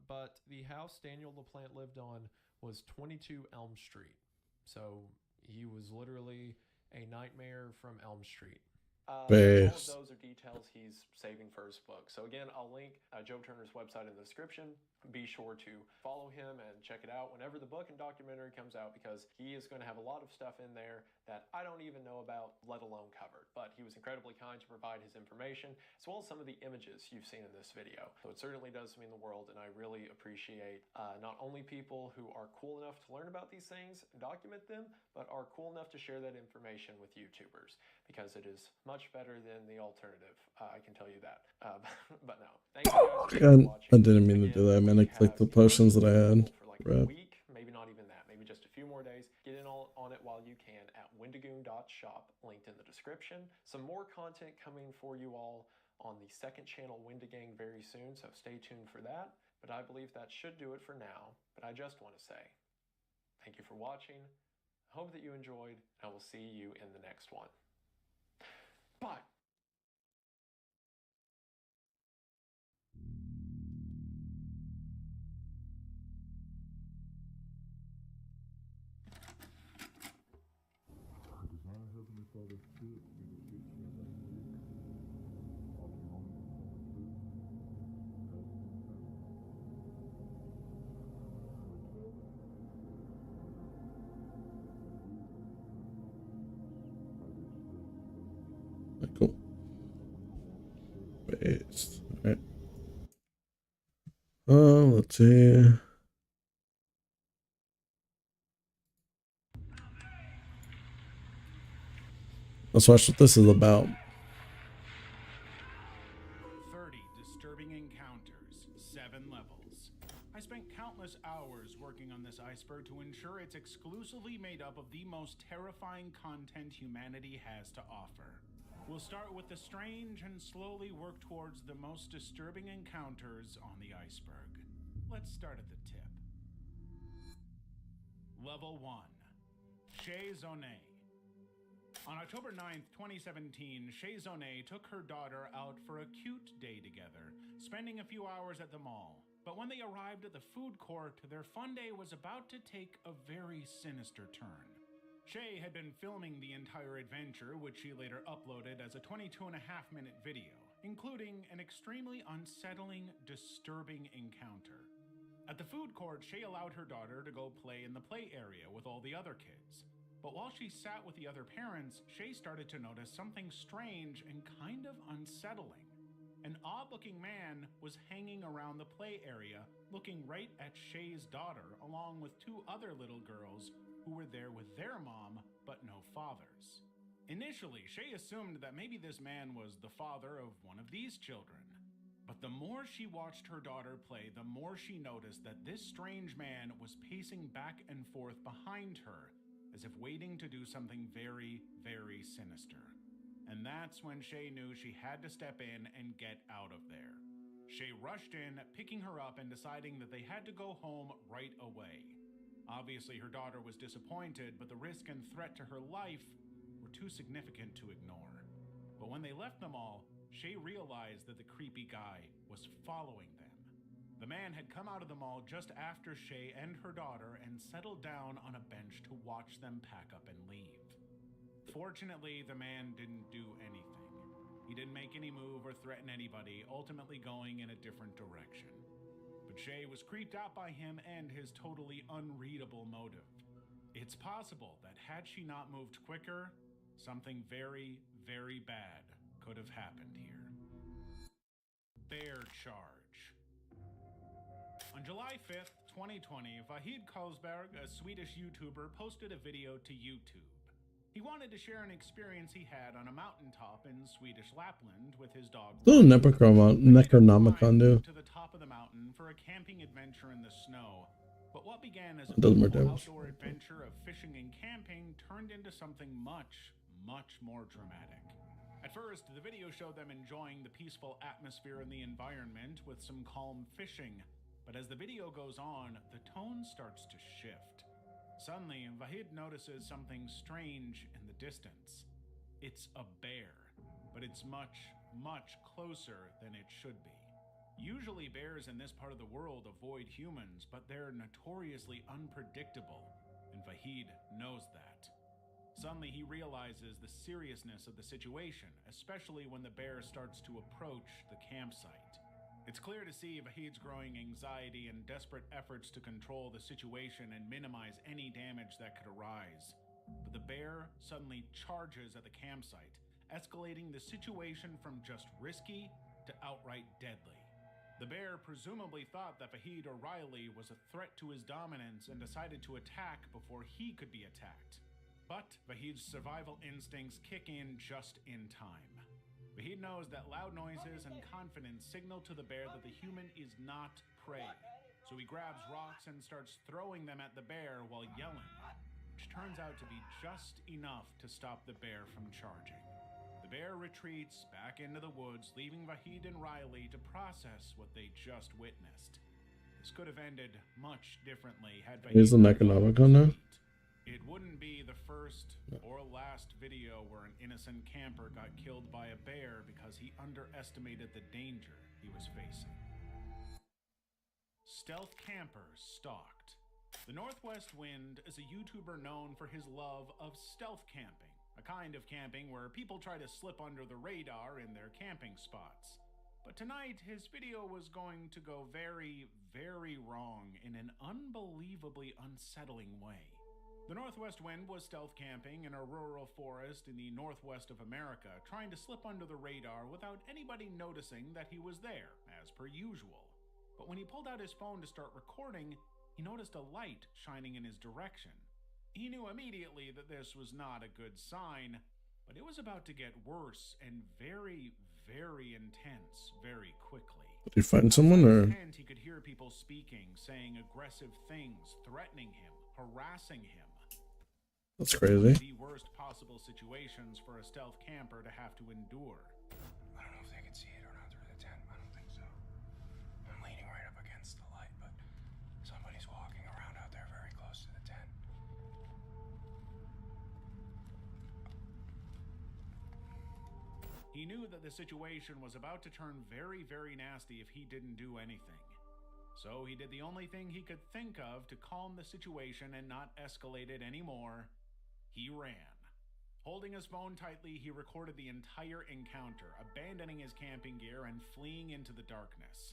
but the house Daniel LaPlante lived on was 22 Elm Street. So he was literally a nightmare from Elm Street. All of those are details he's saving for his book. So again, I'll link Joe Turner's website in the description. Be sure to follow him and check it out whenever the book and documentary comes out, because he is going to have a lot of stuff in there that I don't even know about, let alone covered. But he was incredibly kind to provide his information, as well as some of the images you've seen in this video. So it certainly does mean the world, and I really appreciate not only people who are cool enough to learn about these things and document them, but are cool enough to share that information with YouTubers, because it is much better than the alternative. I can tell you that. But no, thank you guys for watching. I didn't mean to do that. I meant to click the potions that I had. For a week, maybe not even that, maybe just a few more days. Get in on it while you can at wendigoon.shop, linked in the description. Some more content coming for you all on the second channel, Wendigang, very soon, so stay tuned for that. But I believe that should do it for now. But I just want to say thank you for watching. I hope that you enjoyed, and I will see you in the next one. Bye. Cool. Paste. Alright. Let's see. Let's watch what this is about. 30 disturbing encounters, 7 levels. I spent countless hours working on this iceberg to ensure it's exclusively made up of the most terrifying content humanity has to offer. We'll start with the strange and slowly work towards the most disturbing encounters on the iceberg. Let's start at the tip. Level 1. Chez Zonet. On October 9th, 2017, Chez Zonet took her daughter out for a cute day together, spending a few hours at the mall. But when they arrived at the food court, their fun day was about to take a very sinister turn. Shay had been filming the entire adventure, which she later uploaded as a 22.5-minute video, including an extremely unsettling, disturbing encounter. At the food court, Shay allowed her daughter to go play in the play area with all the other kids. But while she sat with the other parents, Shay started to notice something strange and kind of unsettling. An odd-looking man was hanging around the play area, looking right at Shay's daughter, along with two other little girls who were there with their mom, but no fathers. Initially, Shay assumed that maybe this man was the father of one of these children. But the more she watched her daughter play, the more she noticed that this strange man was pacing back and forth behind her, as if waiting to do something very, very sinister. And that's when Shay knew she had to step in and get out of there. Shay rushed in, picking her up and deciding that they had to go home right away. Obviously, her daughter was disappointed, but the risk and threat to her life were too significant to ignore. But when they left the mall, Shay realized that the creepy guy was following them. The man had come out of the mall just after Shay and her daughter and settled down on a bench to watch them pack up and leave. Fortunately, the man didn't do anything. He didn't make any move or threaten anybody, ultimately going in a different direction. But Shay was creeped out by him and his totally unreadable motive. It's possible that had she not moved quicker, something very, very bad could have happened here. Bear charge. On July 5th, 2020, Vahid Karlsberg, a Swedish YouTuber, posted a video to YouTube. He wanted to share an experience he had on a mountaintop in Swedish Lapland with his dog. Still Necronomicon, dude. To the top of the mountain for a camping adventure in the snow. But what began as a Does more peaceful damage. outdoor adventure of fishing and camping turned into something much, much more dramatic. At first, the video showed them enjoying the peaceful atmosphere and the environment with some calm fishing. But as the video goes on, the tone starts to shift. Suddenly, Vahid notices something strange in the distance. It's a bear, but it's much, much closer than it should be. Usually bears in this part of the world avoid humans, but they're notoriously unpredictable, and Vahid knows that. Suddenly he realizes the seriousness of the situation, especially when the bear starts to approach the campsite. It's clear to see Vahid's growing anxiety and desperate efforts to control the situation and minimize any damage that could arise. But the bear suddenly charges at the campsite, escalating the situation from just risky to outright deadly. The bear presumably thought that Vahid or Riley was a threat to his dominance and decided to attack before he could be attacked. But Vahid's survival instincts kick in just in time. Vahid knows that loud noises and confidence signal to the bear that the human is not prey. So he grabs rocks and starts throwing them at the bear while yelling, which turns out to be just enough to stop the bear from charging. The bear retreats back into the woods, leaving Vahid and Riley to process what they just witnessed. This could have ended much differently had Vahid Here's the Necronomicon now. It wouldn't be the first or last video where an innocent camper got killed by a bear because he underestimated the danger he was facing. Stealth Camper Stalked. The Northwest Wind is a YouTuber known for his love of stealth camping, a kind of camping where people try to slip under the radar in their camping spots. But tonight, his video was going to go very, very wrong in an unbelievably unsettling way. The Northwest Wind was stealth camping in a rural forest in the northwest of America, trying to slip under the radar without anybody noticing that he was there, as per usual. But when he pulled out his phone to start recording, he noticed a light shining in his direction. He knew immediately that this was not a good sign, but it was about to get worse and very, very intense very quickly. Did he find someone or? And he could hear people speaking, saying aggressive things, threatening him, harassing him. That's crazy. The worst possible situations for a stealth camper to have to endure. I don't know if they can see it or not through the tent. I don't think so. I'm leaning right up against the light, but somebody's walking around out there very close to the tent. He He knew that the situation was about to turn very, very nasty if he didn't do anything. So he did the only thing he could think of to calm the situation and not escalate it anymore. He ran. Holding his phone tightly, he recorded the entire encounter, abandoning his camping gear and fleeing into the darkness.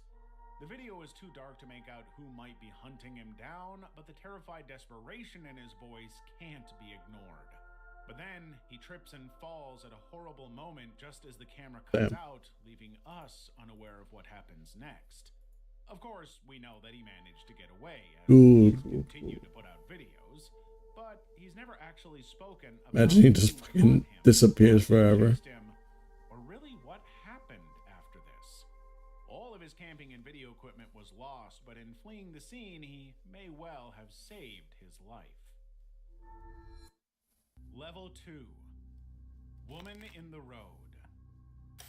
The video is too dark to make out who might be hunting him down, but the terrified desperation in his voice can't be ignored. But then, he trips and falls at a horrible moment just as the camera cuts out, leaving us unaware of what happens next. Of course, we know that he managed to get away, as he's continued to put out videos, but he's never actually spoken about Imagine he just fucking disappears forever. Or really what happened after this. All of his camping and video equipment was lost, but in fleeing the scene, he may well have saved his life. Level 2. Woman in the Road.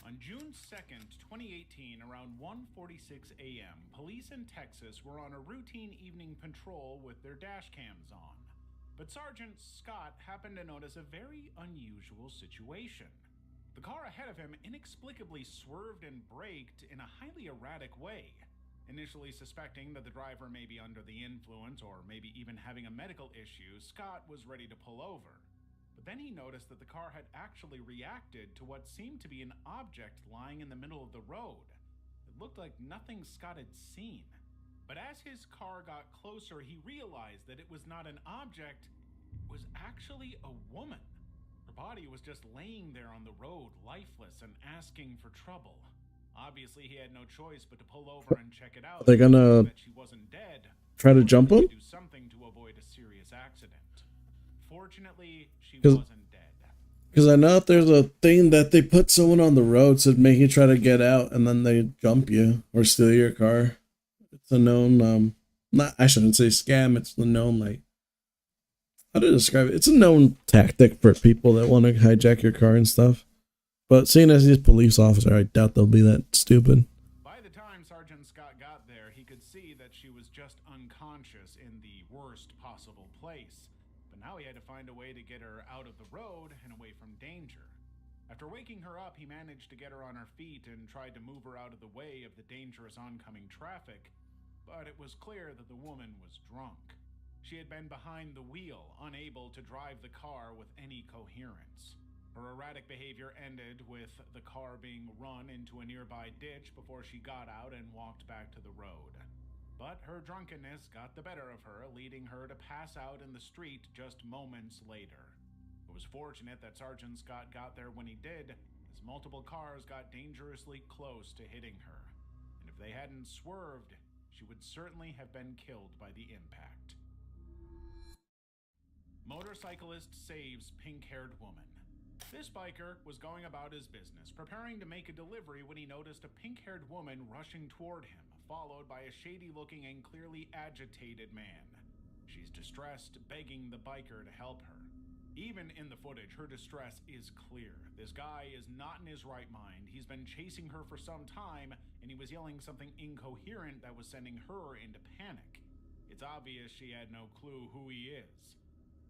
On June 2nd, 2018, around 1:46 a.m., police in Texas were on a routine evening patrol with their dash cams on. But Sergeant Scott happened to notice a very unusual situation. The car ahead of him inexplicably swerved and braked in a highly erratic way. Initially suspecting that the driver may be under the influence or maybe even having a medical issue, Scott was ready to pull over. But then he noticed that the car had actually reacted to what seemed to be an object lying in the middle of the road. It looked like nothing Scott had seen. But as his car got closer, he realized that it was not an object, it was actually a woman. Her body was just laying there on the road, lifeless and asking for trouble. Obviously, he had no choice but to pull over and check it out. Are they gonna that she wasn't dead, try to jump him? do something to avoid a serious accident. Fortunately, she wasn't dead. Because I know if there's a thing that they put someone on the road to make you try to get out and then they jump you or steal your car. It's a known, I shouldn't say scam, it's the known, like, how to describe it? It's a known tactic for people that want to hijack your car and stuff. But seeing as he's a police officer, I doubt they'll be that stupid. By the time Sergeant Scott got there, he could see that she was just unconscious in the worst possible place. But now he had to find a way to get her out of the road and away from danger. After waking her up, he managed to get her on her feet and tried to move her out of the way of the dangerous oncoming traffic. But it was clear that the woman was drunk. She had been behind the wheel, unable to drive the car with any coherence. Her erratic behavior ended with the car being run into a nearby ditch before she got out and walked back to the road. But her drunkenness got the better of her, leading her to pass out in the street just moments later. It was fortunate that Sergeant Scott got there when he did, as multiple cars got dangerously close to hitting her. And if they hadn't swerved, she would certainly have been killed by the impact. Motorcyclist saves pink-haired woman. This biker was going about his business, preparing to make a delivery when he noticed a pink-haired woman rushing toward him, followed by a shady-looking and clearly agitated man. She's distressed, begging the biker to help her. Even in the footage, her distress is clear. This guy is not in his right mind. He's been chasing her for some time, and he was yelling something incoherent that was sending her into panic. It's obvious she had no clue who he is.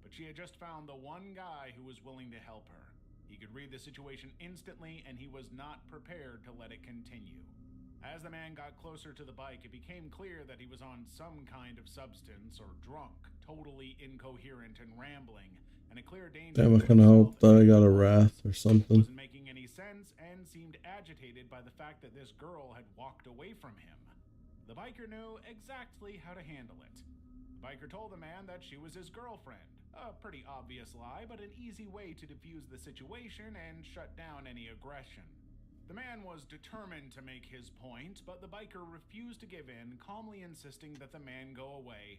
But she had just found the one guy who was willing to help her. He could read the situation instantly, and he was not prepared to let it continue. As the man got closer to the bike, it became clear that he was on some kind of substance or drunk, totally incoherent and rambling, and a clear danger. Damn, I kind of hope that I got a wrath or something. Wasn't making any sense and seemed agitated by the fact that this girl had walked away from him. The biker knew exactly how to handle it. The biker told the man that she was his girlfriend. A pretty obvious lie, but an easy way to defuse the situation and shut down any aggression. The man was determined to make his point, but the biker refused to give in, calmly insisting that the man go away.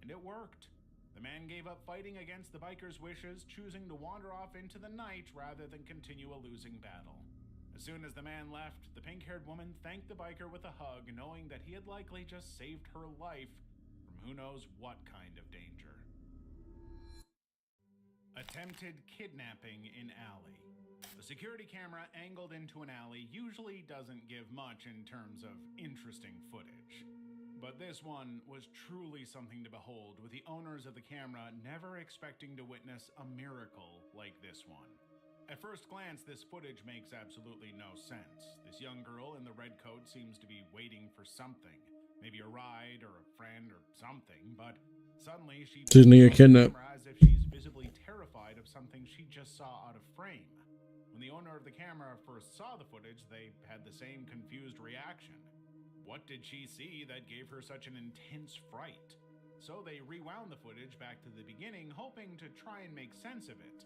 And it worked. The man gave up fighting against the biker's wishes, choosing to wander off into the night rather than continue a losing battle. As soon as the man left, the pink-haired woman thanked the biker with a hug, knowing that he had likely just saved her life from who knows what kind of danger. Attempted kidnapping in alley. A security camera angled into an alley usually doesn't give much in terms of interesting footage. But this one was truly something to behold, with the owners of the camera never expecting to witness a miracle like this one. At first glance, this footage makes absolutely no sense. This young girl in the red coat seems to be waiting for something. Maybe a ride or a friend or something, but suddenly she She's gonna get pulls out the kidnapped. camera as if she's visibly terrified of something she just saw out of frame. When the owner of the camera first saw the footage, they had the same confused reaction. What did she see that gave her such an intense fright? So they rewound the footage back to the beginning, hoping to try and make sense of it.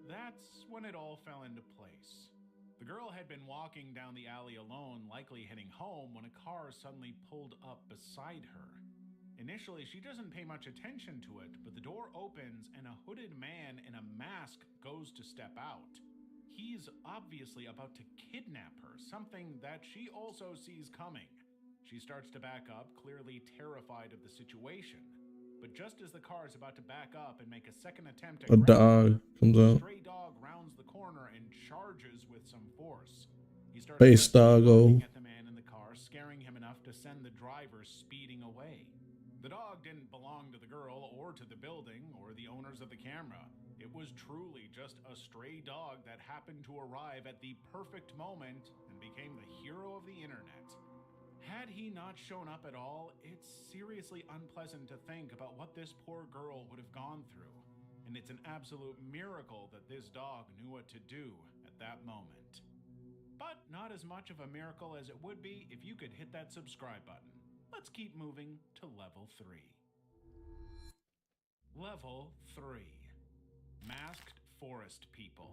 That's when it all fell into place. The girl had been walking down the alley alone, likely heading home, when a car suddenly pulled up beside her. Initially, she doesn't pay much attention to it, but the door opens and a hooded man in a mask goes to step out. He's obviously about to kidnap her, something that she also sees coming. She starts to back up, clearly terrified of the situation. But just as the car is about to back up and make a second attempt at A grabbing dog her, comes a out. stray dog rounds the corner and charges with some force. He starts Face aggressively doggo. barking at the man in the car, scaring him enough to send the driver speeding away. The dog didn't belong to the girl or to the building or the owners of the camera. It was truly just a stray dog that happened to arrive at the perfect moment and became the hero of the internet. Had he not shown up at all, it's seriously unpleasant to think about what this poor girl would have gone through. And it's an absolute miracle that this dog knew what to do at that moment. But not as much of a miracle as it would be if you could hit that subscribe button. Let's keep moving to level 3. Level 3. Masked Forest People.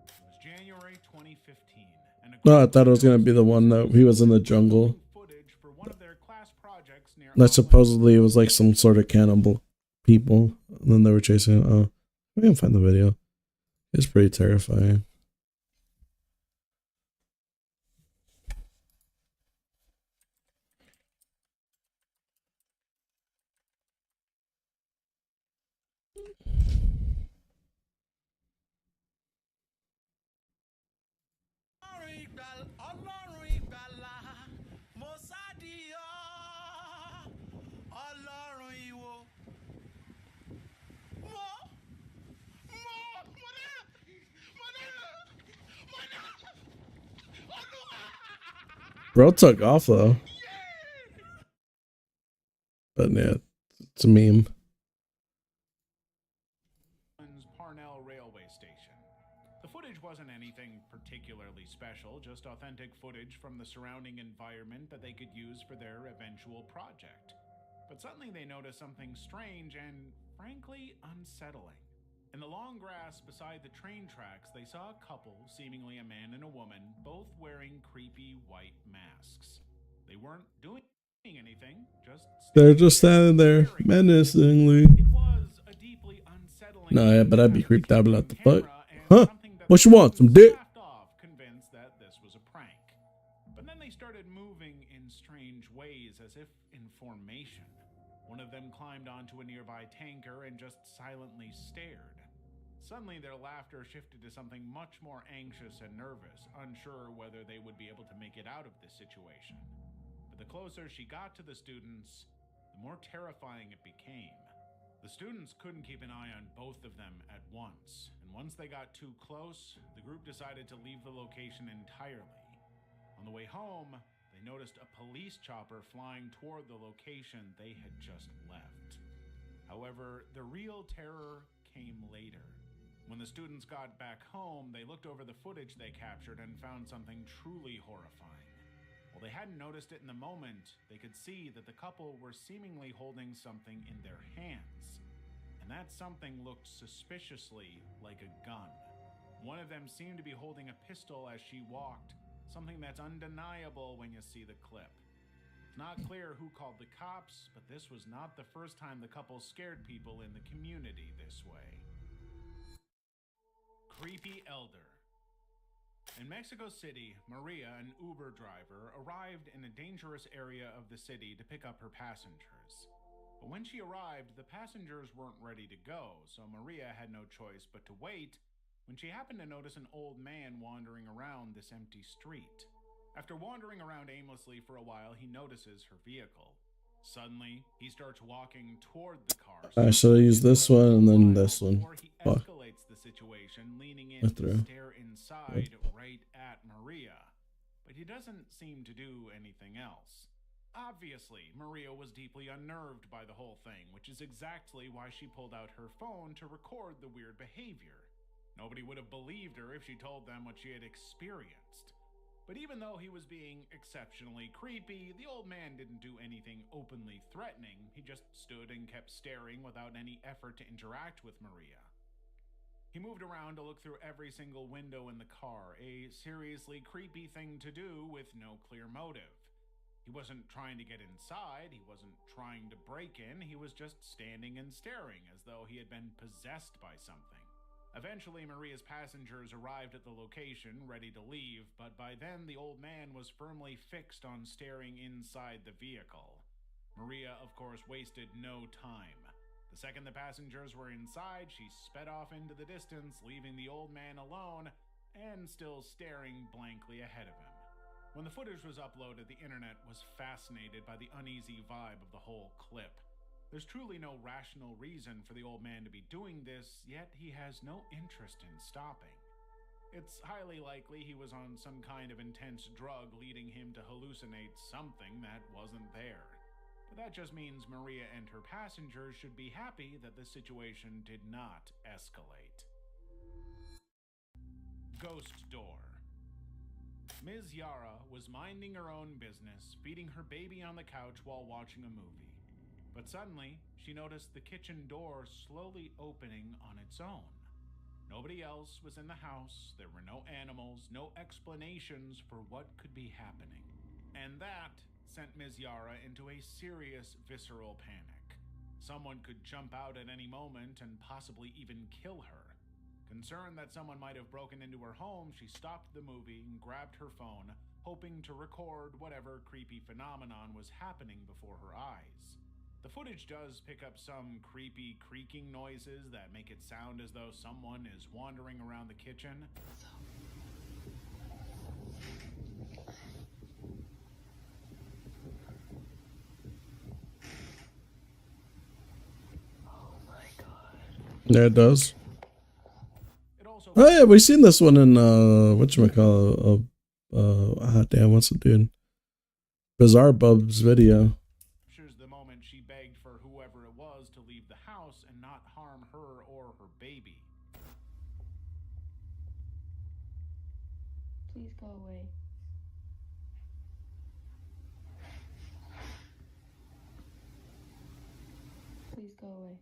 It was January 2015. And a Oh, I thought it was gonna be the one that he was in the jungle. footage for one of their class projects near That supposedly it was like some sort of cannibal people. And then they were chasing it. Oh, we can find the video. It's pretty terrifying. Bro took off though. But yeah, it's a meme. Parnell Railway Station. The footage wasn't anything particularly special, just authentic footage from the surrounding environment that they could use for their eventual project. But suddenly they noticed something strange and, frankly, unsettling. In the long grass beside the train tracks, they saw a couple, seemingly a man and a woman, both wearing creepy white masks. They weren't doing anything, They're just standing there menacingly. It was a deeply unsettling. No, yeah, but I'd be creeped out about the fuck. camera and Huh? something that What you want? Some dick? laughed off, convinced that this was a prank. But then they started moving in strange ways, as if in formation. One of them climbed onto a nearby tanker and just silently stared. Suddenly, their laughter shifted to something much more anxious and nervous, unsure whether they would be able to make it out of this situation. But the closer she got to the students, the more terrifying it became. The students couldn't keep an eye on both of them at once, and once they got too close, the group decided to leave the location entirely. On the way home, they noticed a police chopper flying toward the location they had just left. However, the real terror came later. When the students got back home, they looked over the footage they captured and found something truly horrifying. While they hadn't noticed it in the moment, they could see that the couple were seemingly holding something in their hands. And that something looked suspiciously like a gun. One of them seemed to be holding a pistol as she walked, something that's undeniable when you see the clip. It's not clear who called the cops, but this was not the first time the couple scared people in the community this way. Creepy Elder. In Mexico City, Maria, an Uber driver, arrived in a dangerous area of the city to pick up her passengers. But when she arrived, the passengers weren't ready to go, so Maria had no choice but to wait when she happened to notice an old man wandering around this empty street. After wandering around aimlessly for a while, he notices her vehicle. Suddenly, he starts walking toward the car. I should have used this one and then this one. Before he Fuck. escalates the situation, leaning in Went to through. stare side right at Maria, but he doesn't seem to do anything else. Obviously, Maria was deeply unnerved by the whole thing, which is exactly why she pulled out her phone to record the weird behavior. Nobody would have believed her if she told them what she had experienced. But even though he was being exceptionally creepy, the old man didn't do anything openly threatening. He just stood and kept staring without any effort to interact with Maria. He moved around to look through every single window in the car, a seriously creepy thing to do with no clear motive. He wasn't trying to get inside, he wasn't trying to break in, he was just standing and staring as though he had been possessed by something. Eventually, Maria's passengers arrived at the location, ready to leave, but by then the old man was firmly fixed on staring inside the vehicle. Maria, of course, wasted no time. The second the passengers were inside, she sped off into the distance, leaving the old man alone and still staring blankly ahead of him. When the footage was uploaded, the internet was fascinated by the uneasy vibe of the whole clip. There's truly no rational reason for the old man to be doing this, yet he has no interest in stopping. It's highly likely he was on some kind of intense drug leading him to hallucinate something that wasn't there. But that just means Maria and her passengers should be happy that the situation did not escalate. Ghost Door. Ms. Yara was minding her own business, feeding her baby on the couch while watching a movie. But suddenly, she noticed the kitchen door slowly opening on its own. Nobody else was in the house, there were no animals, no explanations for what could be happening. And that sent Ms. Yara into a serious visceral panic. Someone could jump out at any moment and possibly even kill her. Concerned that someone might have broken into her home, she stopped the movie and grabbed her phone, hoping to record whatever creepy phenomenon was happening before her eyes. The footage does pick up some creepy creaking noises that make it sound as though someone is wandering around the kitchen. Yeah, it does. Oh yeah, we've seen this one in whatchamacallit, damn, what's it doing? Bizarre Bub's video. The moment she begged for whoever it was to leave the house and not harm her or her baby. Please go away. Please go away.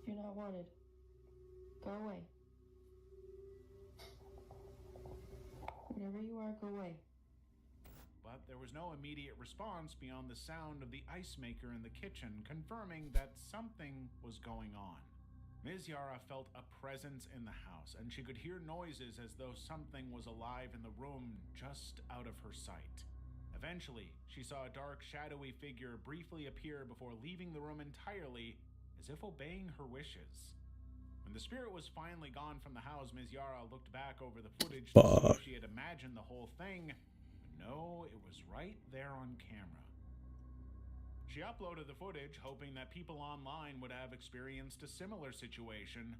You're not wanted. Go away. Wherever you are, go away. But there was no immediate response beyond the sound of the ice maker in the kitchen, confirming that something was going on. Ms. Yara felt a presence in the house, and she could hear noises as though something was alive in the room just out of her sight. Eventually, she saw a dark, shadowy figure briefly appear before leaving the room entirely, as if obeying her wishes. When the spirit was finally gone from the house, Ms. Yara looked back over the footage to see if she had imagined the whole thing. But no, it was right there on camera. She uploaded the footage, hoping that people online would have experienced a similar situation.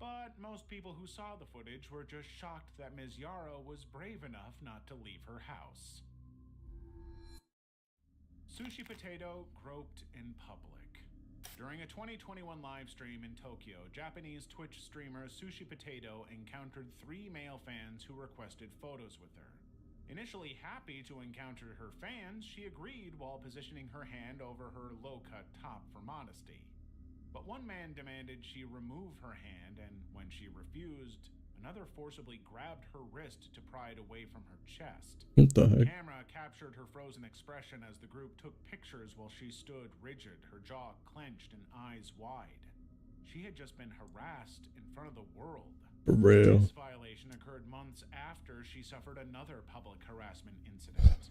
But most people who saw the footage were just shocked that Ms. Yara was brave enough not to leave her house. Sushi Potato groped in public. During a 2021 live stream in Tokyo, Japanese Twitch streamer Sushi Potato encountered 3 male fans who requested photos with her. Initially happy to encounter her fans, she agreed while positioning her hand over her low-cut top for modesty. But one man demanded she remove her hand, and when she refused, another forcibly grabbed her wrist to pry it away from her chest. What the heck? The camera captured her frozen expression as the group took pictures while she stood rigid, her jaw clenched and eyes wide. She had just been harassed in front of the world. For real. This violation occurred months after she suffered another public harassment incident.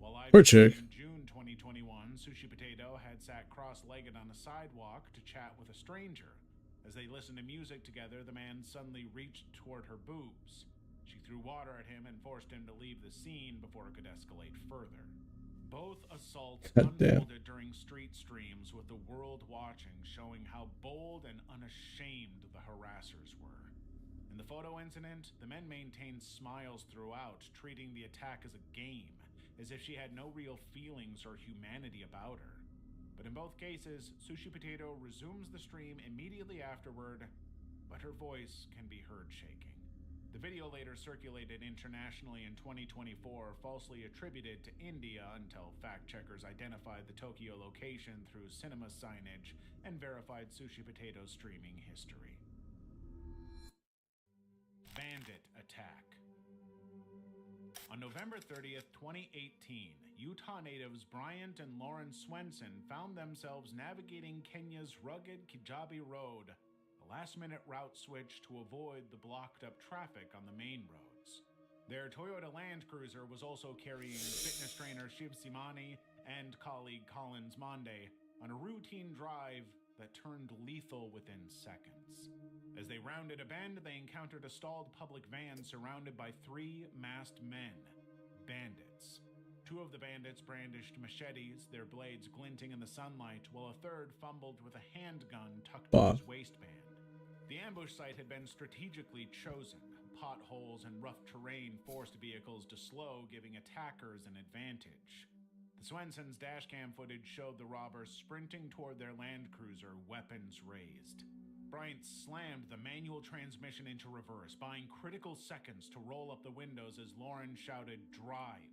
While live Poor chick. in June 2021, Sushi Potato had sat cross-legged on a sidewalk to chat with a stranger. As they listened to music together, the man suddenly reached toward her boobs. She threw water at him and forced him to leave the scene before it could escalate further. Both assaults unfolded during street streams with the worldwide watching, showing how bold and unashamed the harassers were. In the photo incident, the men maintained smiles throughout, treating the attack as a game, as if she had no real feelings or humanity about her. But in both cases, Sushi Potato resumes the stream immediately afterward, but her voice can be heard shaking. The video later circulated internationally in 2024, falsely attributed to India until fact-checkers identified the Tokyo location through cinema signage and verified Sushi Potato's streaming history. Bandit attack. On November 30th, 2018, Utah natives Bryant and Lauren Swenson found themselves navigating Kenya's rugged Kijabe Road, a last-minute route switch to avoid the blocked-up traffic on the main roads. Their Toyota Land Cruiser was also carrying fitness trainer Shiv Simani and colleague Collins Monde on a routine drive that turned lethal within seconds. As they rounded a bend, they encountered a stalled public van surrounded by 3 masked men, bandits. 2 of the bandits brandished machetes, their blades glinting in the sunlight, while a third fumbled with a handgun tucked in his waistband. The ambush site had been strategically chosen. Potholes and rough terrain forced vehicles to slow, giving attackers an advantage. The Swenson's dashcam footage showed the robbers sprinting toward their Land Cruiser, weapons raised. Bryant slammed the manual transmission into reverse, buying critical seconds to roll up the windows as Lauren shouted, "Drive."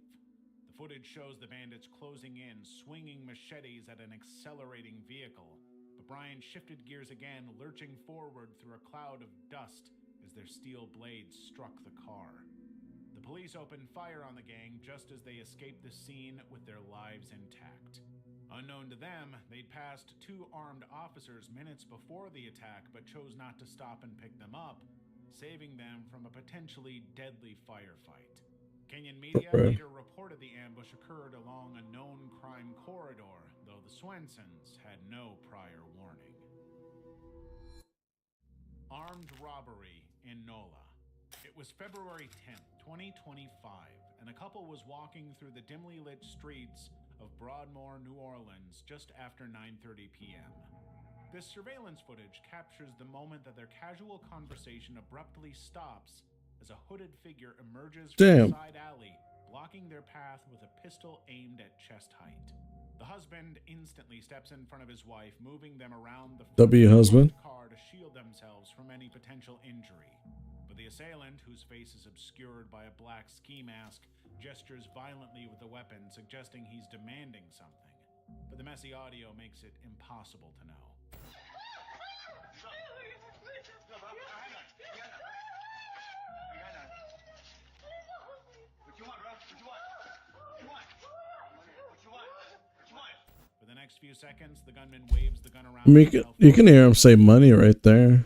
The footage shows the bandits closing in, swinging machetes at an accelerating vehicle. But Bryant shifted gears again, lurching forward through a cloud of dust as their steel blades struck the car. The police opened fire on the gang just as they escaped the scene with their lives intact. Unknown to them, they'd passed 2 armed officers minutes before the attack but chose not to stop and pick them up, saving them from a potentially deadly firefight. Kenyan media later reported the ambush occurred along a known crime corridor, though the Swensons had no prior warning. Armed robbery in Nola. It was February 10th, 2025, and a couple was walking through the dimly lit streets of Broadmoor, New Orleans, just after 9:30 p.m. This surveillance footage captures the moment that their casual conversation abruptly stops as a hooded figure emerges from a side alley, blocking their path with a pistol aimed at chest height. The husband instantly steps in front of his wife, moving them around the car to shield themselves from any potential injury. But the assailant, whose face is obscured by a black ski mask, gestures violently with the weapon, suggesting he's demanding something. But the messy audio makes it impossible to know. For the next few seconds, the gunman waves the gun around. You can hear him say money right there.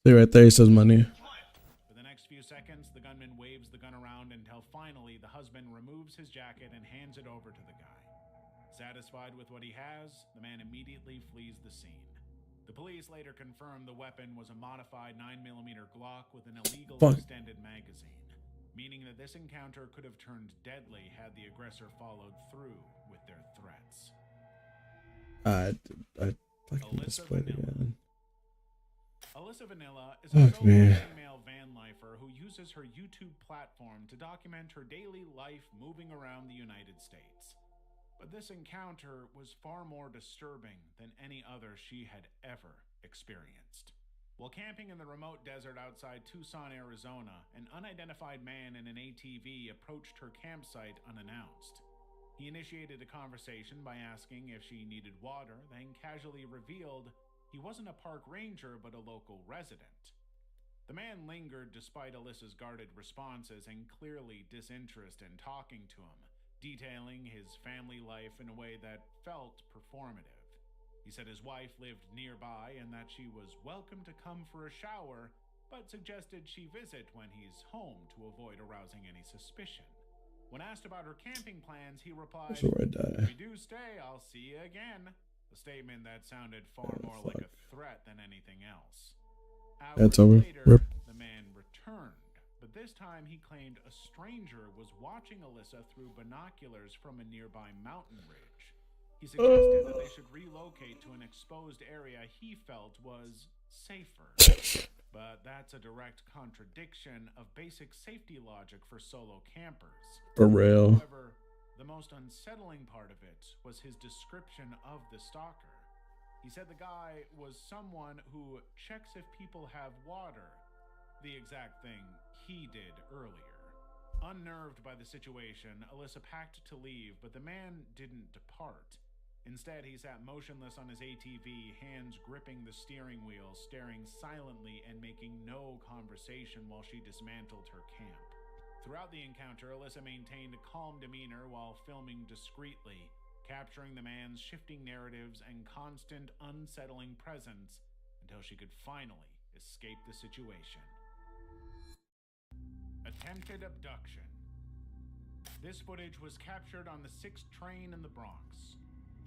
See right there, he says money. For the next few seconds, the gunman waves the gun around until finally the husband removes his jacket and hands it over to the guy. Satisfied with what he has, the man immediately flees the scene. The police later confirmed the weapon was a modified 9mm Glock with an illegal extended magazine, meaning that this encounter could have turned deadly had the aggressor followed through with their threats. I fucking displayed it again. Alyssa Vanilla is a solo female van lifer who uses her YouTube platform to document her daily life moving around the United States. But this encounter was far more disturbing than any other she had ever experienced. While camping in the remote desert outside Tucson, Arizona, an unidentified man in an ATV approached her campsite unannounced. He initiated a conversation by asking if she needed water, then casually revealed he wasn't a park ranger but a local resident. The man lingered despite Alyssa's guarded responses and clearly disinterest in talking to him, detailing his family life in a way that felt performative. He said his wife lived nearby and that she was welcome to come for a shower, but suggested she visit when he's home to avoid arousing any suspicion. When asked about her camping plans, he replied, "If you do stay, I'll see you again." A statement that sounded far more like a threat than anything else. That's Hours over. later, Rip. the man returned, but this time he claimed a stranger was watching Alyssa through binoculars from a nearby mountain ridge. He suggested that they should relocate to an exposed area he felt was safer. But that's a direct contradiction of basic safety logic for solo campers. For real. However, the most unsettling part of it was his description of the stalker. He said the guy was someone who checks if people have water, the exact thing he did earlier. Unnerved by the situation, Alyssa packed to leave, but the man didn't depart. Instead, he sat motionless on his ATV, hands gripping the steering wheel, staring silently and making no conversation while she dismantled her camp. Throughout the encounter, Alyssa maintained a calm demeanor while filming discreetly, capturing the man's shifting narratives and constant unsettling presence until she could finally escape the situation. Attempted abduction. This footage was captured on the 6th train in the Bronx.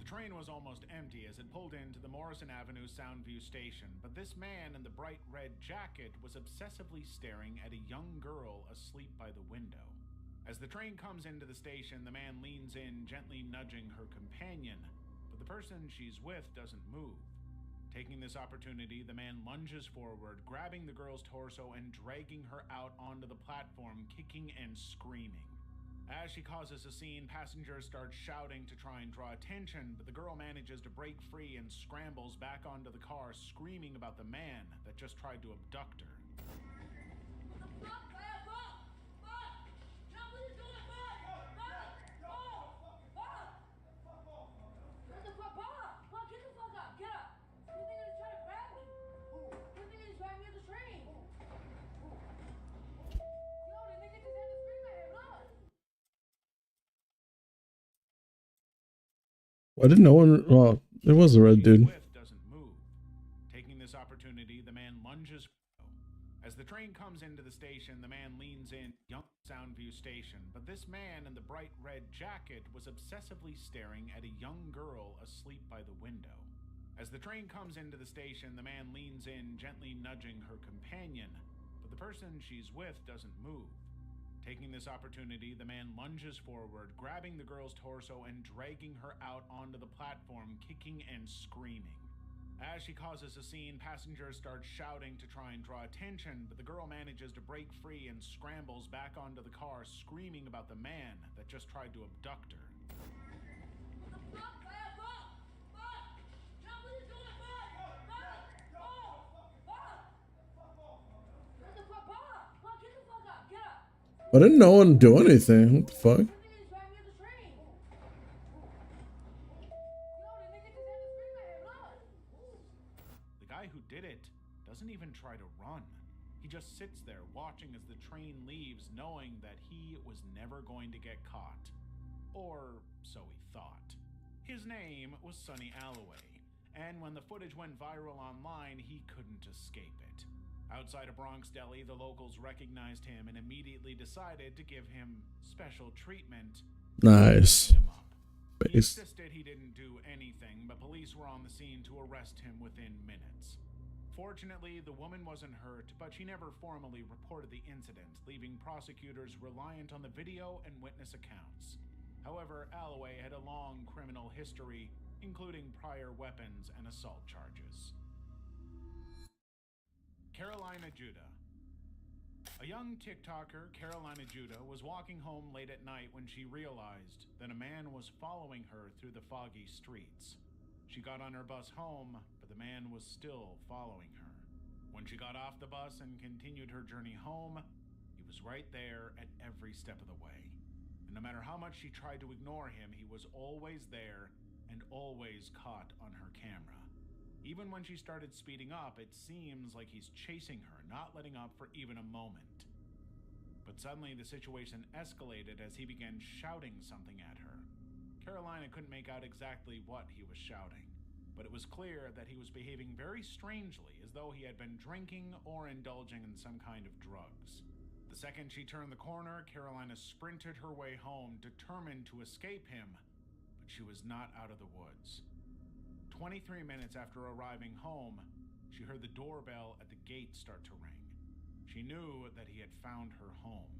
The train was almost empty as it pulled into the Morrison Avenue Soundview station, but this man in the bright red jacket was obsessively staring at a young girl asleep by the window. As the train comes into the station, the man leans in, gently nudging her companion, but the person she's with doesn't move. Taking this opportunity, the man lunges forward, grabbing the girl's torso and dragging her out onto the platform, kicking and screaming. As she causes a scene, passengers start shouting to try and draw attention, but the girl manages to break free and scrambles back onto the car, screaming about the man that just tried to abduct her. Why did no one? Well, it was a red dude. Doesn't move. Taking this opportunity, the man lunges. As the train comes into the station, the man leans in, young Soundview station, but this man in the bright red jacket was obsessively staring at a young girl asleep by the window. As the train comes into the station, the man leans in, gently nudging her companion, but the person she's with doesn't move. Taking this opportunity, the man lunges forward, grabbing the girl's torso and dragging her out onto the platform, kicking and screaming. As she causes a scene, passengers start shouting to try and draw attention, but the girl manages to break free and scrambles back onto the car, screaming about the man that just tried to abduct her. Why didn't no one do anything? What the fuck? The guy who did it doesn't even try to run. He just sits there watching as the train leaves, knowing that he was never going to get caught. Or so he thought. His name was Sonny Alloway, and when the footage went viral online, he couldn't escape it. Outside a Bronx deli, the locals recognized him and immediately decided to give him special treatment. Nice. He insisted he didn't do anything, but police were on the scene to arrest him within minutes. Fortunately, the woman wasn't hurt, but she never formally reported the incident, leaving prosecutors reliant on the video and witness accounts. However, Alloway had a long criminal history, including prior weapons and assault charges. Carolina Judah. A young TikToker, Carolina Judah, was walking home late at night when she realized that a man was following her through the foggy streets. She got on her bus home, but the man was still following her. When she got off the bus and continued her journey home, he was right there at every step of the way. And no matter how much she tried to ignore him, he was always there and always caught on her camera. Even when she started speeding up, it seems like he's chasing her, not letting up for even a moment. But suddenly the situation escalated as he began shouting something at her. Carolina couldn't make out exactly what he was shouting, but it was clear that he was behaving very strangely, as though he had been drinking or indulging in some kind of drugs. The second she turned the corner, Carolina sprinted her way home, determined to escape him, but she was not out of the woods. 23 minutes after arriving home, she heard the doorbell at the gate start to ring. She knew that he had found her home.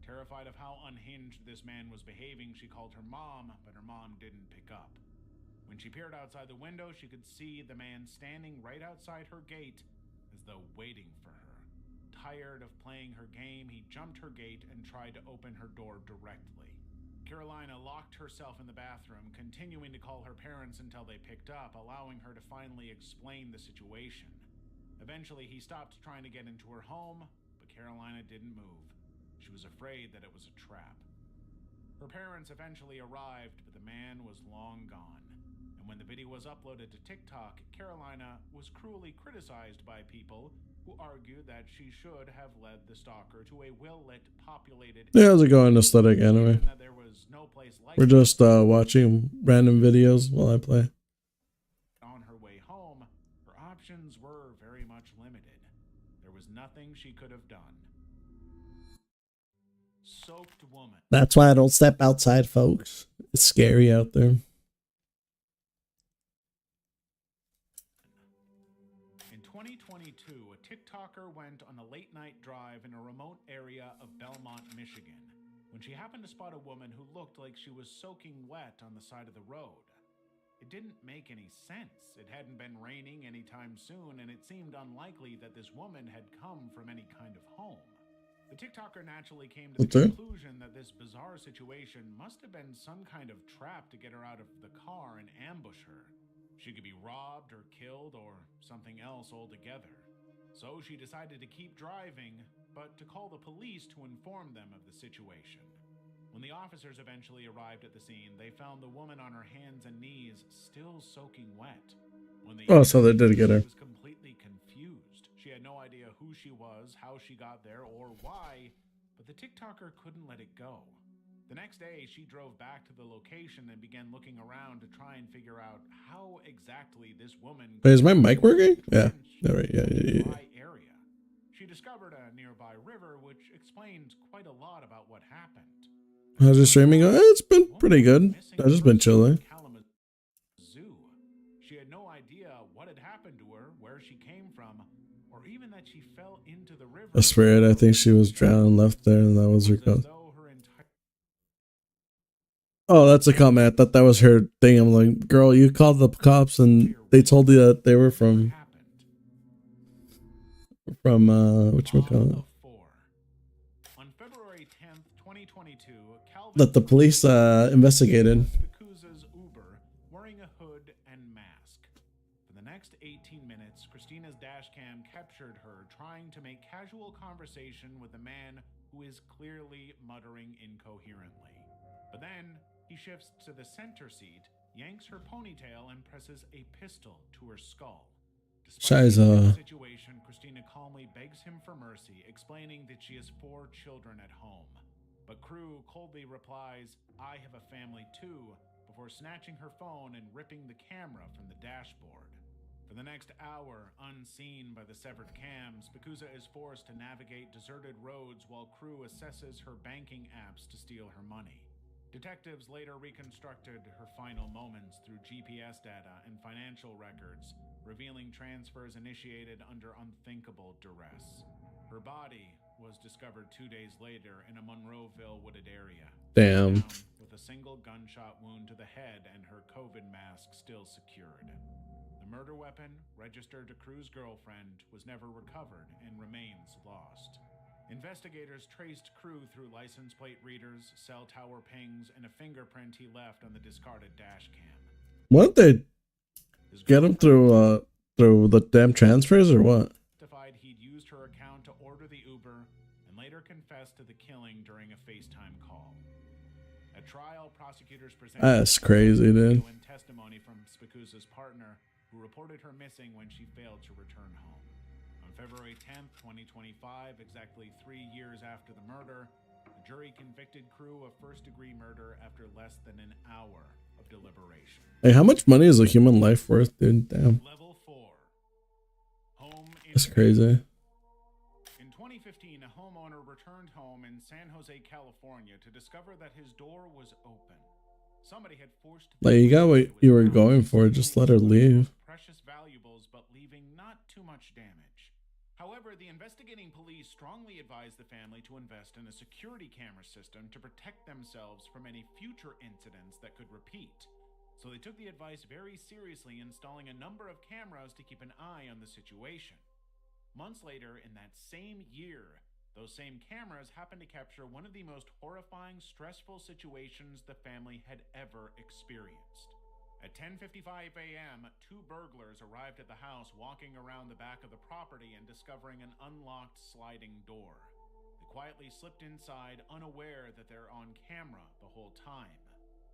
Terrified of how unhinged this man was behaving, she called her mom, but her mom didn't pick up. When she peered outside the window, she could see the man standing right outside her gate, as though waiting for her. Tired of playing her game, he jumped her gate and tried to open her door directly. Carolina locked herself in the bathroom, continuing to call her parents until they picked up, allowing her to finally explain the situation. Eventually, he stopped trying to get into her home, but Carolina didn't move. She was afraid that it was a trap. Her parents eventually arrived, but the man was long gone. And when the video was uploaded to TikTok, Carolina was cruelly criticized by people who argued that she should have led the stalker to a well-lit, populated Yeah, how's it going, Aesthetic Anime? that there was no place like We're just watching random videos while I play. On her way home, her options were very much limited. There was nothing she could have done. Soaked woman. That's why I don't step outside, folks. It's scary out there. In 2022, a TikToker went on a late-night drive in a remote area of Belmont, Michigan, when she happened to spot a woman who looked like she was soaking wet on the side of the road. It didn't make any sense. It hadn't been raining anytime soon, and it seemed unlikely that this woman had come from any kind of home. The TikToker naturally came to the conclusion that this bizarre situation must have been some kind of trap to get her out of the car and ambush her. She could be robbed or killed or something else altogether. So she decided to keep driving, but to call the police to inform them of the situation. When the officers eventually arrived at the scene, they found the woman on her hands and knees, still soaking wet. When they Oh, so they did get her. She was completely confused. She had no idea who she was, how she got there, or why, but the TikToker couldn't let it go. The next day, she drove back to the location and began looking around to try and figure out how exactly this woman... Wait, is my mic working? Yeah. All right. Yeah. Area. She discovered a nearby river, which explained quite a lot about what happened. How's your streaming going? It's been pretty good. I've just been chilling. Zoo. She had no idea what had happened to her, where she came from, or even that she fell into the river. I swear, I think she was drowned and left there, and that was her ghost. Oh, that's a comment. I thought that was her thing. I'm like, girl, you called the cops and they told you that they were from whatchamacallit? On February 10th, 2022, That the police investigated. Spikuza's Uber wearing a hood and mask. For the next 18 minutes, Christina's dashcam captured her trying to make casual conversation with a man who is clearly muttering incoherently. But then he shifts to the center seat, yanks her ponytail, and presses a pistol to her skull. Despite the situation, Christina calmly begs him for mercy, explaining that she has 4 children at home. But Crew coldly replies, "I have a family too," before snatching her phone and ripping the camera from the dashboard. For the next hour, unseen by the severed cams, Spikuza is forced to navigate deserted roads while Crew assesses her banking apps to steal her money. Detectives later reconstructed her final moments through GPS data and financial records, revealing transfers initiated under unthinkable duress. Her body was discovered 2 days later in a Monroeville wooded area. Damn. With a single gunshot wound to the head and her COVID mask still secured. The murder weapon, registered to Crew's girlfriend, was never recovered and remains lost. Investigators traced Crew through license plate readers, cell tower pings, and a fingerprint he left on the discarded dash cam. What they get him through the damn transfers or what? Testified he'd used her account to order the Uber and later confessed to the killing during a FaceTime call. At trial, prosecutors presented That's crazy, dude. testimony from Spikuza's partner, who reported her missing when she failed to return home. On February 10th, 2025, exactly 3 years after the murder, the jury convicted Crew of first-degree murder after less than an hour of deliberation. Hey, how much money is a human life worth, dude? Damn. Level 4. Home That's crazy. In 2015, a homeowner returned home in San Jose, California to discover that his door was open. Somebody had forced... Like, you got what you were going for. Just let her leave. precious valuables but leaving not too much damage. However, the investigating police strongly advised the family to invest in a security camera system to protect themselves from any future incidents that could repeat. So they took the advice very seriously, installing a number of cameras to keep an eye on the situation. Months later, in that same year, those same cameras happened to capture one of the most horrifying, stressful situations the family had ever experienced. At 10:55 a.m., two burglars arrived at the house, walking around the back of the property and discovering an unlocked sliding door. They quietly slipped inside, unaware that they're on camera the whole time.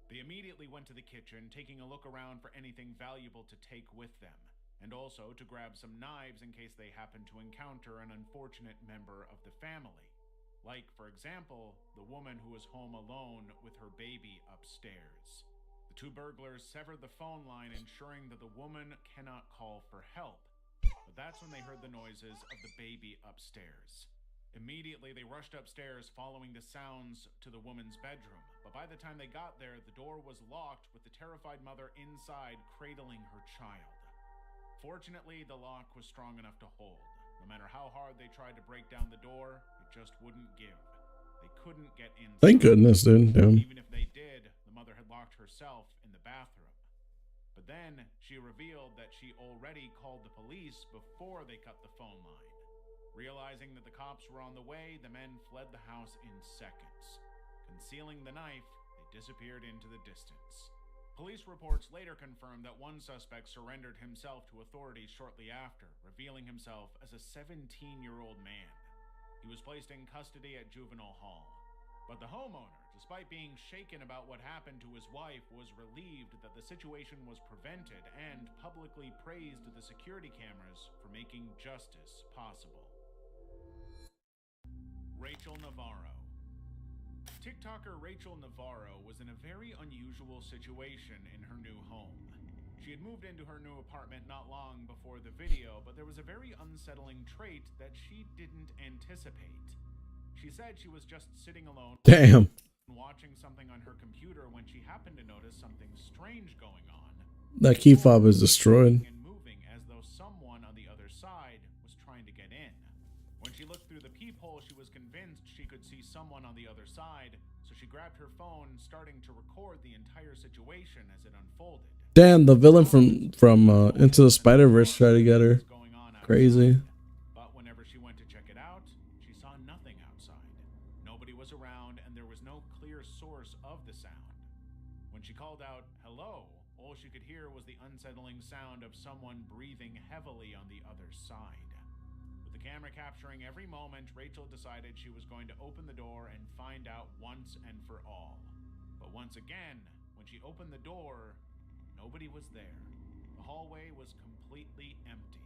They immediately went to the kitchen, taking a look around for anything valuable to take with them, and also to grab some knives in case they happened to encounter an unfortunate member of the family. Like, for example, the woman who was home alone with her baby upstairs. The two burglars severed the phone line, ensuring that the woman cannot call for help. But that's when they heard the noises of the baby upstairs. Immediately, they rushed upstairs, following the sounds to the woman's bedroom. But by the time they got there, the door was locked, with the terrified mother inside, cradling her child. Fortunately, the lock was strong enough to hold. No matter how hard they tried to break down the door, it just wouldn't give. They couldn't get inside. Thank goodness, dude. Damn. Even if they did, the mother had locked herself in the bathroom. But then she revealed that she already called the police before they cut the phone line. Realizing that the cops were on the way, the men fled the house in seconds. Concealing the knife, they disappeared into the distance. Police reports later confirmed that one suspect surrendered himself to authorities shortly after, revealing himself as a 17-year-old man. He was placed in custody at juvenile hall. But the homeowner, despite being shaken about what happened to his wife, was relieved that the situation was prevented and publicly praised the security cameras for making justice possible. Rachel Navarro. TikToker Rachel Navarro was in a very unusual situation in her new home. She had moved into her new apartment not long before the video, but there was a very unsettling trait that she didn't anticipate. She said she was just sitting alone, Damn. watching something on her computer when she happened to notice something strange going on. That key fob is destroyed. And moving as though someone on the other side was trying to get in. When she looked through the peephole, she was convinced she could see someone on the other side, so she grabbed her phone, starting to record the entire situation as it unfolded. Damn, the villain from Into the Spider-Verse tried to get her. Crazy. But whenever she went to check it out, she saw nothing outside. Nobody was around, and there was no clear source of the sound. When she called out, "Hello," all she could hear was the unsettling sound of someone breathing heavily on the other side. With the camera capturing every moment, Rachel decided she was going to open the door and find out once and for all. But once again, when she opened the door, nobody was there. The hallway was completely empty.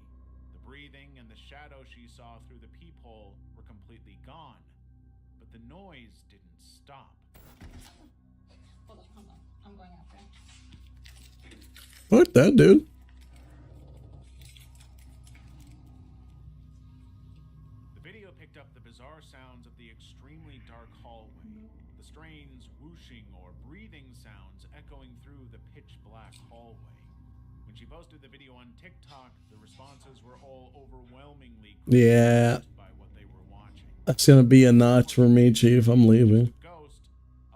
The breathing and the shadow she saw through the peephole were completely gone. But the noise didn't stop. Hold on. I'm going after him. Fuck that, dude. The video picked up the bizarre sounds of the extremely dark hallway. The strange whooshing or breathing sounds echoing through the pitch-black hallway. When she posted the video on TikTok, the responses were all overwhelmingly Yeah. by what they were watching. That's gonna be a notch for me, Chief. I'm leaving. Ghost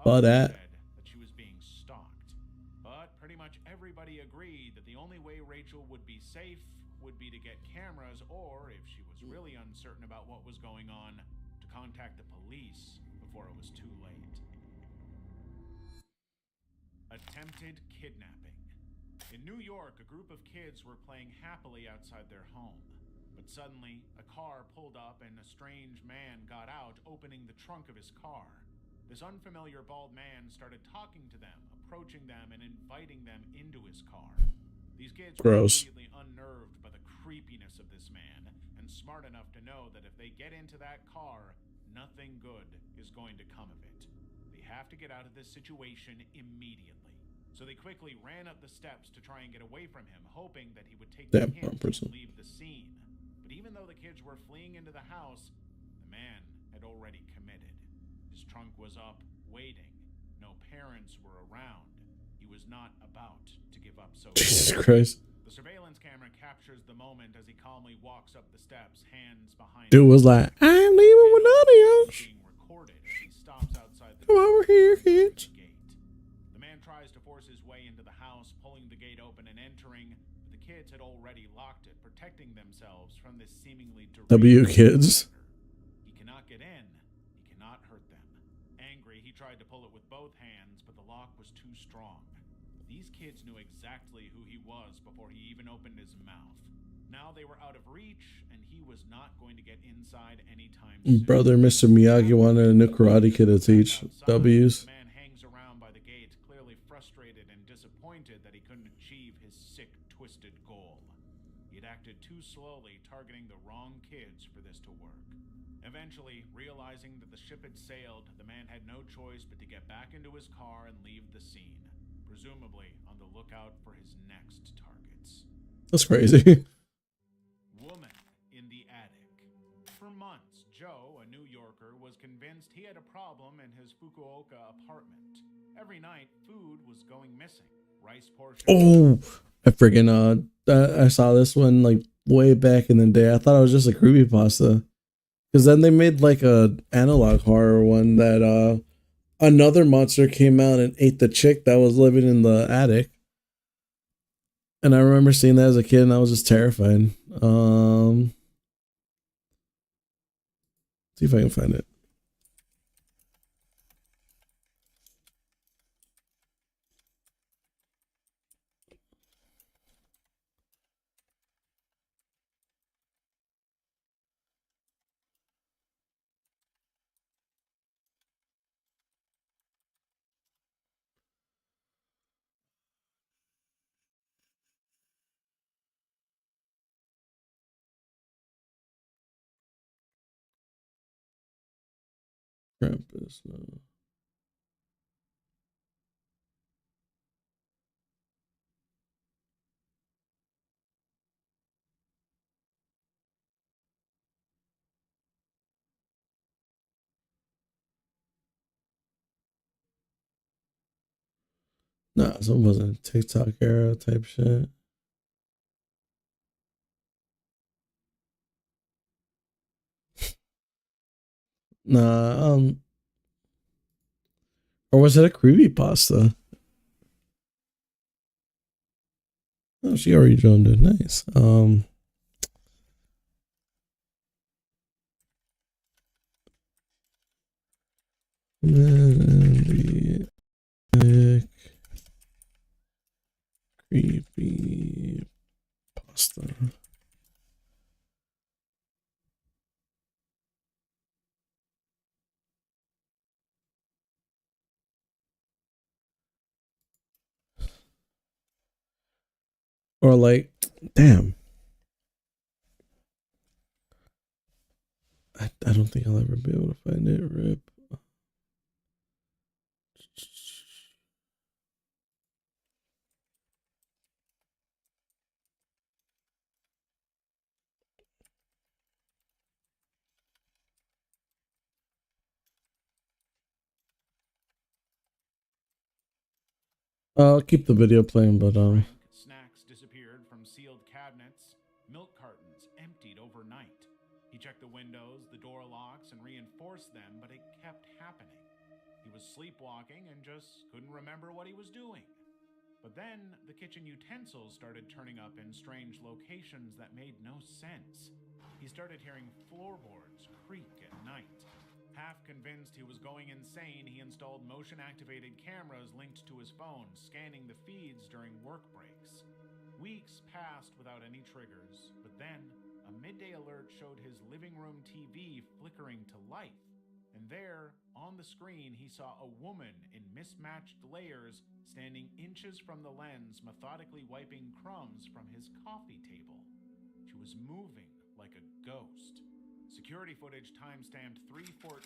But that. said that she was being stalked. But pretty much everybody agreed that the only way Rachel would be safe would be to get cameras, or if she was really uncertain about what was going on, to contact the police before it was too late. Attempted kidnapping. In New York, a group of kids were playing happily outside their home. But suddenly, a car pulled up and a strange man got out, opening the trunk of his car. This unfamiliar bald man started talking to them, approaching them and inviting them into his car. These kids Gross. were immediately unnerved by the creepiness of this man, and smart enough to know that if they get into that car, nothing good is going to come of it. They have to get out of this situation immediately. So they quickly ran up the steps to try and get away from him, hoping that he would take the Damn, hint person. and leave the scene. But even though the kids were fleeing into the house, the man had already committed. His trunk was up, waiting. No parents were around. He was not about to give up so Jesus easily. Christ. The surveillance camera captures the moment as he calmly walks up the steps, hands behind Dude was like, I ain't leaving with none of y'all. being recorded as he stops outside the Come over here, kids. gate. The man tries to force his way into the house, pulling the gate open and entering, but the kids had already locked it, protecting themselves from this seemingly W kids. He cannot get in. He cannot hurt them. Angry, he tried to pull it with both hands, but the lock was too strong. These kids knew exactly who he was before he even opened his mouth. Now they were out of reach, and he was not going to get inside anytime soon. Brother, Mr. Miyagi wanted a new Karate Kid to teach W's. The man hangs around by the gate, clearly frustrated and disappointed that he couldn't achieve his sick, twisted goal. He had acted too slowly, targeting the wrong kids for this to work. Eventually, realizing that the ship had sailed, the man had no choice but to get back into his car and leave the scene, presumably on the lookout for his next targets. That's crazy. Woman in the attic. For months, Joe, a New Yorker, was convinced he had a problem in his Fukuoka apartment. Every night, food was going missing. Rice portions. Oh, I friggin' I saw this one like way back in the day. I thought it was just a creepypasta. Because then they made like a analog horror one that another monster came out and ate the chick that was living in the attic. And I remember seeing that as a kid and I was just terrified. See if I can find it. Krampus, no. Nah, so it wasn't TikTok era type shit. Nah, or was it a creepypasta? Oh, she already joined it. Nice. The creepy pasta. Or like, damn. I don't think I'll ever be able to find it. Rip. I'll keep the video playing, but Snacks disappeared from sealed cabinets. Milk cartons emptied overnight. He checked the windows, the door locks, and reinforced them, but it kept happening. He was sleepwalking and just couldn't remember what he was doing. But then the kitchen utensils started turning up in strange locations that made no sense. He started hearing floorboards creak at night. Half convinced he was going insane, he installed motion-activated cameras linked to his phone, scanning the feeds during work breaks. Weeks passed without any triggers, but then a midday alert showed his living room TV flickering to life. And there, on the screen, he saw a woman in mismatched layers standing inches from the lens, methodically wiping crumbs from his coffee table. She was moving like a ghost. Security footage timestamped 3:14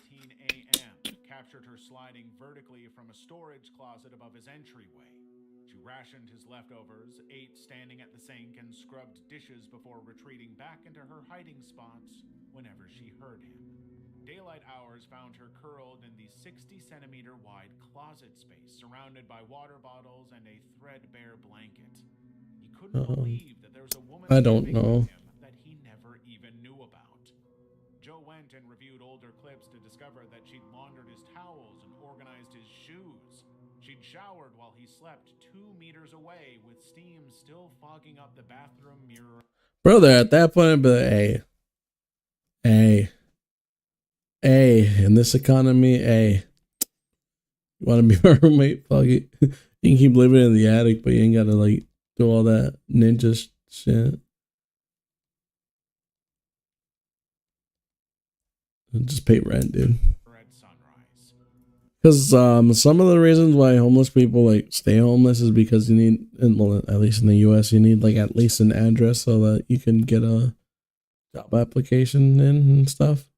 a.m. captured her sliding vertically from a storage closet above his entryway. She rationed his leftovers, ate standing at the sink, and scrubbed dishes before retreating back into her hiding spots whenever she heard him. Daylight hours found her curled in the 60-centimeter wide closet space, surrounded by water bottles and a threadbare blanket. He couldn't believe that there was a woman I don't living know. with him that he never even knew about. Joe went and reviewed older clips to discover that she'd laundered his towels and organized his shoes. She'd showered while he slept 2 meters away, with steam still fogging up the bathroom mirror. Brother, at that point, I'd be like, hey, in this economy, hey, you want to be my roommate? Fuck it. You can keep living in the attic, but you ain't gotta like do all that ninja shit. Just pay rent, dude. At sunrise. Because some of the reasons why homeless people like stay homeless is because you need, well, at least in the U.S., you need like at least an address so that you can get a job application in and stuff,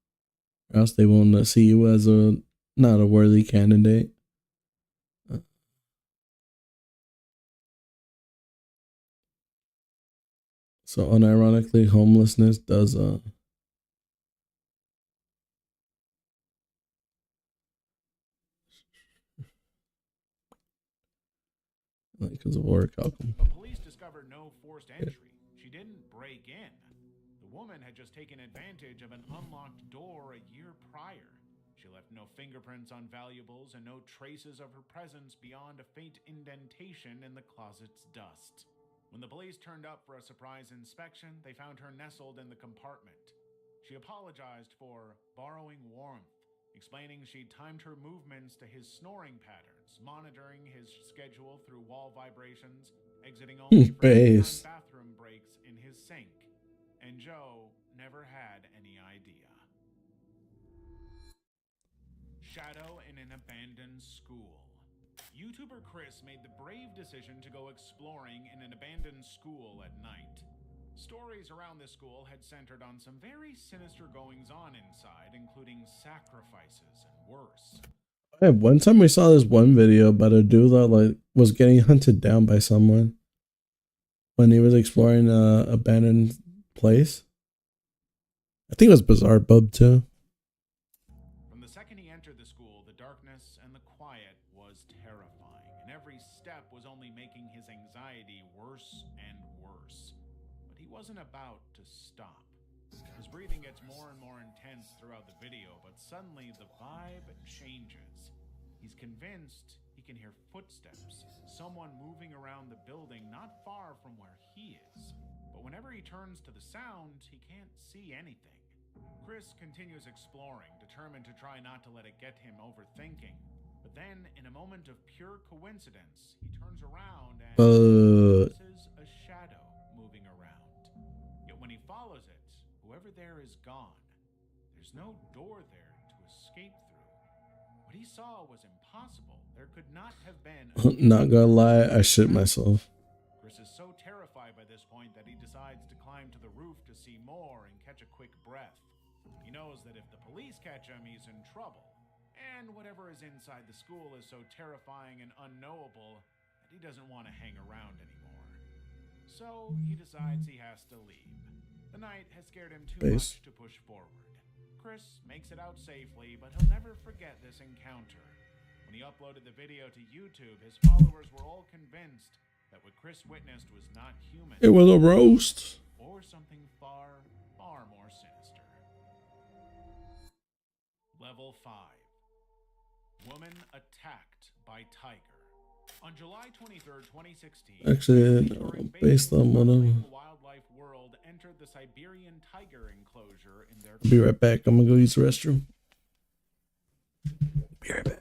or else they won't see you as not a worthy candidate. So unironically, homelessness does because of work outcome. But police discovered no forced entry. She didn't break in. The woman had just taken advantage of an unlocked door a year prior. She left no fingerprints on valuables and no traces of her presence beyond a faint indentation in the closet's dust. When the police turned up for a surprise inspection, they found her nestled in the compartment. She apologized for borrowing warmth, explaining she'd timed her movements to his snoring patterns, monitoring his schedule through wall vibrations, exiting only for Base. bathroom breaks in his sink. And Joe never had any idea. Shadow in an abandoned school. YouTuber Chris made the brave decision to go exploring in an abandoned school at night. Stories around this school had centered on some very sinister goings-on inside, including sacrifices and worse. Hey, one time we saw this one video about a dude that like was getting hunted down by someone when he was exploring a abandoned place. I think it was Bizarre Bub too. From the second he entered the school, the darkness and the quiet was terrifying, and every step was only making his anxiety worse and worse. But he wasn't about to stop. His breathing gets more and more intense throughout the video, but suddenly the vibe changes. He's convinced he can hear footsteps, someone moving around the building not far from where he is. But whenever he turns to the sound, he can't see anything. Chris continues exploring, determined to try not to let it get him overthinking. But then, in a moment of pure coincidence, he turns around and notices a shadow moving around. Yet when he follows it, whoever there is gone. There's no door there to escape through. What he saw was impossible. There could not have been Not gonna lie, I shit myself. Chris is so terrified by this point that he decides to climb to the roof to see more and catch a quick breath. He knows that if the police catch him, he's in trouble. And whatever is inside the school is so terrifying and unknowable that he doesn't want to hang around anymore. So he decides he has to leave. The night has scared him too much to push forward. Chris makes it out safely, but he'll never forget this encounter. When he uploaded the video to YouTube, his followers were all convinced that what Chris witnessed was not human. It was a roast. Or something far, far more sinister. Level 5. Woman attacked by tiger. On July 23rd, 2016, Actually, no, based on one of. Wildlife World entered the Siberian tiger enclosure in their. Be right back. I'm gonna go use the restroom. Be right back.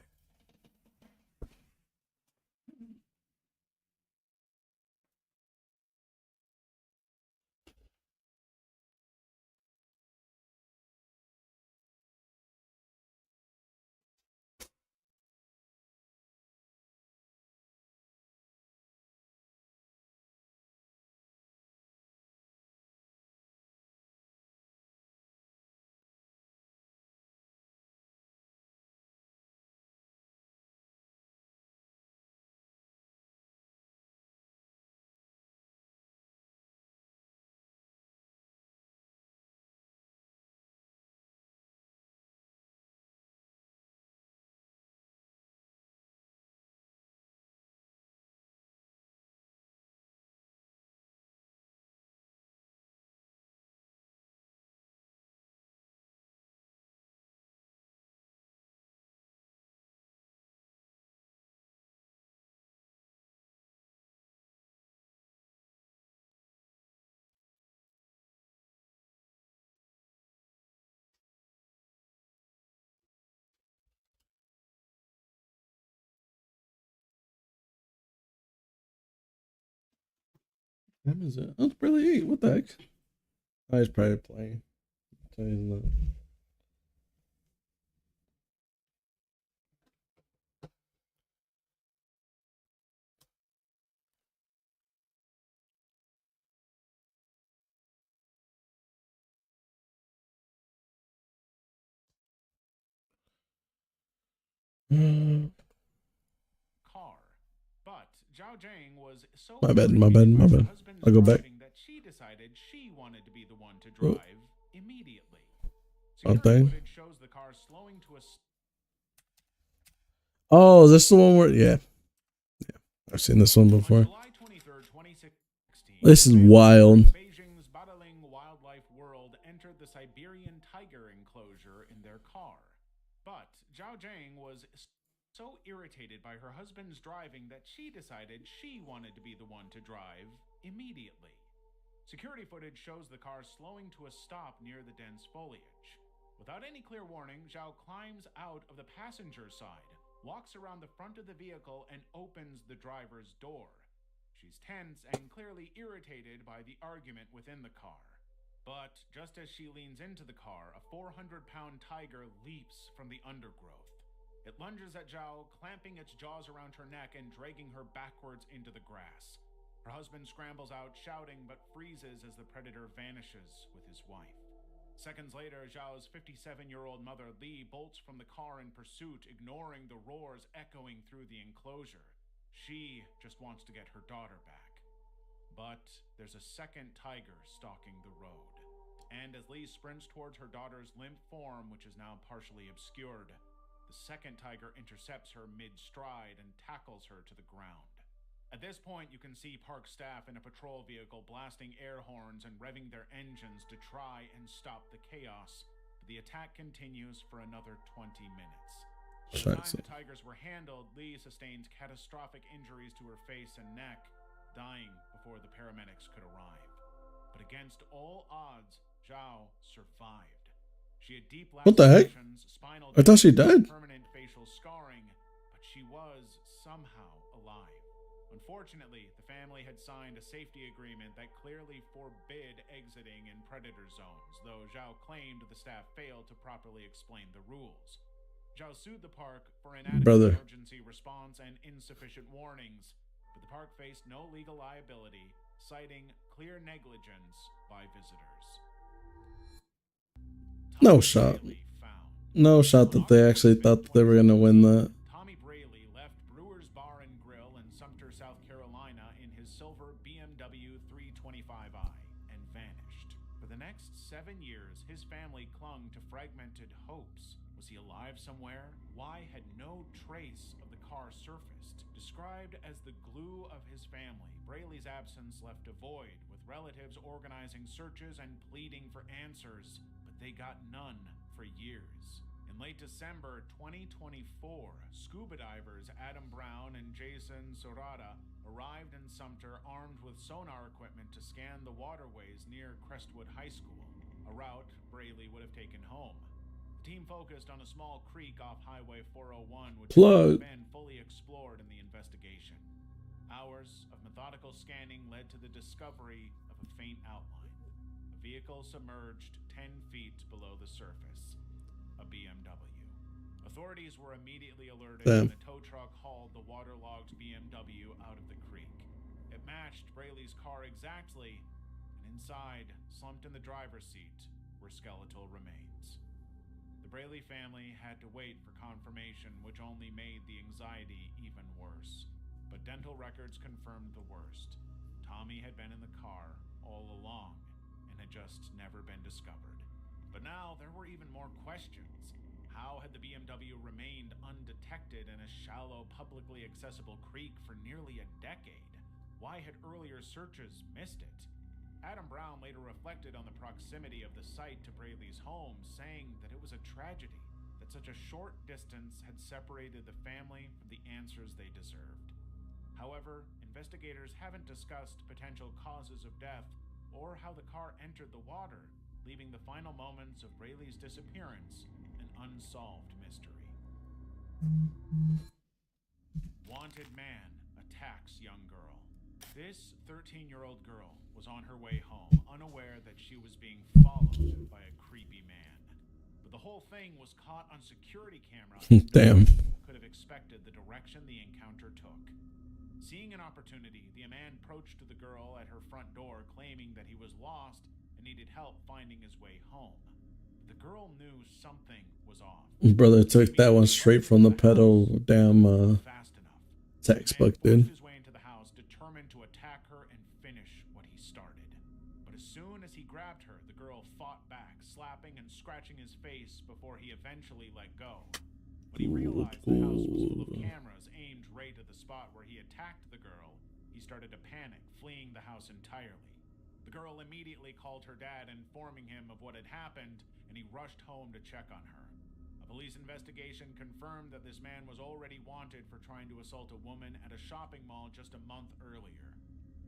What is it? Oh, it's barely 8. What the heck? I was probably playing. I'll tell you that. Car. But Zhao Jing was so My bad. irritated by her husband's I'll go back. driving that she decided she wanted to be the one to Oh. drive immediately. Oh, Security dang. footage shows the car slowing to a Oh, is this the one where? Yeah. I've seen this one before. July 23rd, 2016. This is wild. Beijing's Badaling Wildlife World entered the Siberian tiger enclosure in their car. But Zhao Jing was so irritated by her husband's driving that she decided she wanted to be the one to drive immediately. Security footage shows the car slowing to a stop near the dense foliage. Without any clear warning, Zhao climbs out of the passenger side, walks around the front of the vehicle, and opens the driver's door. She's tense and clearly irritated by the argument within the car. But just as she leans into the car, a 400-pound tiger leaps from the undergrowth. It lunges at Zhao, clamping its jaws around her neck and dragging her backwards into the grass. Her husband scrambles out, shouting, but freezes as the predator vanishes with his wife. Seconds later, Zhao's 57-year-old mother, Li, bolts from the car in pursuit, ignoring the roars echoing through the enclosure. She just wants to get her daughter back. But there's a second tiger stalking the road. And as Li sprints towards her daughter's limp form, which is now partially obscured, the second tiger intercepts her mid-stride and tackles her to the ground. At this point, you can see park staff in a patrol vehicle blasting air horns and revving their engines to try and stop the chaos. But the attack continues for another 20 minutes. By the time the tigers were handled, Li sustains catastrophic injuries to her face and neck, dying before the paramedics could arrive. But against all odds, Zhao survived. She had deep What the heck? lacerations, spinal I thought she damage, died. permanent facial scarring, but she was somehow alive. Unfortunately, the family had signed a safety agreement that clearly forbid exiting in predator zones, though Zhao claimed the staff failed to properly explain the rules. Zhao sued the park for inadequate emergency response and insufficient warnings, but the park faced no legal liability, citing clear negligence by visitors. No shot. No shot that they actually thought that they were going to win that. Tommy Braley left Brewer's Bar and Grill in Sumter, South Carolina in his silver BMW 325i and vanished. For the next 7 years, his family clung to fragmented hopes. Was he alive somewhere? Why had no trace of the car surfaced? Described as the glue of his family, Braley's absence left a void, with relatives organizing searches and pleading for answers, but they got none for years. In late December 2024, scuba divers Adam Brown and Jason Sorada arrived in Sumter armed with sonar equipment to scan the waterways near Crestwood High School, a route Braley would have taken home. The team focused on a small creek off Highway 401, which had been fully explored in the investigation. Hours of methodical scanning led to the discovery of a faint outline. A vehicle submerged 10 feet below the surface. A BMW. Authorities were immediately alerted and the tow truck hauled the waterlogged BMW out of the creek. It matched Braley's car exactly, and inside, slumped in the driver's seat, were skeletal remains. The Braley family had to wait for confirmation, which only made the anxiety even worse. But dental records confirmed the worst. Tommy had been in the car all along and had just never been discovered. But now there were even more questions. How had the BMW remained undetected in a shallow, publicly accessible creek for nearly a decade? Why had earlier searches missed it? Adam Brown later reflected on the proximity of the site to Braley's home, saying that it was a tragedy that such a short distance had separated the family from the answers they deserved. However, investigators haven't discussed potential causes of death or how the car entered the water, leaving the final moments of Braley's disappearance an unsolved mystery. Wanted man attacks young girl. This 13-year-old girl was on her way home, unaware that she was being followed by a creepy man. But the whole thing was caught on security camera. Damn. Could have expected the direction the encounter took. Seeing an opportunity, the man approached the girl at her front door, claiming that he was lost and needed help finding his way home. The girl knew something was off. Brother took that one straight from the pedal damn textbook, dude. His way into the house, determined to attack her and finish what he started. But as soon as he grabbed her, the girl fought back, slapping and scratching his face before he eventually let go. When he realized the house was full of cameras aimed right at the spot where he attacked the girl, he started to panic, fleeing the house entirely. The girl immediately called her dad, informing him of what had happened, and he rushed home to check on her. A police investigation confirmed that this man was already wanted for trying to assault a woman at a shopping mall just a month earlier.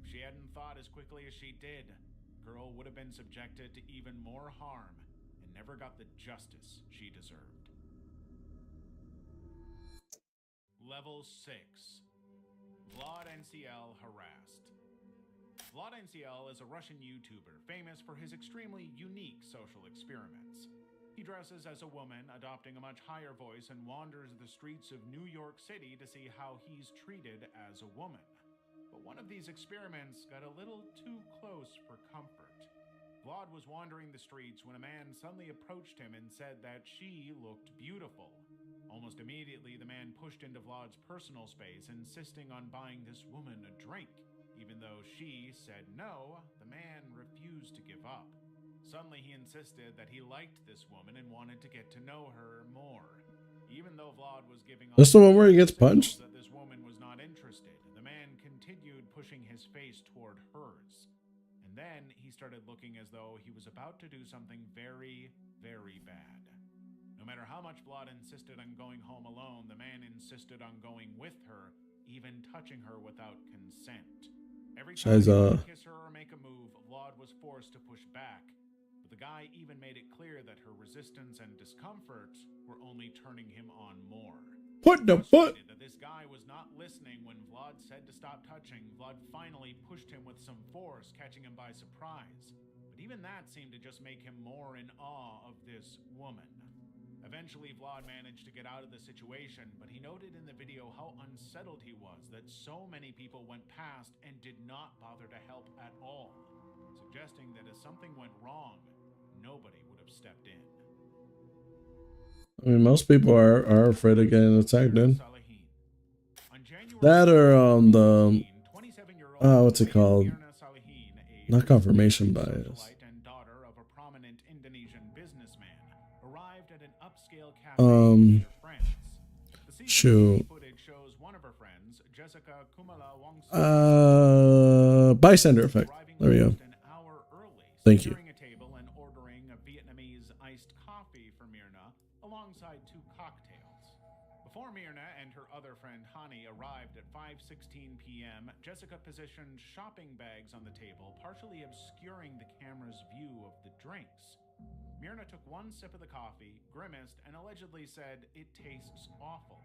If she hadn't thought as quickly as she did, the girl would have been subjected to even more harm and never got the justice she deserved. Level 6. Vlad NCL harassed. Vlad NCL is a Russian YouTuber famous for his extremely unique social experiments. He dresses as a woman, adopting a much higher voice, and wanders the streets of New York City to see how he's treated as a woman. But one of these experiments got a little too close for comfort. Vlad was wandering the streets when a man suddenly approached him and said that she looked beautiful. Almost immediately, the man pushed into Vlad's personal space, insisting on buying this woman a drink. Even though she said no, the man refused to give up. Suddenly, he insisted that he liked this woman and wanted to get to know her more. Even though Vlad was giving That's the one where he gets punched? that this woman was not interested, the man continued pushing his face toward hers. And then he started looking as though he was about to do something very, very bad. No matter how much Vlad insisted on going home alone, the man insisted on going with her, even touching her without consent. Every time he would kiss her or make a move, Vlad was forced to push back. But the guy even made it clear that her resistance and discomfort were only turning him on more. What the fuck? That this guy was not listening when Vlad said to stop touching, Vlad finally pushed him with some force, catching him by surprise. But even that seemed to just make him more in awe of this woman. Eventually, Vlad managed to get out of the situation, but he noted in the video how unsettled he was that so many people went past and did not bother to help at all, suggesting that if something went wrong, nobody would have stepped in. I mean, most people are afraid of getting attacked, dude. That or the what's it called? Not confirmation bias. Shoot. Bystander effect. There we go. Thank you. Alongside 2 cocktails. Before Mirna and her other friend Hani arrived at 5:16 p.m., Jessica positioned shopping bags on the table, partially obscuring the camera's view of the drinks. Mirna took one sip of the coffee, grimaced, and allegedly said, "It tastes awful."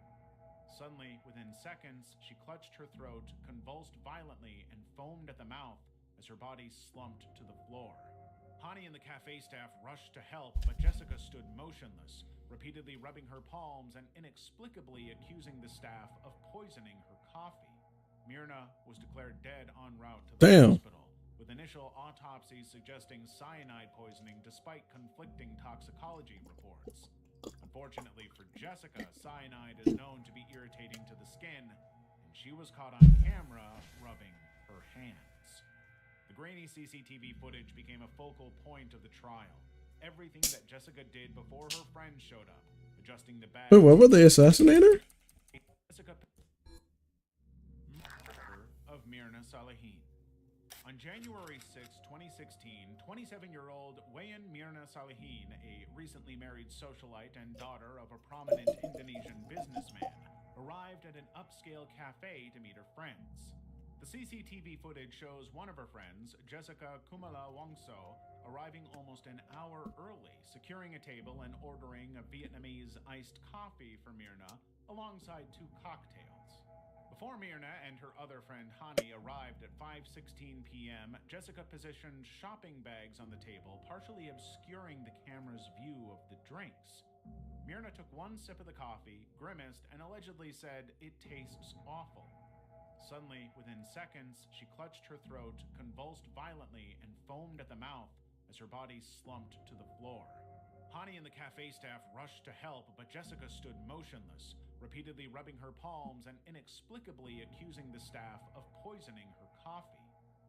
Suddenly, within seconds, she clutched her throat, convulsed violently, and foamed at the mouth as her body slumped to the floor. Hani and the cafe staff rushed to help, but Jessica stood motionless, repeatedly rubbing her palms and inexplicably accusing the staff of poisoning her coffee. Mirna was declared dead en route to the hospital, with initial autopsies suggesting cyanide poisoning despite conflicting toxicology reports. Unfortunately for Jessica, cyanide is known to be irritating to the skin, and she was caught on camera rubbing her hands. The grainy CCTV footage became a focal point of the trial. Everything that Jessica did before her friends showed up, adjusting the bag. Wait, what were they assassinating her? Jessica of Mirna Salehin. On January 6, 2016, 27-year-old Wayan Mirna Salehin, a recently married socialite and daughter of a prominent Indonesian businessman, arrived at an upscale cafe to meet her friends. The CCTV footage shows one of her friends, Jessica Kumala Wongso, arriving almost an hour early, securing a table and ordering a Vietnamese iced coffee for Mirna, alongside 2 cocktails. Before Myrna and her other friend Hani arrived at 5:16 p.m., Jessica positioned shopping bags on the table, partially obscuring the camera's view of the drinks. Myrna took one sip of the coffee, grimaced, and allegedly said, "It tastes awful." Suddenly, within seconds, she clutched her throat, convulsed violently, and foamed at the mouth as her body slumped to the floor. Hani and the cafe staff rushed to help, but Jessica stood motionless, repeatedly rubbing her palms and inexplicably accusing the staff of poisoning her coffee.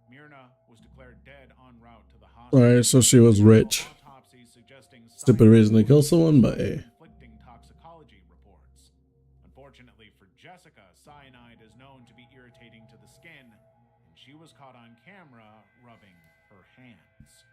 Myrna was declared dead en route to the hospital. Alright, so she was rich. Autopsies suggesting Stupid reason to kill someone, but hey. conflicting toxicology reports. Unfortunately for Jessica, cyanide is known to be irritating to the skin, and she was caught on camera rubbing her hands.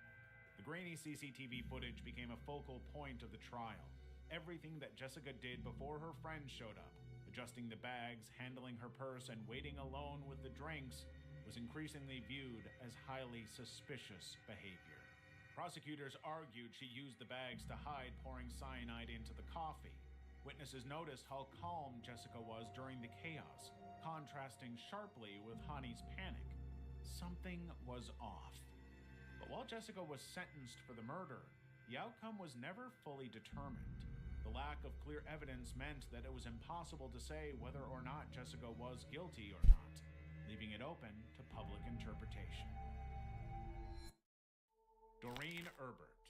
The grainy CCTV footage became a focal point of the trial. Everything that Jessica did before her friends showed up, adjusting the bags, handling her purse, and waiting alone with the drinks, was increasingly viewed as highly suspicious behavior. Prosecutors argued she used the bags to hide pouring cyanide into the coffee. Witnesses noticed how calm Jessica was during the chaos, contrasting sharply with Hani's panic. Something was off. But while Jessica was sentenced for the murder, the outcome was never fully determined. The lack of clear evidence meant that it was impossible to say whether or not Jessica was guilty or not, leaving it open to public interpretation. Doreen Erbert.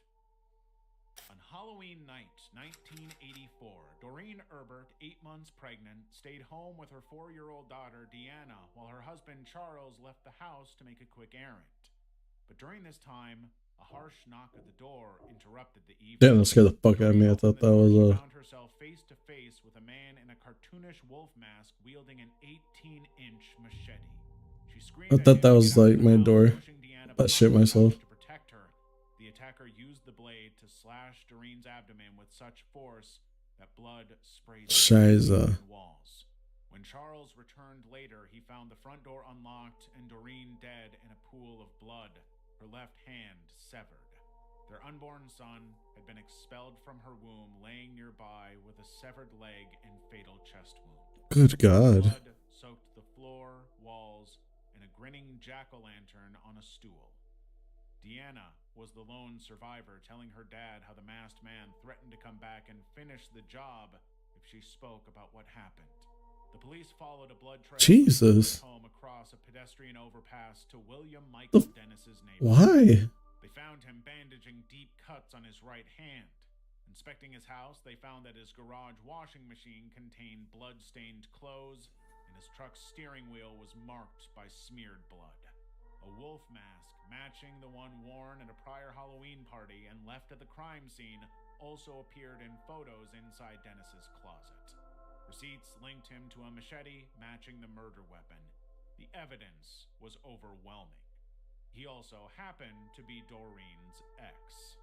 On Halloween night, 1984, Doreen Erbert, 8 months pregnant, stayed home with her 4-year-old daughter, Deanna, while her husband, Charles, left the house to make a quick errand. But during this time, a harsh knock at the door interrupted the evening. Damn, that scared the fuck out of me. I thought that was She found herself face to face with a man in a cartoonish wolf mask wielding an 18-inch machete. She screamed I thought that was like my door. I shit myself. to protect her. The attacker used the blade to slash Doreen's abdomen with such force that blood sprayed Shiza. the walls. When Charles returned later, he found the front door unlocked and Doreen dead in a pool of blood, her left hand severed. Their unborn son had been expelled from her womb, laying nearby with a severed leg and fatal chest wound. Good God. Blood soaked the floor, walls, and a grinning jack-o'-lantern on a stool. Deanna was the lone survivor, telling her dad how the masked man threatened to come back and finish the job if she spoke about what happened. The police followed a blood trail Jesus. home across a pedestrian overpass to William Michael Dennis's neighborhood. Why? They found him bandaging deep cuts on his right hand. Inspecting his house, they found that his garage washing machine contained blood-stained clothes, and his truck's steering wheel was marked by smeared blood. A wolf mask, matching the one worn at a prior Halloween party and left at the crime scene, also appeared in photos inside Dennis's closet. Receipts linked him to a machete matching the murder weapon. The evidence was overwhelming. He also happened to be Doreen's ex.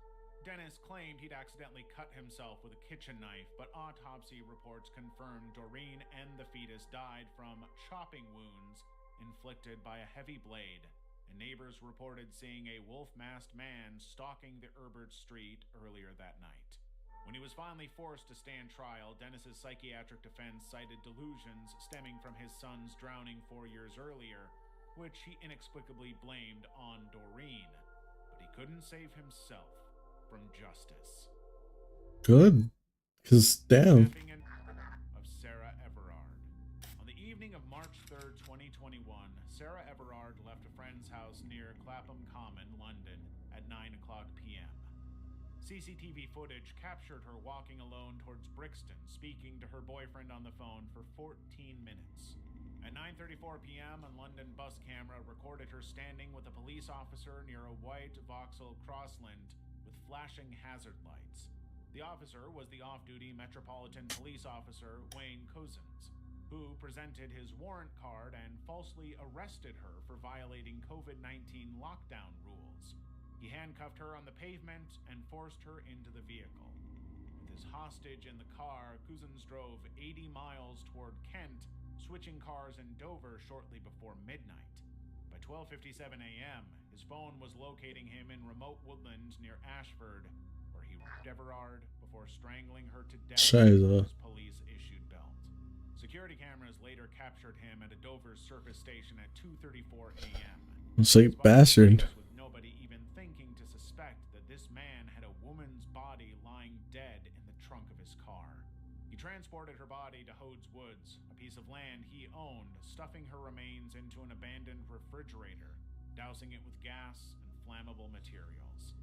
Dennis claimed he'd accidentally cut himself with a kitchen knife, but autopsy reports confirmed Doreen and the fetus died from chopping wounds inflicted by a heavy blade, and neighbors reported seeing a wolf-masked man stalking the Erbert Street earlier that night. When he was finally forced to stand trial, Dennis's psychiatric defense cited delusions stemming from his son's drowning 4 years earlier, which he inexplicably blamed on Doreen. But he couldn't save himself from justice. Good. Because, damn. Of Sarah Everard. On the evening of March 3rd, 2021, Sarah Everard left a friend's house near Clapham Common, London, at 9 o'clock p.m. CCTV footage captured her walking alone towards Brixton, speaking to her boyfriend on the phone for 14 minutes. At 9:34 p.m., a London bus camera recorded her standing with a police officer near a white Vauxhall Crossland with flashing hazard lights. The officer was the off-duty Metropolitan Police Officer Wayne Cousins, who presented his warrant card and falsely arrested her for violating COVID-19 lockdown rules. He handcuffed her on the pavement and forced her into the vehicle. With his hostage in the car, Cousins drove 80 miles toward Kent, switching cars in Dover shortly before midnight. By 12:57 a.m., his phone was locating him in remote woodlands near Ashford, where he raped Everard before strangling her to death with his police-issued belt. Security cameras later captured him at a Dover surface station at 2:34 a.m. Sick bastard. With nobody even thinking to suspect that this man had a woman's body lying dead in the trunk of his car. He transported her body to Hodes Woods, a piece of land he owned, stuffing her remains into an abandoned refrigerator, dousing it with gas and flammable materials.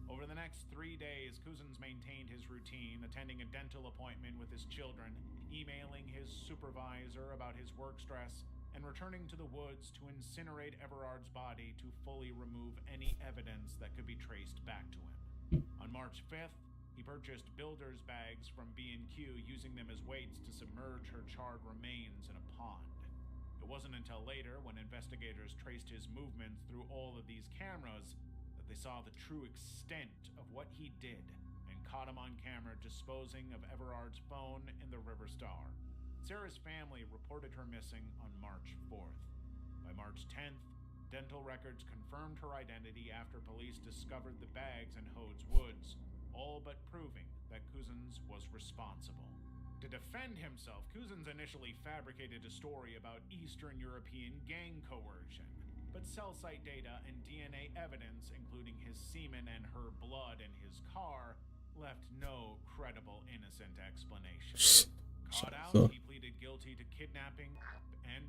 Over the next 3 days, Cousins maintained his routine, attending a dental appointment with his children, emailing his supervisor about his work stress, and returning to the woods to incinerate Everard's body to fully remove any evidence that could be traced back to him. On March 5th, he purchased builder's bags from B&Q, using them as weights to submerge her charred remains in a pond. It wasn't until later, when investigators traced his movements through all of these cameras, that they saw the true extent of what he did and caught him on camera disposing of Everard's phone in the River Star. Sarah's family reported her missing on March 4th. By March 10th, dental records confirmed her identity after police discovered the bags in Hodes Woods, all but proving that Cousins was responsible. To defend himself, Cousins initially fabricated a story about Eastern European gang coercion, but cell site data and DNA evidence, including his semen and her blood in his car, left no credible innocent explanation. Caught out, he pleaded guilty to kidnapping and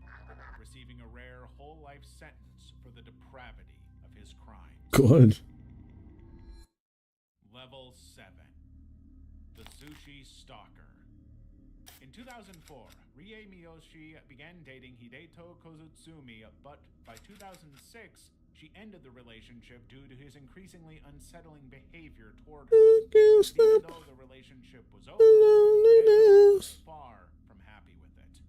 receiving a rare whole life sentence for the depravity of his crimes. Good. Level 7. The Zushi Stalker. In 2004, Rie Miyoshi began dating Hideto Kozutsumi, but by 2006, she ended the relationship due to his increasingly unsettling behavior toward her. Even though the relationship was over, Hideto was far from happy with it.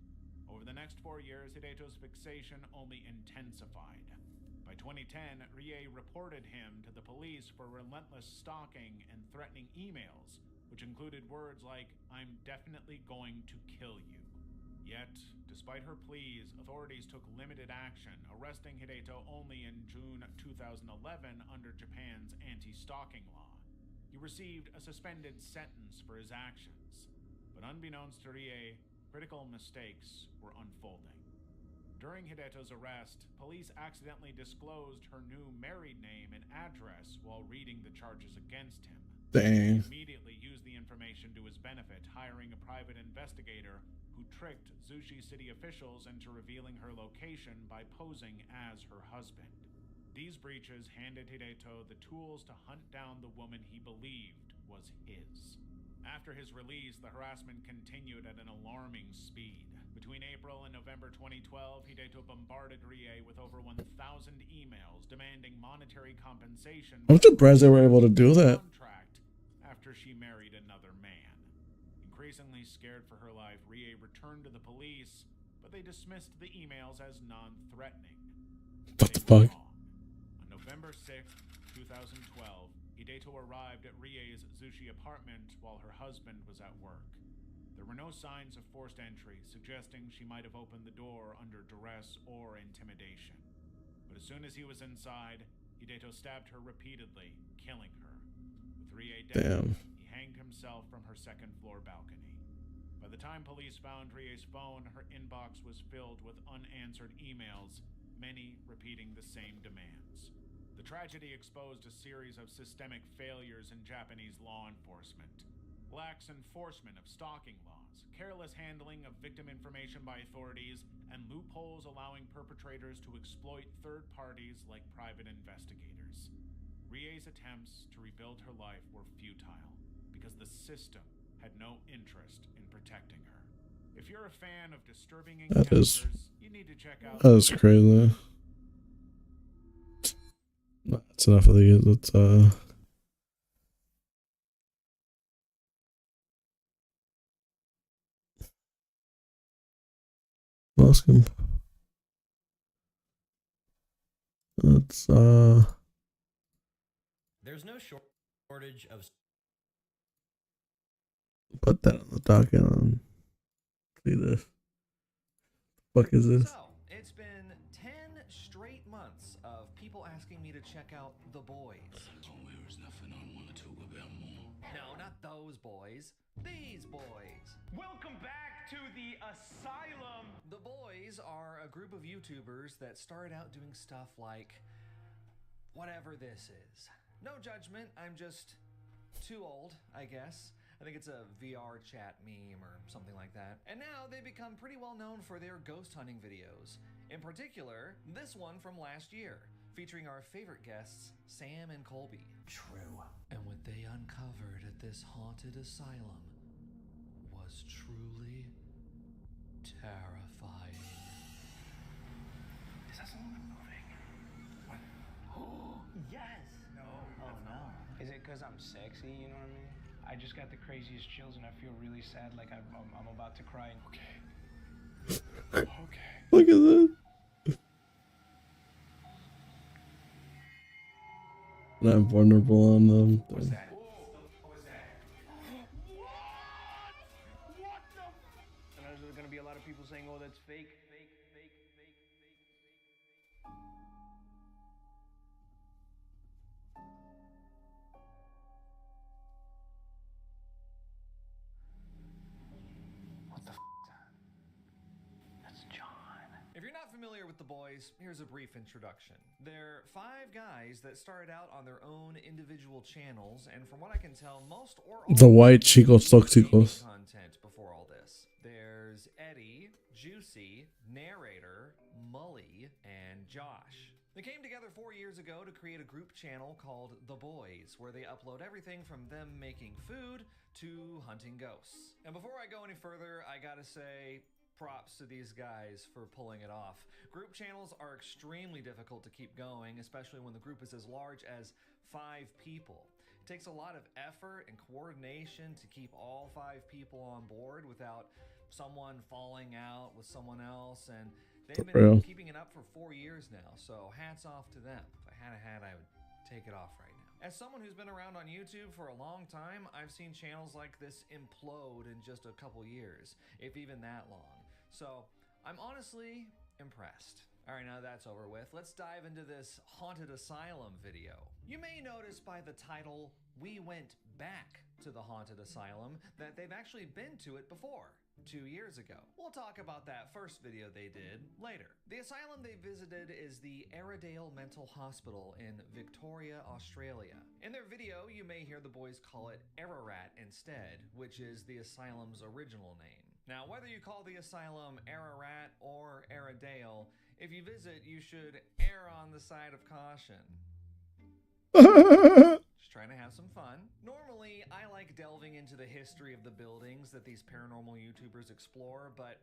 Over the next 4 years, Hideto's fixation only intensified. By 2010, Rie reported him to the police for relentless stalking and threatening emails, which included words like, "I'm definitely going to kill you." Yet, despite her pleas, authorities took limited action, arresting Hideto only in June 2011 under Japan's anti-stalking law. He received a suspended sentence for his actions, but unbeknownst to Rie, critical mistakes were unfolding. During Hideto's arrest, police accidentally disclosed her new married name and address while reading the charges against him. Dang. He immediately used the information to his benefit, hiring a private investigator who tricked Zushi city officials into revealing her location by posing as her husband. These breaches handed Hideto the tools to hunt down the woman he believed was his. After his release, the harassment continued at an alarming speed. Between April and November 2012, Hideto bombarded Rie with over 1,000 emails demanding monetary compensation. I'm surprised they were able to do that. After she married another man. Increasingly scared for her life, Rie returned to the police, but they dismissed the emails as non-threatening. What the fuck? On November 6, 2012, Hideto arrived at Rie's Zushi apartment while her husband was at work. There were no signs of forced entry, suggesting she might have opened the door under duress or intimidation. But as soon as he was inside, Hideto stabbed her repeatedly, killing her. With Rie dead, he hanged himself from her second-floor balcony. By the time police found Rie's phone, her inbox was filled with unanswered emails, many repeating the same demands. The tragedy exposed a series of systemic failures in Japanese law enforcement. Lax enforcement of stalking laws, careless handling of victim information by authorities, and loopholes allowing perpetrators to exploit third parties like private investigators. Rie's attempts to rebuild her life were futile because the system had no interest in protecting her. If you're a fan of disturbing encounters, you need to check out. That is crazy. That's enough of these. Let's ask him. Let's There's no shortage of. Put that on the docket on. See this. What the fuck is this? So, it's been 10 straight months of people asking me to check out The Boys. Oh, there is nothing I want to talk about more. No, not those those boys, these boys. Welcome back to the asylum. The Boys are a group of YouTubers that started out doing stuff like whatever this is. No judgment, I'm just too old, I guess. I think it's a VR chat meme or something like that. And now they've become pretty well known for their ghost hunting videos. In particular, this one from last year, featuring our favorite guests, Sam and Colby. True. And what they uncovered at this haunted asylum was truly terrifying. Is that someone moving? What? Yes! No. Oh no. Is it because I'm sexy, you know what I mean? I just got the craziest chills and I feel really sad, like I'm about to cry. Okay. Okay. Look at that. And I'm vulnerable on them. What's that? What was that? What the? And there's gonna be a lot of people saying, "Oh, that's fake." What the f is that? That's John. If you're not familiar with The Boys, here's a brief introduction. They're 5 guys that started out on their own individual channels, and from what I can tell, most or all The white chicos toxicos. content before all this. There's Eddie, Juicy, Narrator, Mully, and Josh. They came together 4 years ago to create a group channel called The Boys, where they upload everything from them making food to hunting ghosts. And before I go any further, I gotta say, props to these guys for pulling it off. Group channels are extremely difficult to keep going, especially when the group is as large as 5 people. It takes a lot of effort and coordination to keep all 5 people on board without someone falling out with someone else, and they've been keeping it up for 4 years now, so hats off to them. If I had a hat, I would take it off right now. As someone who's been around on YouTube for a long time, I've seen channels like this implode in just a couple years, if even that long. So I'm honestly impressed. All right, now that's over with. Let's dive into this haunted asylum video. You may notice by the title, "We went back to the haunted asylum," that they've actually been to it before. 2 years ago. We'll talk about that first video they did later. The asylum they visited is the Airedale Mental Hospital in Victoria, Australia. In their video, you may hear the boys call it Ararat instead, which is the asylum's original name. Now, whether you call the asylum Ararat or Airedale, if you visit, you should err on the side of caution. Just trying to have some fun. Normally, I like delving into the history of the buildings that these paranormal YouTubers explore, but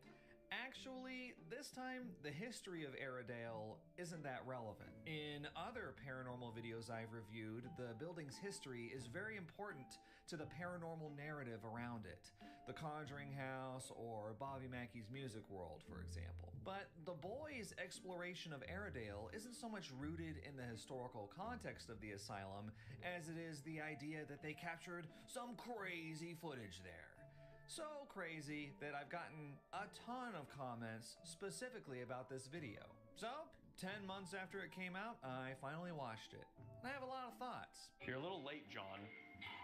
actually, this time, the history of Airedale isn't that relevant. In other paranormal videos I've reviewed, the building's history is very important to the paranormal narrative around it. The Conjuring House or Bobby Mackey's Music World, for example. But the boys' exploration of Airedale isn't so much rooted in the historical context of the asylum as it is the idea that they captured some crazy footage there. So crazy that I've gotten a ton of comments specifically about this video. So, 10 months after it came out, I finally watched it. I have a lot of thoughts. You're a little late, John.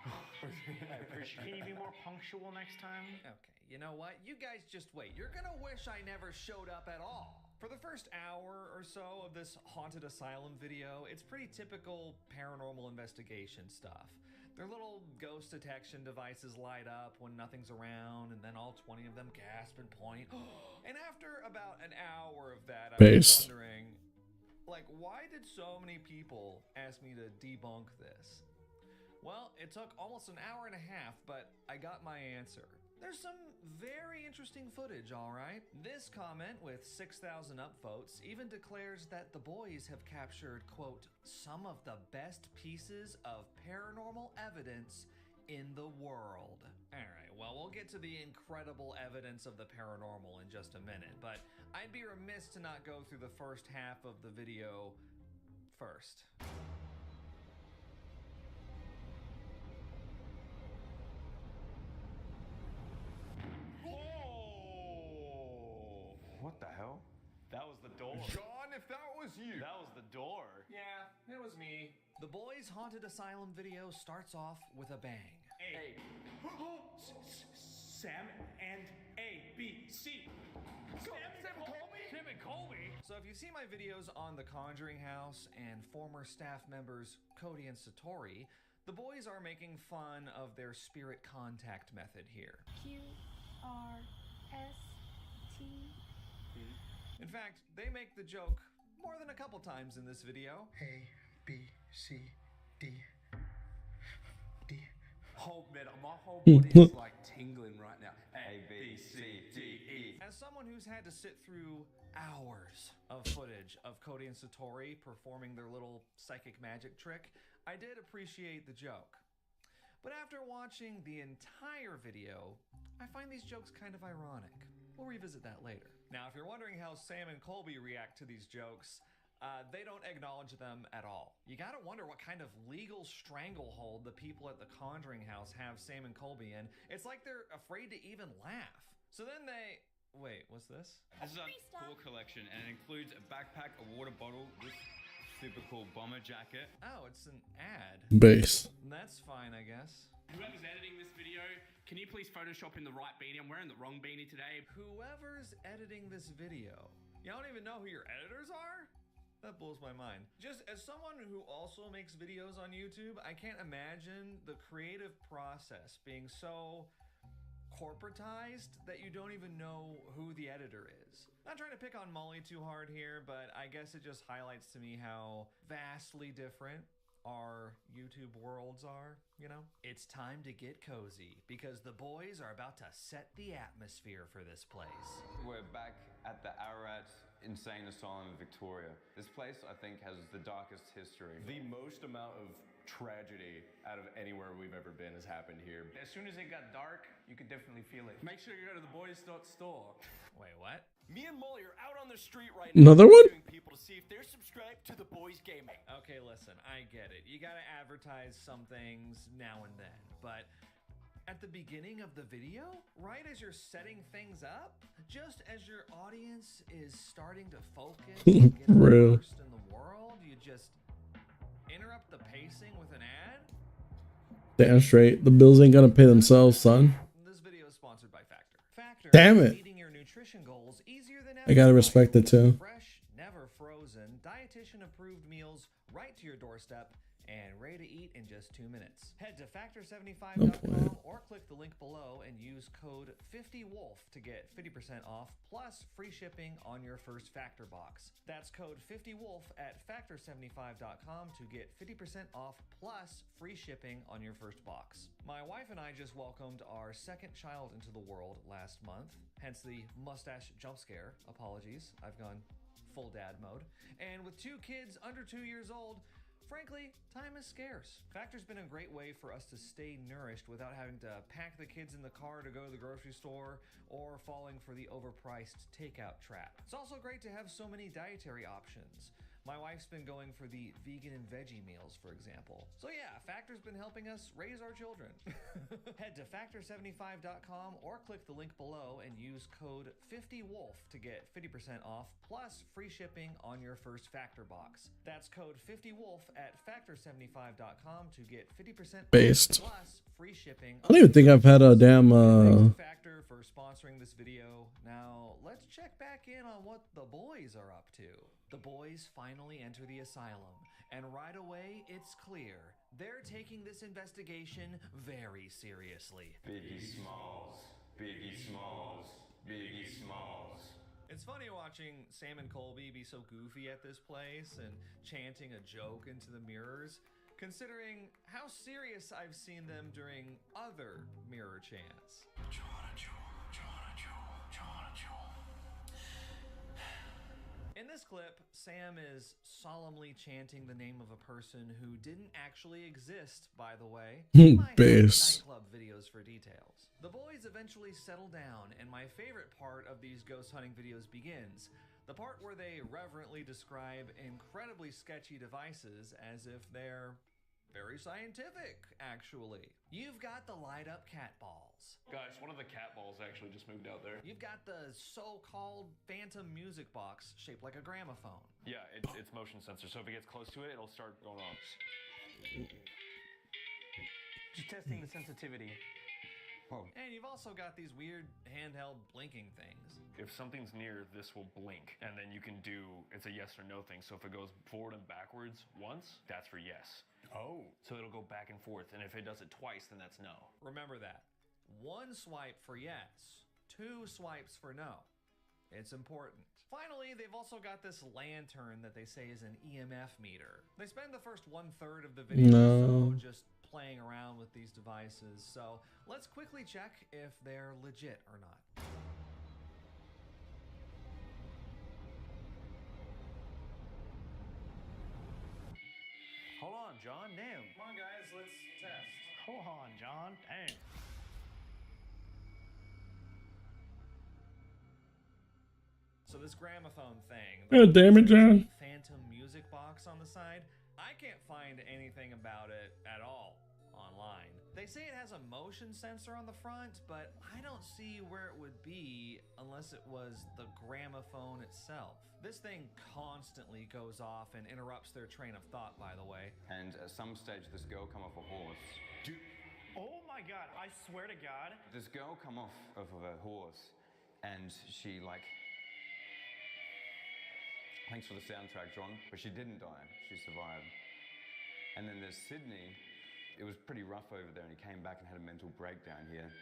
I appreciate. Can you be more punctual next time? Okay, you know what? You guys just wait. You're gonna wish I never showed up at all. For the first hour or so of this haunted asylum video, it's pretty typical paranormal investigation stuff. Their little ghost detection devices light up when nothing's around, and then all 20 of them gasp and point. And after about an hour of that, I was wondering, like, why did so many people ask me to debunk this? Well, it took almost an hour and a half, but I got my answer. There's some very interesting footage, all right? This comment with 6,000 upvotes even declares that the boys have captured, quote, some of the best pieces of paranormal evidence in the world. All right, well, we'll get to the incredible evidence of the paranormal in just a minute, but I'd be remiss to not go through the first half of the video first. What the hell? That was the door. John, if that was you. That was the door. Yeah, it was me. The Boys Haunted Asylum video starts off with a bang. Hey. Sam and Colby. So if you see my videos on The Conjuring House and former staff members Cody and Satori, the boys are making fun of their spirit contact method here. QRST. In fact, they make the joke more than a couple times in this video. A, B, C, D. D. Oh man, my whole body is like tingling right now. A, B, C, D, E. As someone who's had to sit through hours of footage of Cody and Satori performing their little psychic magic trick, I did appreciate the joke. But after watching the entire video, I find these jokes kind of ironic. We'll revisit that later. Now, if you're wondering how Sam and Colby react to these jokes, they don't acknowledge them at all. You gotta wonder what kind of legal stranglehold the people at the Conjuring House have Sam and Colby in. It's like they're afraid to even laugh. So then they... Wait, what's this? This is our core collection, and it includes a backpack, a water bottle, this super cool bomber jacket. Oh, it's an ad. Base. That's fine, I guess. Whoever's editing this video, can you please Photoshop in the right beanie? I'm wearing the wrong beanie today. Whoever's editing this video, y'all don't even know who your editors are? That blows my mind. Just as someone who also makes videos on YouTube, I can't imagine the creative process being so corporatized that you don't even know who the editor is. Not trying to pick on Molly too hard here, but I guess it just highlights to me how vastly different our YouTube worlds are, you know? It's time to get cozy because the boys are about to set the atmosphere for this place. We're back at the Ararat Insane Asylum in Victoria. This place, I think, has the darkest history. The most amount of tragedy out of anywhere we've ever been has happened here. As soon as it got dark, you could definitely feel it. Make sure you go to the Boys store. Wait, what? Me and Molly are out on the street right now. Another one? People to see if they're subscribed to the Boys Gaming. Okay, listen, I get it. You gotta advertise some things now and then, but at the beginning of the video, right as you're setting things up, just as your audience is starting to focus and get Real. immersed in the world, you just interrupt the pacing with an ad? Damn straight. The bills ain't gonna pay themselves, son. This video is sponsored by Factor. Factor Damn makes it. meeting your nutrition goals easier than I gotta ever. respect it too. Fresh, never frozen, dietitian approved meals right to your doorstep and ready to eat in just 2 minutes. Head to factor75.com or click the link below and use code 50WOLF to get 50% off plus free shipping on your first Factor box. That's code 50WOLF at factor75.com to get 50% off plus free shipping on your first box. My wife and I just welcomed our second child into the world last month, hence the mustache jump scare. Apologies, I've gone full dad mode. And with 2 kids under 2 years old, frankly, time is scarce. Factor's been a great way for us to stay nourished without having to pack the kids in the car to go to the grocery store or falling for the overpriced takeout trap. It's also great to have so many dietary options. My wife's been going for the vegan and veggie meals, for example. So yeah, Factor's been helping us raise our children. Head to factor75.com or click the link below and use code 50WOLF to get 50% off plus free shipping on your first Factor box. That's code 50WOLF at factor75.com to get 50% Based. off plus free shipping. I don't even think I've had a damn Thanks to Factor for sponsoring this video. Now, let's check back in on what the boys are up to. The boys finally enter the asylum, and right away, it's clear they're taking this investigation very seriously. Biggie Smalls, Biggie Smalls, Biggie Smalls. It's funny watching Sam and Colby be so goofy at this place and chanting a joke into the mirrors, considering how serious I've seen them during other mirror chants. In this clip, Sam is solemnly chanting the name of a person who didn't actually exist, by the way. Base. Nightclub videos for details. The boys eventually settle down, and my favorite part of these ghost hunting videos begins. The part where they reverently describe incredibly sketchy devices as if they're very scientific, actually. You've got the light-up cat balls. Guys, one of the cat balls actually just moved out there. You've got the so-called phantom music box shaped like a gramophone. Yeah, it's motion sensor, so if it gets close to it, it'll start going off. Just testing the sensitivity. And you've also got these weird handheld blinking things. If something's near, this will blink, and then you can do, it's a yes or no thing. So if it goes forward and backwards once, that's for yes. Oh. So it'll go back and forth, and if it does it twice, then that's no. Remember that. 1 swipe for yes, 2 swipes for no. It's important. Finally, they've also got this lantern that they say is an EMF meter. They spend the first 1/3 of the video just playing around with these devices, so let's quickly check if they're legit or not. Hold on, John, damn. Come on, guys, let's test. Hold on, John. Dang. So this gramophone thing. God damn it, John. Phantom music box on the side. I can't find anything about it at all online. They say it has a motion sensor on the front, but I don't see where it would be unless it was the gramophone itself. This thing constantly goes off and interrupts their train of thought, by the way. And at some stage, this girl come off a horse. Dude. Oh my God, I swear to God. This girl come off of a horse, and she like... Thanks for the soundtrack, John. But she didn't die. She survived. And then there's Sydney. It was pretty rough over there, and he came back and had a mental breakdown here.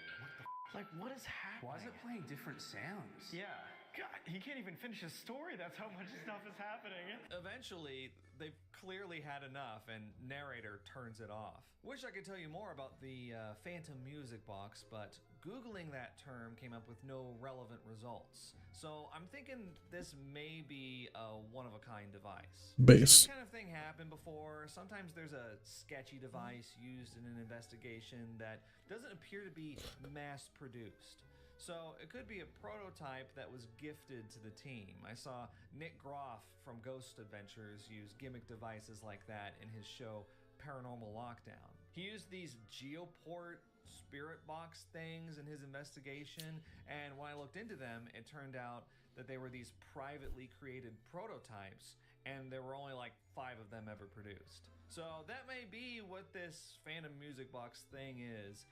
Like, what is happening? Why is it playing different sounds? Yeah. God, he can't even finish his story. That's how much stuff is happening. Eventually, they've clearly had enough, and narrator turns it off. Wish I could tell you more about the Phantom Music Box, but Googling that term came up with no relevant results. So I'm thinking this may be a one-of-a-kind device. Base. This kind of thing happened before. Sometimes there's a sketchy device used in an investigation that doesn't appear to be mass-produced. So it could be a prototype that was gifted to the team. I saw Nick Groff from Ghost Adventures use gimmick devices like that in his show Paranormal Lockdown. He used these Geoport spirit box things in his investigation, and when I looked into them, it turned out that they were these privately created prototypes, and there were only like 5 of them ever produced. So that may be what this Phantom Music Box thing is.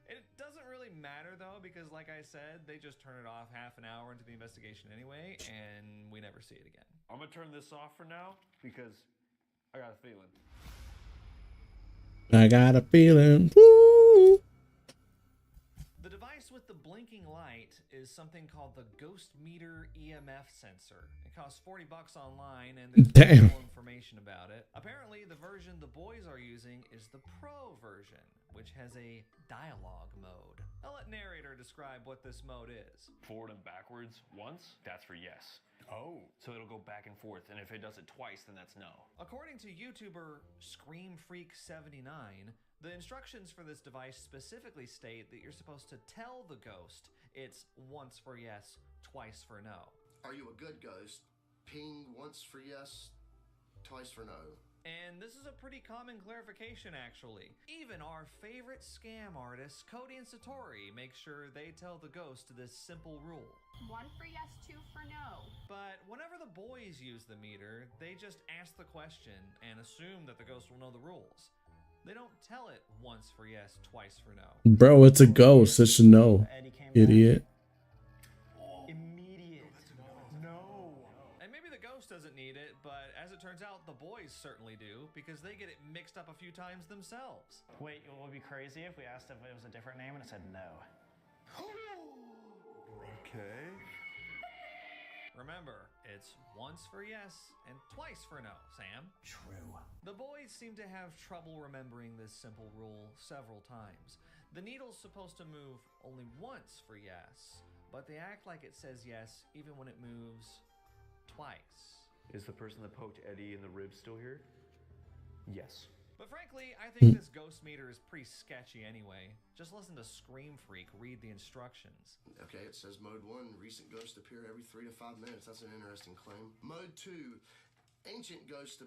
It doesn't really matter though, because like I said, they just turn it off half an hour into the investigation anyway, and we never see it again. I'm gonna turn this off for now because I got a feeling. I got a feeling. Woo! The device with the blinking light is something called the Ghost Meter EMF sensor. It costs $40 online, and there's no information about it. Apparently, the version the boys are using is the Pro version, which has a dialogue mode. I'll let narrator describe what this mode is. Forward and backwards once, that's for yes. Oh. So it'll go back and forth, and if it does it twice, then that's no. According to YouTuber ScreamFreak79, the instructions for this device specifically state that you're supposed to tell the ghost it's once for yes, twice for no. Are you a good ghost? Ping once for yes, twice for no. And this is a pretty common clarification, actually. Even our favorite scam artists, Cody and Satori, make sure they tell the ghost this simple rule. 1 for yes, 2 for no. But whenever the boys use the meter, they just ask the question and assume that the ghost will know the rules. They don't tell it once for yes, twice for no. Bro, it's a ghost. It should know. Idiot. Immediate. No. And maybe the ghost doesn't need it, but as it turns out, the boys certainly do, because they get it mixed up a few times themselves. Wait, it would be crazy if we asked if it was a different name and it said no. Okay. Remember, it's once for yes and twice for no, Sam. True. The boys seem to have trouble remembering this simple rule several times. The needle's supposed to move only once for yes, but they act like it says yes even when it moves twice. Is the person that poked Eddie in the ribs still here? Yes. But frankly, I think this ghost meter is pretty sketchy anyway. Just listen to Scream Freak read the instructions. Okay, it says Mode 1, recent ghosts appear every 3 to 5 minutes. That's an interesting claim. Mode 2, ancient ghosts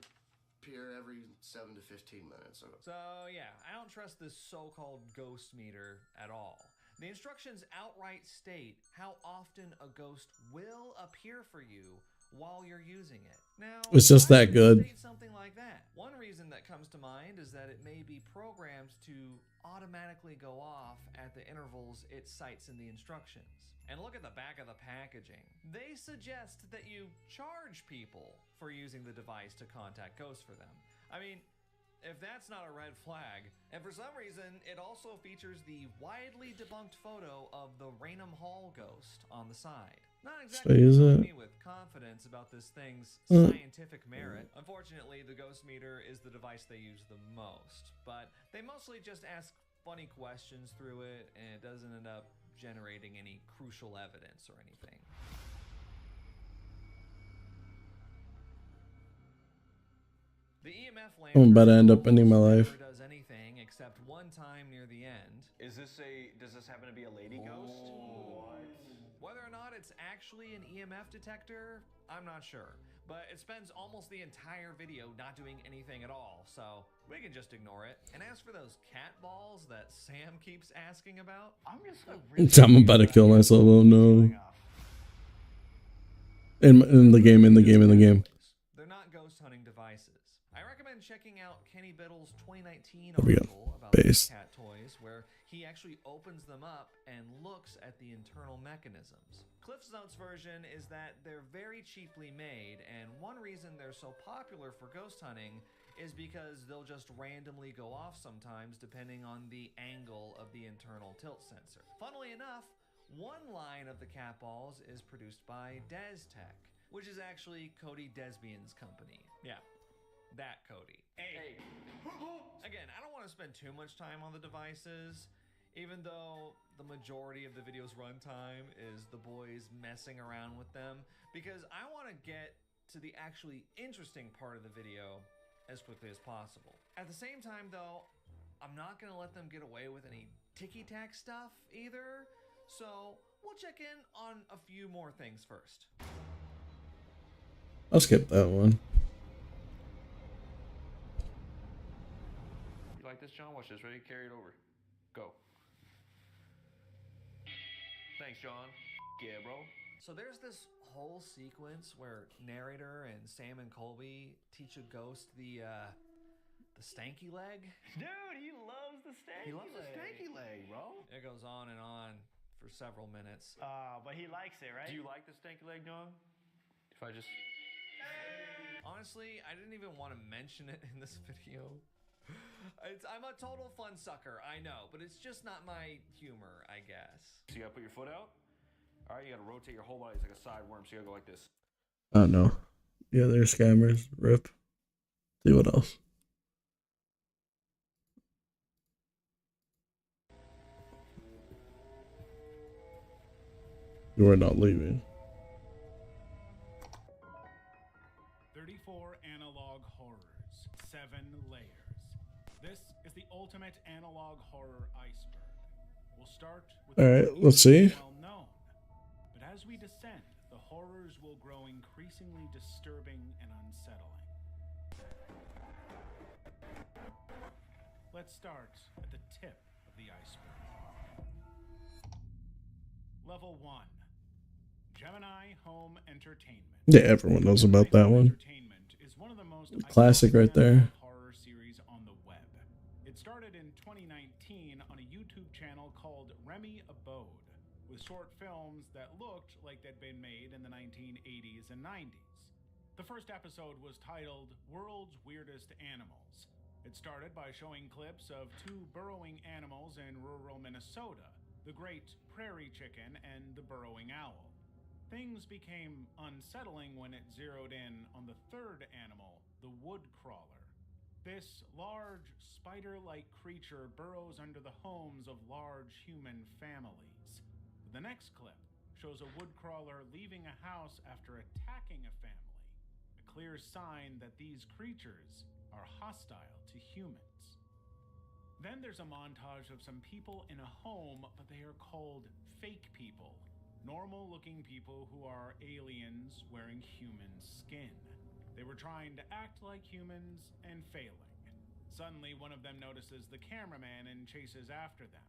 appear every 7 to 15 minutes. So yeah, I don't trust this so-called ghost meter at all. The instructions outright state how often a ghost will appear for you while you're using it. Now, It's just why that would good. you state something like that? One reason that comes to mind is that it may be programmed to automatically go off at the intervals it cites in the instructions. And look at the back of the packaging. They suggest that you charge people for using the device to contact ghosts for them. I mean, if that's not a red flag. And for some reason, it also features the widely debunked photo of the Raynham Hall ghost on the side. Not exactly is filling it? me with confidence about this thing's Uh. scientific merit. Unfortunately, the ghost meter is the device they use the most, but they mostly just ask funny questions through it, and it doesn't end up generating any crucial evidence or anything. The EMF lamp I'm about to end up ending my life. never does anything except one time near the end. Does this happen to be a lady ghost? Whether or not it's actually an EMF detector, I'm not sure. But it spends almost the entire video not doing anything at all, so we can just ignore it. And as for those cat balls that Sam keeps asking about, I'm just like I'm about to kill myself. Oh no. In the game. they're not ghost hunting devices. I recommend checking out Kenny Biddle's 2019 There we go. article about Base. these cat toys, where he actually opens them up and looks at the internal mechanisms. Cliff's Notes version is that they're very cheaply made, and one reason they're so popular for ghost hunting is because they'll just randomly go off sometimes depending on the angle of the internal tilt sensor. Funnily enough, one line of the cat balls is produced by DesTech, which is actually Cody Desbian's company. Yeah, that Cody. Hey. Again, I don't want to spend too much time on the devices, even though the majority of the video's runtime is the boys messing around with them, because I want to get to the actually interesting part of the video as quickly as possible. At the same time, though, I'm not going to let them get away with any ticky-tack stuff either, so we'll check in on a few more things first. I'll skip that one. You like this, John? Watch this. Ready? Carry it over. Go. Thanks, John. Yeah, bro. So there's this whole sequence where narrator and Sam and Colby teach a ghost the stanky leg. Dude, he loves the stanky leg. He loves the stanky leg, bro. It goes on and on for several minutes. But he likes it, right? Do you like the stanky leg, John? If I just... Honestly, I didn't even want to mention it in this video. I'm a total fun sucker, I know, but it's just not my humor, I guess. So you gotta put your foot out. All right, you gotta rotate your whole body. It's like a side worm, so you gotta go like this. Oh no. Yeah, they're scammers. Rip. See what else. You are not leaving. 34 analog horrors, 7 layers. This is the ultimate analog horror iceberg. We'll start with All right, let's see. well known, but as we descend, the horrors will grow increasingly disturbing and unsettling. Let's start at the tip of the iceberg. Level 1. Gemini Home Entertainment. Yeah, everyone knows about that one. Is one of the most Classic right there. horror series on the web. It started in 2019 on a YouTube channel called Remy Abode, with short films that looked like they'd been made in the 1980s and 90s. The first episode was titled World's Weirdest Animals. It started by showing clips of 2 burrowing animals in rural Minnesota, the great prairie chicken and the burrowing owl. Things became unsettling when it zeroed in on the third animal, the wood crawler. This large, spider-like creature burrows under the homes of large human families. The next clip shows a wood crawler leaving a house after attacking a family, a clear sign that these creatures are hostile to humans. Then there's a montage of some people in a home, but they are called fake people. Normal-looking people who are aliens wearing human skin. They were trying to act like humans and failing. Suddenly, one of them notices the cameraman and chases after them.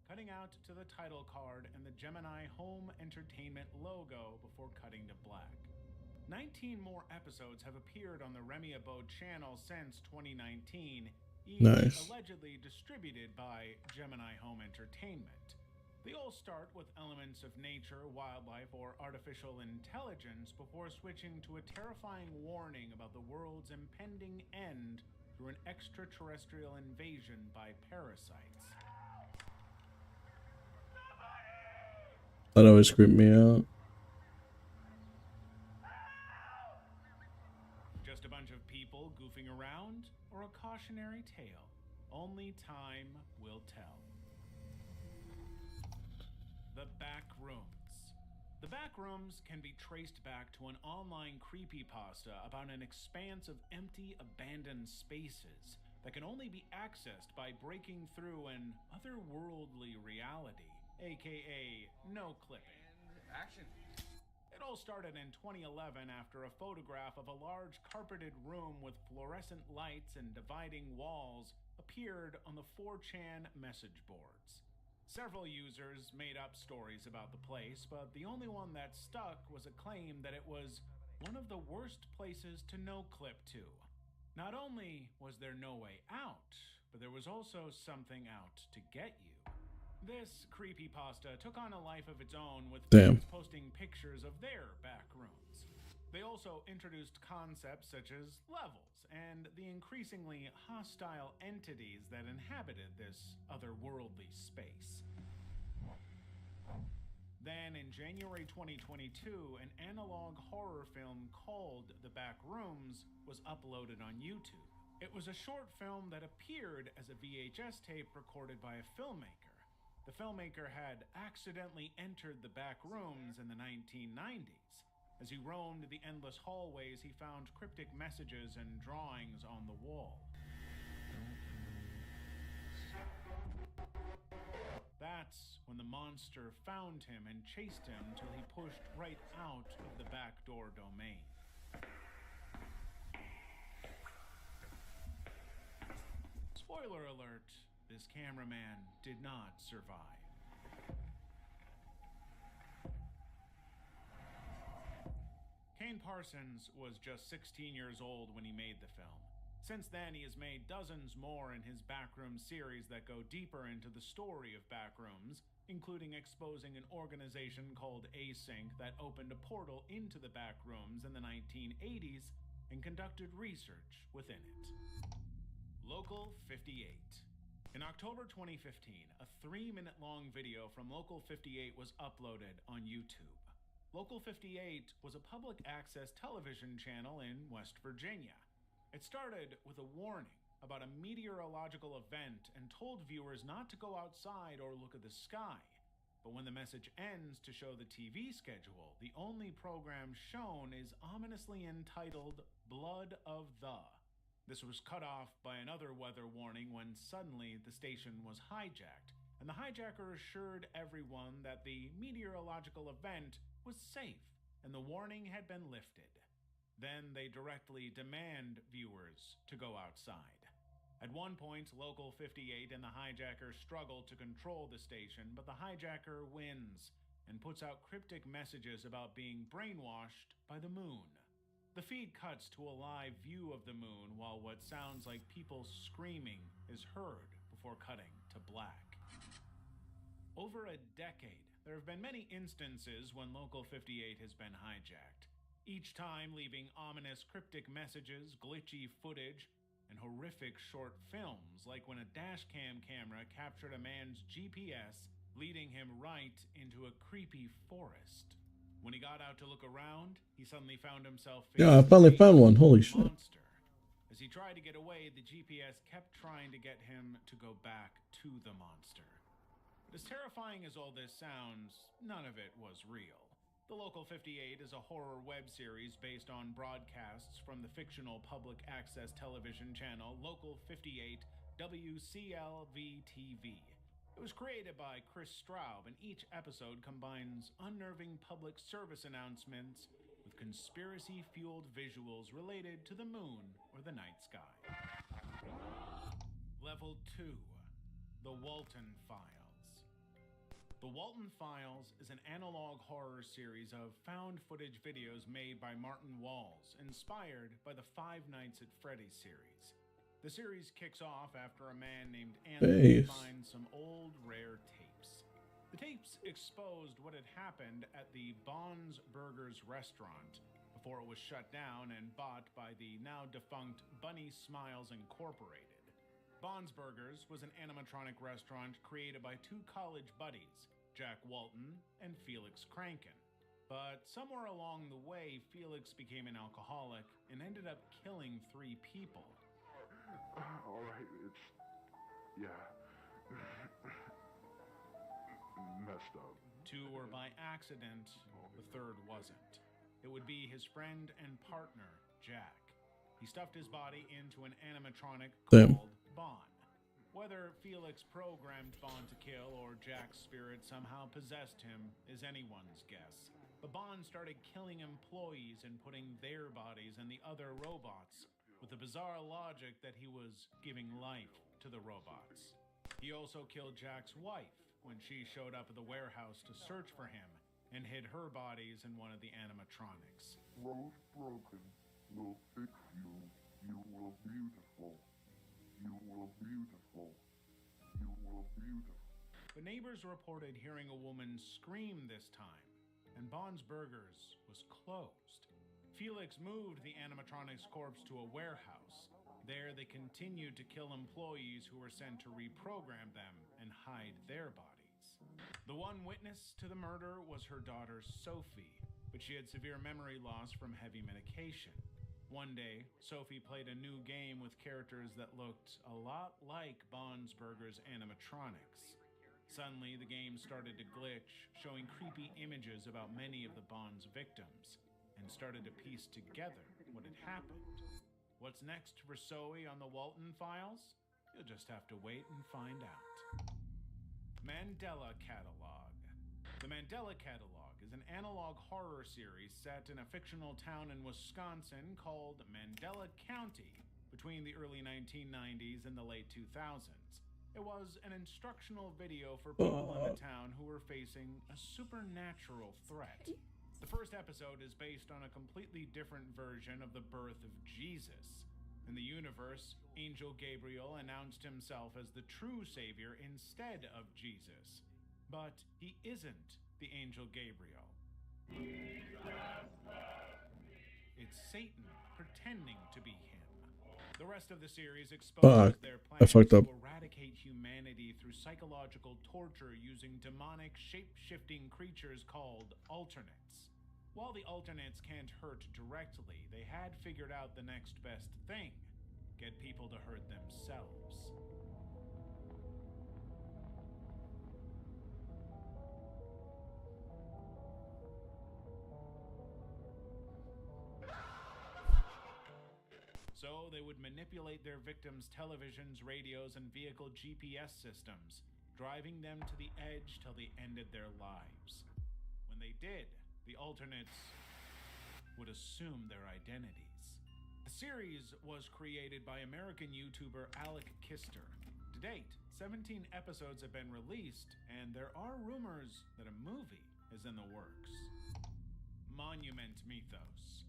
Cutting cut to the title card and the Gemini Home Entertainment logo before cutting to black. 19 more episodes have appeared on the Remy Abode channel since 2019, each Nice. allegedly distributed by Gemini Home Entertainment. They all start with elements of nature, wildlife, or artificial intelligence before switching to a terrifying warning about the world's impending end through an extraterrestrial invasion by parasites. That always creeped me out. Just a bunch of people goofing around, or a cautionary tale? Only time will tell. The Backrooms. The Backrooms can be traced back to an online creepypasta about an expanse of empty, abandoned spaces that can only be accessed by breaking through an otherworldly reality, aka no clipping. And action. It all started in 2011 after a photograph of a large carpeted room with fluorescent lights and dividing walls appeared on the 4chan message boards. Several users made up stories about the place, but the only one that stuck was a claim that it was one of the worst places to no-clip to. Not only was there no way out, but there was also something out to get you. This creepypasta took on a life of its own, with fans posting pictures of their back rooms. They also introduced concepts such as levels and the increasingly hostile entities that inhabited this otherworldly space. Then, in January 2022, an analog horror film called The Backrooms was uploaded on YouTube. It was a short film that appeared as a VHS tape recorded by a filmmaker. The filmmaker had accidentally entered the back rooms in the 1990s. As he roamed the endless hallways, he found cryptic messages and drawings on the wall. That's when the monster found him and chased him till he pushed right out of the backdoor domain. Spoiler alert, this cameraman did not survive. Kane Parsons was just 16 years old when he made the film. Since then, he has made dozens more in his Backrooms series that go deeper into the story of Backrooms, including exposing an organization called Async that opened a portal into the Backrooms in the 1980s and conducted research within it. Local 58. In October 2015, a 3-minute-long video from Local 58 was uploaded on YouTube. Local 58 was a public access television channel in West Virginia. It started with a warning about a meteorological event and told viewers not to go outside or look at the sky. But when the message ends to show the TV schedule, the only program shown is ominously entitled Blood of the. This was cut off by another weather warning when suddenly the station was hijacked, and the hijacker assured everyone that the meteorological event was safe and the warning had been lifted. Then they directly demand viewers to go outside. At one point, Local 58 and the hijacker struggle to control the station, but the hijacker wins and puts out cryptic messages about being brainwashed by the moon. The feed cuts to a live view of the moon while what sounds like people screaming is heard before cutting to black. Over a decade, there have been many instances when Local 58 has been hijacked, each time leaving ominous cryptic messages, glitchy footage, and horrific short films, like when a dashcam camera captured a man's GPS, leading him right into a creepy forest. When he got out to look around, he suddenly found himself Yeah, I finally found one. Holy shit. monster. As he tried to get away, the GPS kept trying to get him to go back to the monster. But as terrifying as all this sounds, none of it was real. The Local 58 is a horror web series based on broadcasts from the fictional public access television channel Local 58 WCLV-TV. It was created by Chris Straub, and each episode combines unnerving public service announcements with conspiracy-fueled visuals related to the moon or the night sky. Level 2. The Walton Files. The Walton Files is an analog horror series of found footage videos made by Martin Walls, inspired by the Five Nights at Freddy's series. The series kicks off after a man named Anthony finds some old rare tapes. The tapes exposed what had happened at the Bon's Burgers restaurant before it was shut down and bought by the now defunct Bunny Smiles Incorporated. Bon's Burgers was an animatronic restaurant created by two college buddies, Jack Walton and Felix Kranken. But somewhere along the way, Felix became an alcoholic and ended up killing 3 people. All right, it's... yeah. Messed up. 2 were by accident, the 3rd wasn't. It would be his friend and partner, Jack. He stuffed his body into an animatronic called Bon. Whether Felix programmed Bon to kill or Jack's spirit somehow possessed him is anyone's guess. But Bon started killing employees and putting their bodies in the other robots, with the bizarre logic that he was giving life to the robots. He also killed Jack's wife when she showed up at the warehouse to search for him and hid her bodies in one of the animatronics. Rose broken will fix you. You will beautiful. You will beautiful. You will beautiful. But neighbors reported hearing a woman scream this time, and Bon's Burgers was closed. Felix moved the animatronics corpse to a warehouse. There they continued to kill employees who were sent to reprogram them and hide their bodies. The one witness to the murder was her daughter Sophie, but she had severe memory loss from heavy medication. One day, Sophie played a new game with characters that looked a lot like Bon's Burgers animatronics. Suddenly, the game started to glitch, showing creepy images about many of the Bon's victims, and started to piece together what had happened. What's next for Zoe on the Walton Files? You'll just have to wait and find out. Mandela Catalog. The Mandela Catalog is an analog horror series set in a fictional town in Wisconsin called Mandela County between the early 1990s and the late 2000s. It was an instructional video for people in the town who were facing a supernatural threat. The first episode is based on a completely different version of the birth of Jesus. In the universe, Angel Gabriel announced himself as the true savior instead of Jesus. But he isn't the Angel Gabriel. It's Satan pretending to be him. The rest of the series exposes their plans to eradicate humanity through psychological torture using demonic shape-shifting creatures called alternates. While the alternates can't hurt directly, they had figured out the next best thing: get people to hurt themselves. So they would manipulate their victims' televisions, radios, and vehicle GPS systems, driving them to the edge till they ended their lives. When they did, the alternates would assume their identities. The series was created by American YouTuber Alec Kister. To date, 17 episodes have been released, and there are rumors that a movie is in the works. Monument Mythos.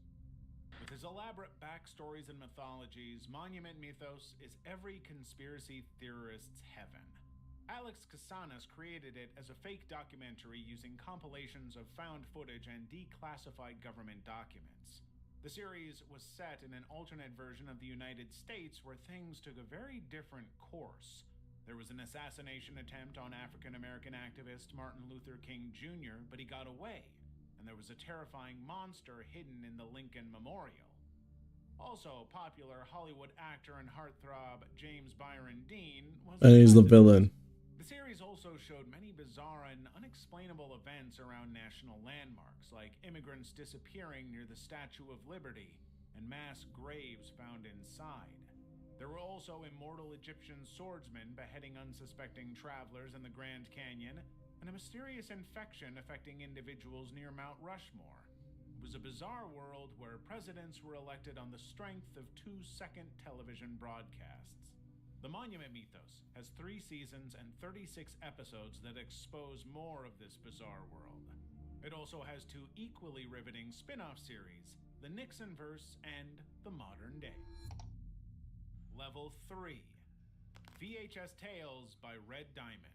With his elaborate backstories and mythologies, Monument Mythos is every conspiracy theorist's heaven. Alex Casanas created it as a fake documentary using compilations of found footage and declassified government documents. The series was set in an alternate version of the United States where things took a very different course. There was an assassination attempt on African-American activist Martin Luther King Jr., but he got away, and there was a terrifying monster hidden in the Lincoln Memorial. Also, popular Hollywood actor and heartthrob James Byron Dean was... And he's the villain. The series also showed many bizarre and unexplainable events around national landmarks, like immigrants disappearing near the Statue of Liberty and mass graves found inside. There were also immortal Egyptian swordsmen beheading unsuspecting travelers in the Grand Canyon, and a mysterious infection affecting individuals near Mount Rushmore. It was a bizarre world where presidents were elected on the strength of 2-second television broadcasts. The Monument Mythos has 3 seasons and 36 episodes that expose more of this bizarre world. It also has 2 equally riveting spin-off series, The Nixonverse and The Modern Day. Level 3. VHS Tales by Red Diamond.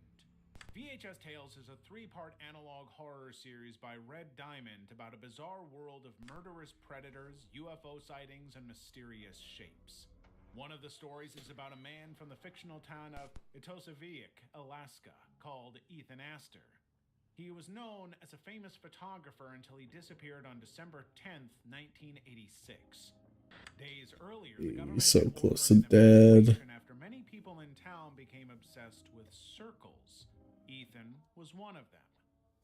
VHS Tales is a 3-part analog horror series by Red Diamond about a bizarre world of murderous predators, UFO sightings, and mysterious shapes. One of the stories is about a man from the fictional town of Itosavik, Alaska, called Ethan Astor. He was known as a famous photographer until he disappeared on December 10th, 1986. Days earlier, the government He's so had close ordered to an dead. evacuation after many people in town became obsessed with circles. Ethan was one of them.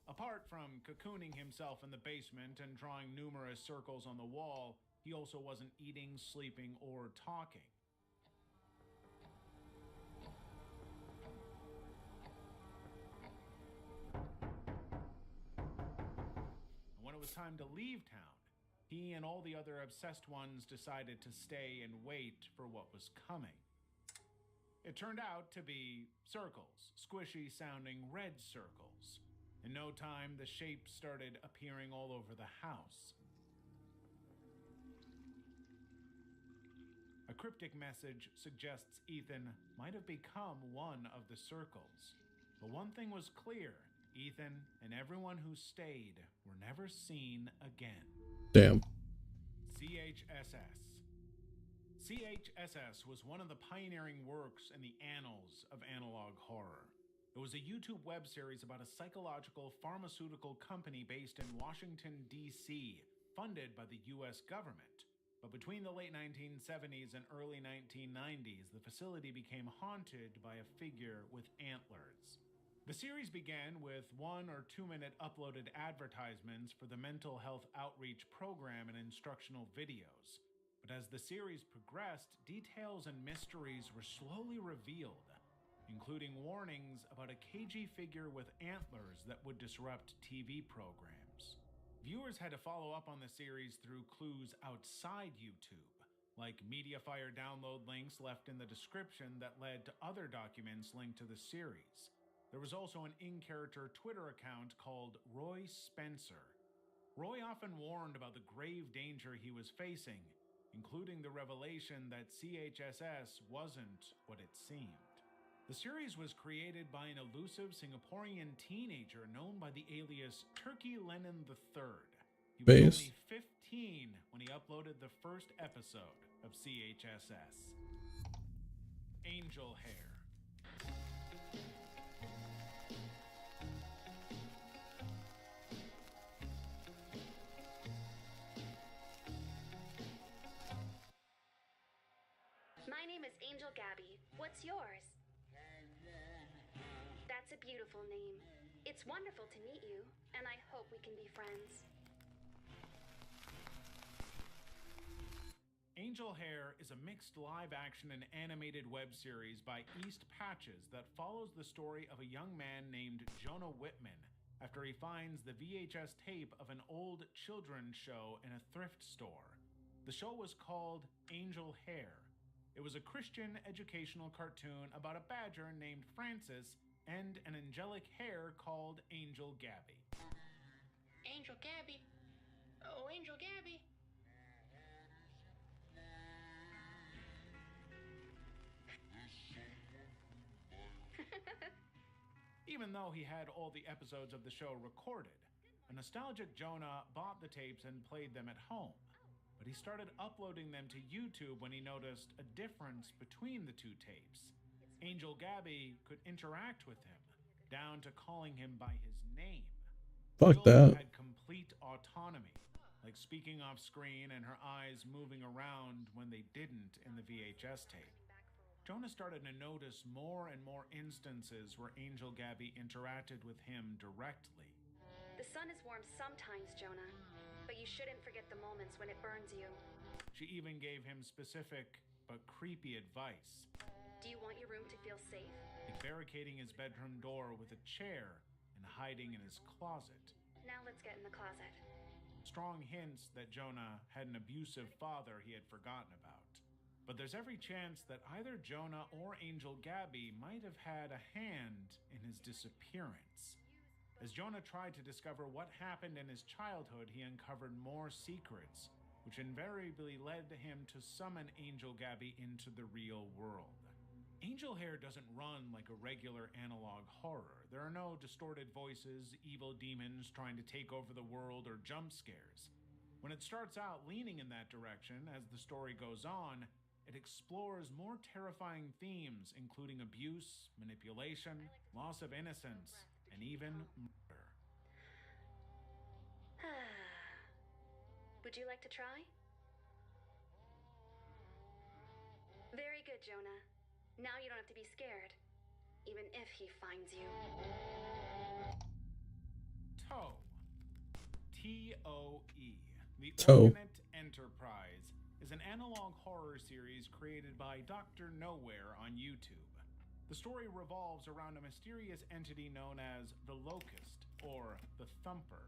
Apart from cocooning himself in the basement and drawing numerous circles on the wall, he also wasn't eating, sleeping, or talking. When it was time to leave town, he and all the other obsessed ones decided to stay and wait for what was coming. It turned out to be circles, squishy sounding red circles. In no time, the shapes started appearing all over the house. A cryptic message suggests Ethan might have become one of the circles. But one thing was clear: Ethan and everyone who stayed were never seen again. Damn. CHSS. CHSS was one of the pioneering works in the annals of analog horror. It was a YouTube web series about a psychological pharmaceutical company based in Washington, D.C., funded by the U.S. government. But between the late 1970s and early 1990s, the facility became haunted by a figure with antlers. The series began with 1 or 2 minute uploaded advertisements for the mental health outreach program and instructional videos. But as the series progressed, details and mysteries were slowly revealed, including warnings about a cagey figure with antlers that would disrupt TV programs. Viewers had to follow up on the series through clues outside YouTube, like Mediafire download links left in the description that led to other documents linked to the series. There was also an in-character Twitter account called Roy Spencer. Roy often warned about the grave danger he was facing, including the revelation that CHSS wasn't what it seemed. The series was created by an elusive Singaporean teenager known by the alias Turkey Lennon III. He was Base. only 15 when he uploaded the first episode of CHSS. Angel Hair. My name is Angel Gabby. What's yours? That's a beautiful name. It's wonderful to meet you, and I hope we can be friends. Angel Hair is a mixed live-action and animated web series by East Patches that follows the story of a young man named Jonah Whitman after he finds the VHS tape of an old children's show in a thrift store. The show was called Angel Hair. It was a Christian educational cartoon about a badger named Francis and an angelic hare called Angel Gabby. Angel Gabby. Oh, Angel Gabby. Even though he had all the episodes of the show recorded, a nostalgic Jonah bought the tapes and played them at home. But he started uploading them to YouTube when he noticed a difference between the 2 tapes. Angel Gabby could interact with him, down to calling him by his name. Fuck Jonah that. had complete autonomy, like speaking off screen and her eyes moving around when they didn't in the VHS tape. Jonah started to notice more and more instances where Angel Gabby interacted with him directly. The sun is warm sometimes, Jonah, but you shouldn't forget the moments when it burns you. She even gave him specific but creepy advice, Do you want your room to feel safe? like barricading his bedroom door with a chair and hiding in his closet. Now let's get in the closet. Strong hints that Jonah had an abusive father he had forgotten about. But there's every chance that either Jonah or Angel Gabby might have had a hand in his disappearance. As Jonah tried to discover what happened in his childhood, he uncovered more secrets, which invariably led him to summon Angel Gabby into the real world. Angel Hair doesn't run like a regular analog horror. There are no distorted voices, evil demons trying to take over the world, or jump scares. When it starts out leaning in that direction, as the story goes on, it explores more terrifying themes, including abuse, manipulation, loss of innocence, and even murder. Would you like to try? Very good, Jonah. Now you don't have to be scared, even if he finds you. Toe. T-O-E. The Toe. Ordinate Enterprise is an analog horror series created by Dr. Nowhere on YouTube. The story revolves around a mysterious entity known as the Locust, or the Thumper.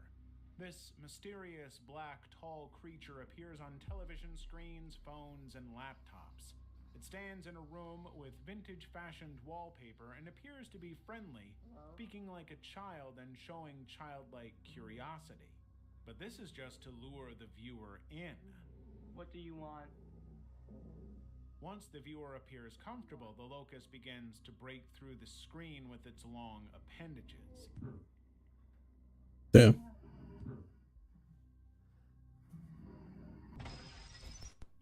This mysterious black tall creature appears on television screens, phones, and laptops. It stands in a room with vintage fashioned wallpaper and appears to be friendly, speaking like a child and showing childlike curiosity. But this is just to lure the viewer in. What do you want? Once the viewer appears comfortable, the Locust begins to break through the screen with its long appendages. Damn.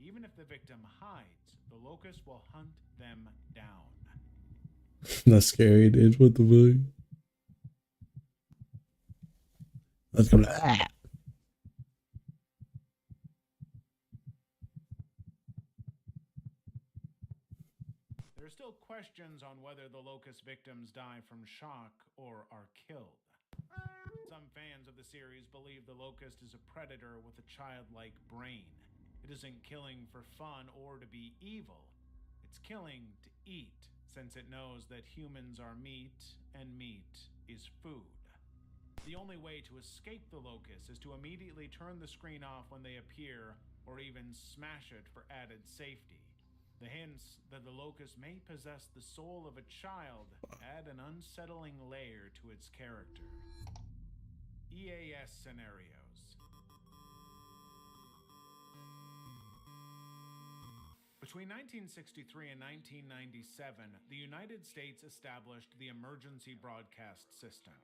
Even if the victim hides, the Locust will hunt them down. That's scary, dude. What the fuck? Let's come to that. There are still questions on whether the Locust victims die from shock or are killed. Some fans of the series believe the Locust is a predator with a childlike brain. It isn't killing for fun or to be evil. It's killing to eat, since it knows that humans are meat and meat is food. The only way to escape the Locust is to immediately turn the screen off when they appear, or even smash it for added safety. The hints that the Locust may possess the soul of a child add an unsettling layer to its character. EAS scenarios. Between 1963 and 1997, the United States established the Emergency Broadcast System.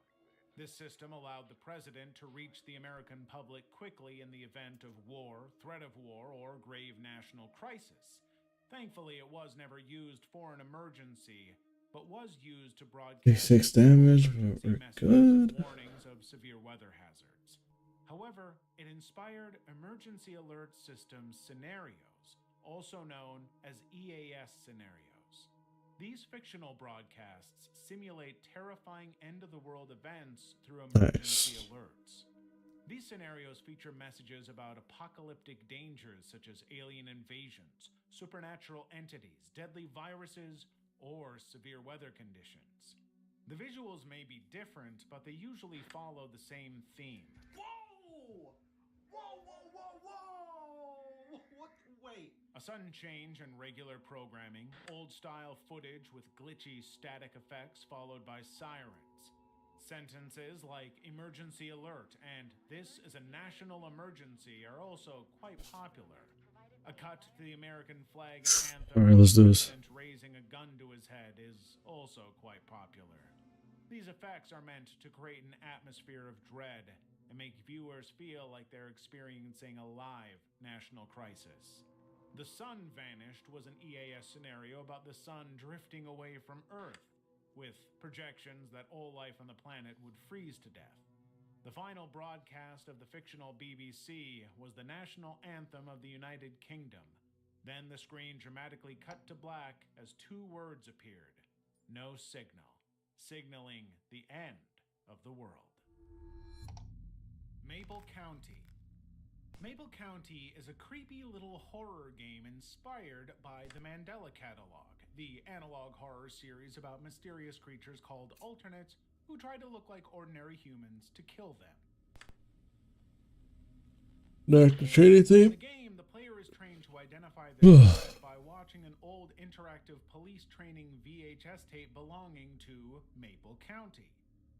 This system allowed the president to reach the American public quickly in the event of war, threat of war, or grave national crisis. Thankfully, it was never used for an emergency, but was used to broadcast 6 damage, but we're good. warnings of severe weather hazards. However, it inspired Emergency Alert System scenarios, also known as EAS scenarios. These fictional broadcasts simulate terrifying end-of-the-world events through emergency alerts. These scenarios feature messages about apocalyptic dangers such as alien invasions, supernatural entities, deadly viruses, or severe weather conditions. The visuals may be different, but they usually follow the same theme. Whoa! Whoa, whoa, whoa, whoa! What? Wait. A sudden change in regular programming, old-style footage with glitchy static effects followed by sirens. Sentences like emergency alert and this is a national emergency are also quite popular. A cut to the American flag and anthem Alright, let's do this. raising a gun to his head is also quite popular. These effects are meant to create an atmosphere of dread and make viewers feel like they're experiencing a live national crisis. The sun vanished was an EAS scenario about the sun drifting away from Earth, with projections that all life on the planet would freeze to death. The final broadcast of the fictional BBC was the national anthem of the United Kingdom. Then the screen dramatically cut to black as 2 words appeared: no signal, signaling the end of the world. Maple County. Maple County is a creepy little horror game inspired by the Mandela Catalog, the analog horror series about mysterious creatures called alternates who try to look like ordinary humans to kill them. Not the training In team. the game, the player is trained to identify their threat by watching an old interactive police training VHS tape belonging to Maple County.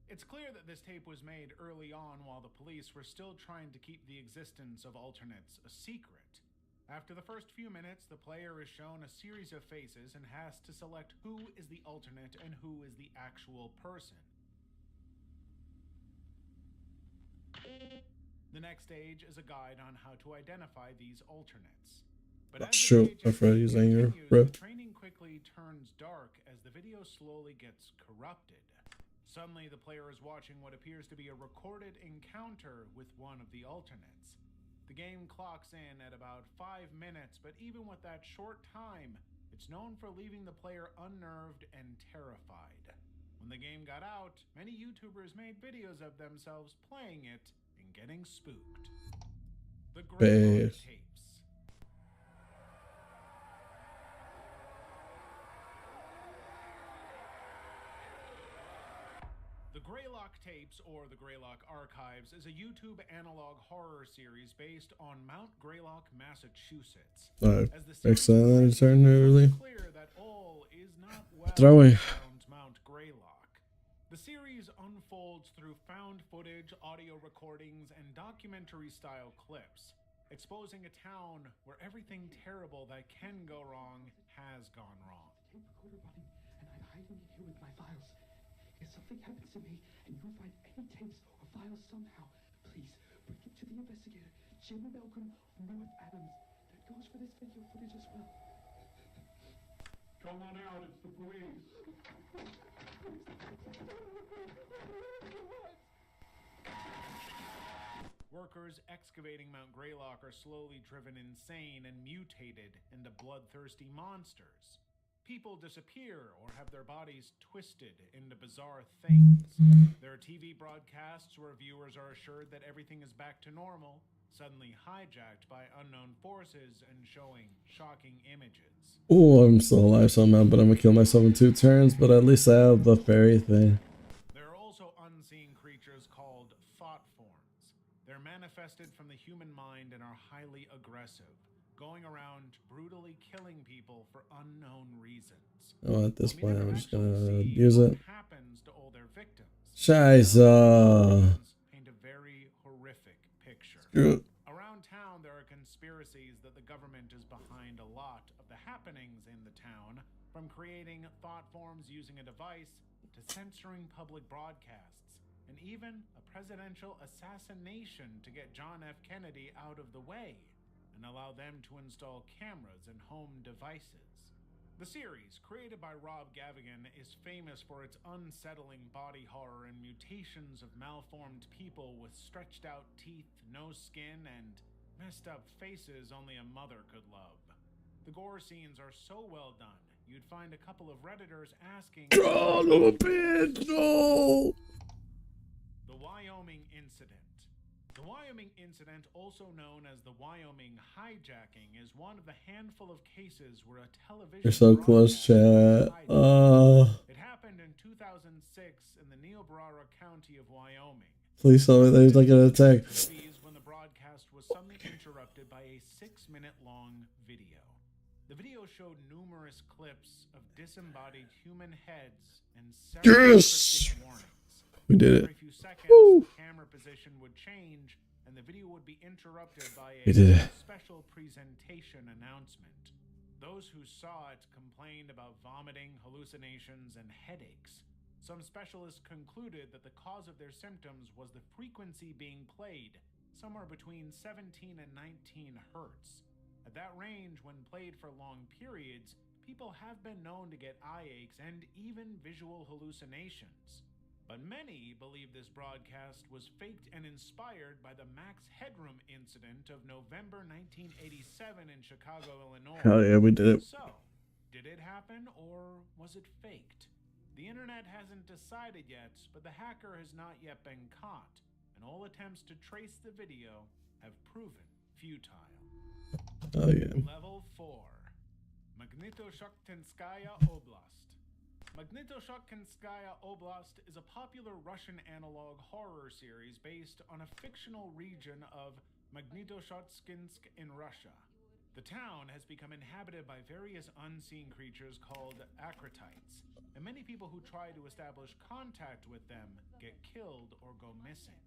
It's clear that this tape was made early on while the police were still trying to keep the existence of alternates a secret. After the first few minutes, the player is shown a series of faces and has to select who is the alternate and who is the actual person. The next stage is a guide on how to identify these alternates. But as the Shoot, I VHS forgot using your continues, rip. the training quickly turns dark as the video slowly gets corrupted. Suddenly, the player is watching what appears to be a recorded encounter with one of the alternates. The game clocks in at about 5 minutes, but even with that short time, it's known for leaving the player unnerved and terrified. When the game got out, many YouTubers made videos of themselves playing it and getting spooked. The Greylock Babe. Tapes. The Greylock Tapes, or the Greylock Archives, is a YouTube analog horror series based on Mount Greylock, Massachusetts. As the series Excellent turn early. it's clear that all is not well Throwing. around Mount Greylock. The series unfolds through found footage, audio recordings, and documentary-style clips, exposing a town where everything terrible that can go wrong has gone wrong. Tape recorder running, and I'm hiding in here with my files. If something happens to me and you find any tapes or files somehow, please bring it to the investigator, Jim Malcolm, North Adams. That goes for this video footage as well. Come on out, it's the police. Workers excavating Mount Greylock are slowly driven insane and mutated into bloodthirsty monsters. People disappear or have their bodies twisted into bizarre things. There are TV broadcasts where viewers are assured that everything is back to normal, suddenly hijacked by unknown forces and showing shocking images. Oh, I'm still alive somehow, but I'm gonna kill myself in 2 turns, but at least I have the fairy thing. There are also unseen creatures called thought forms. They're manifested from the human mind and are highly aggressive, going around brutally killing people for unknown reasons. Oh, at this We point, never I'm just actually gonna see use what it. happens to all their victims. Scheiße. Paint a very horrific picture. Screw it. Around town, there are conspiracies that the government is behind a lot of the happenings in the town, from creating thought forms using a device to censoring public broadcasts, and even a presidential assassination to get John F. Kennedy out of the way and allow them to install cameras in home devices. The series, created by Rob Gavigan, is famous for its unsettling body horror and mutations of malformed people with stretched out teeth, no skin, and messed up faces only a mother could love. The gore scenes are so well done, you'd find a couple of Redditors asking, Oh, little bitch, no! The Wyoming Incident. The Wyoming Incident, also known as the Wyoming hijacking, is one of the handful of cases where a television You're so close, chat. It happened in 2006 in the Niobrara County of Wyoming. Please tell me that he's not gonna attack. When the broadcast was suddenly interrupted by a 6-minute-long video. The video showed numerous clips of disembodied human heads and several Yes! cryptic warnings. We did it. Every few seconds, Woo! the camera position would change, and the video would be interrupted by We did a it. special presentation announcement. Those who saw it complained about vomiting, hallucinations, and headaches. Some specialists concluded that the cause of their symptoms was the frequency being played, somewhere between 17 and 19 hertz. At that range, when played for long periods, people have been known to get eye aches and even visual hallucinations. But many believe this broadcast was faked and inspired by the Max Headroom incident of November 1987 in Chicago, Illinois. Hell yeah, we did it. So, did it happen or was it faked? The internet hasn't decided yet, but the hacker has not yet been caught, and all attempts to trace the video have proven futile. Oh yeah. Level 4. Magnitoshoktynskaya Oblast. Magnitoshoktynskaya Oblast is a popular Russian analog horror series based on a fictional region of Magnitoshotskinsk in Russia. The town has become inhabited by various unseen creatures called Akratites, and many people who try to establish contact with them get killed or go missing.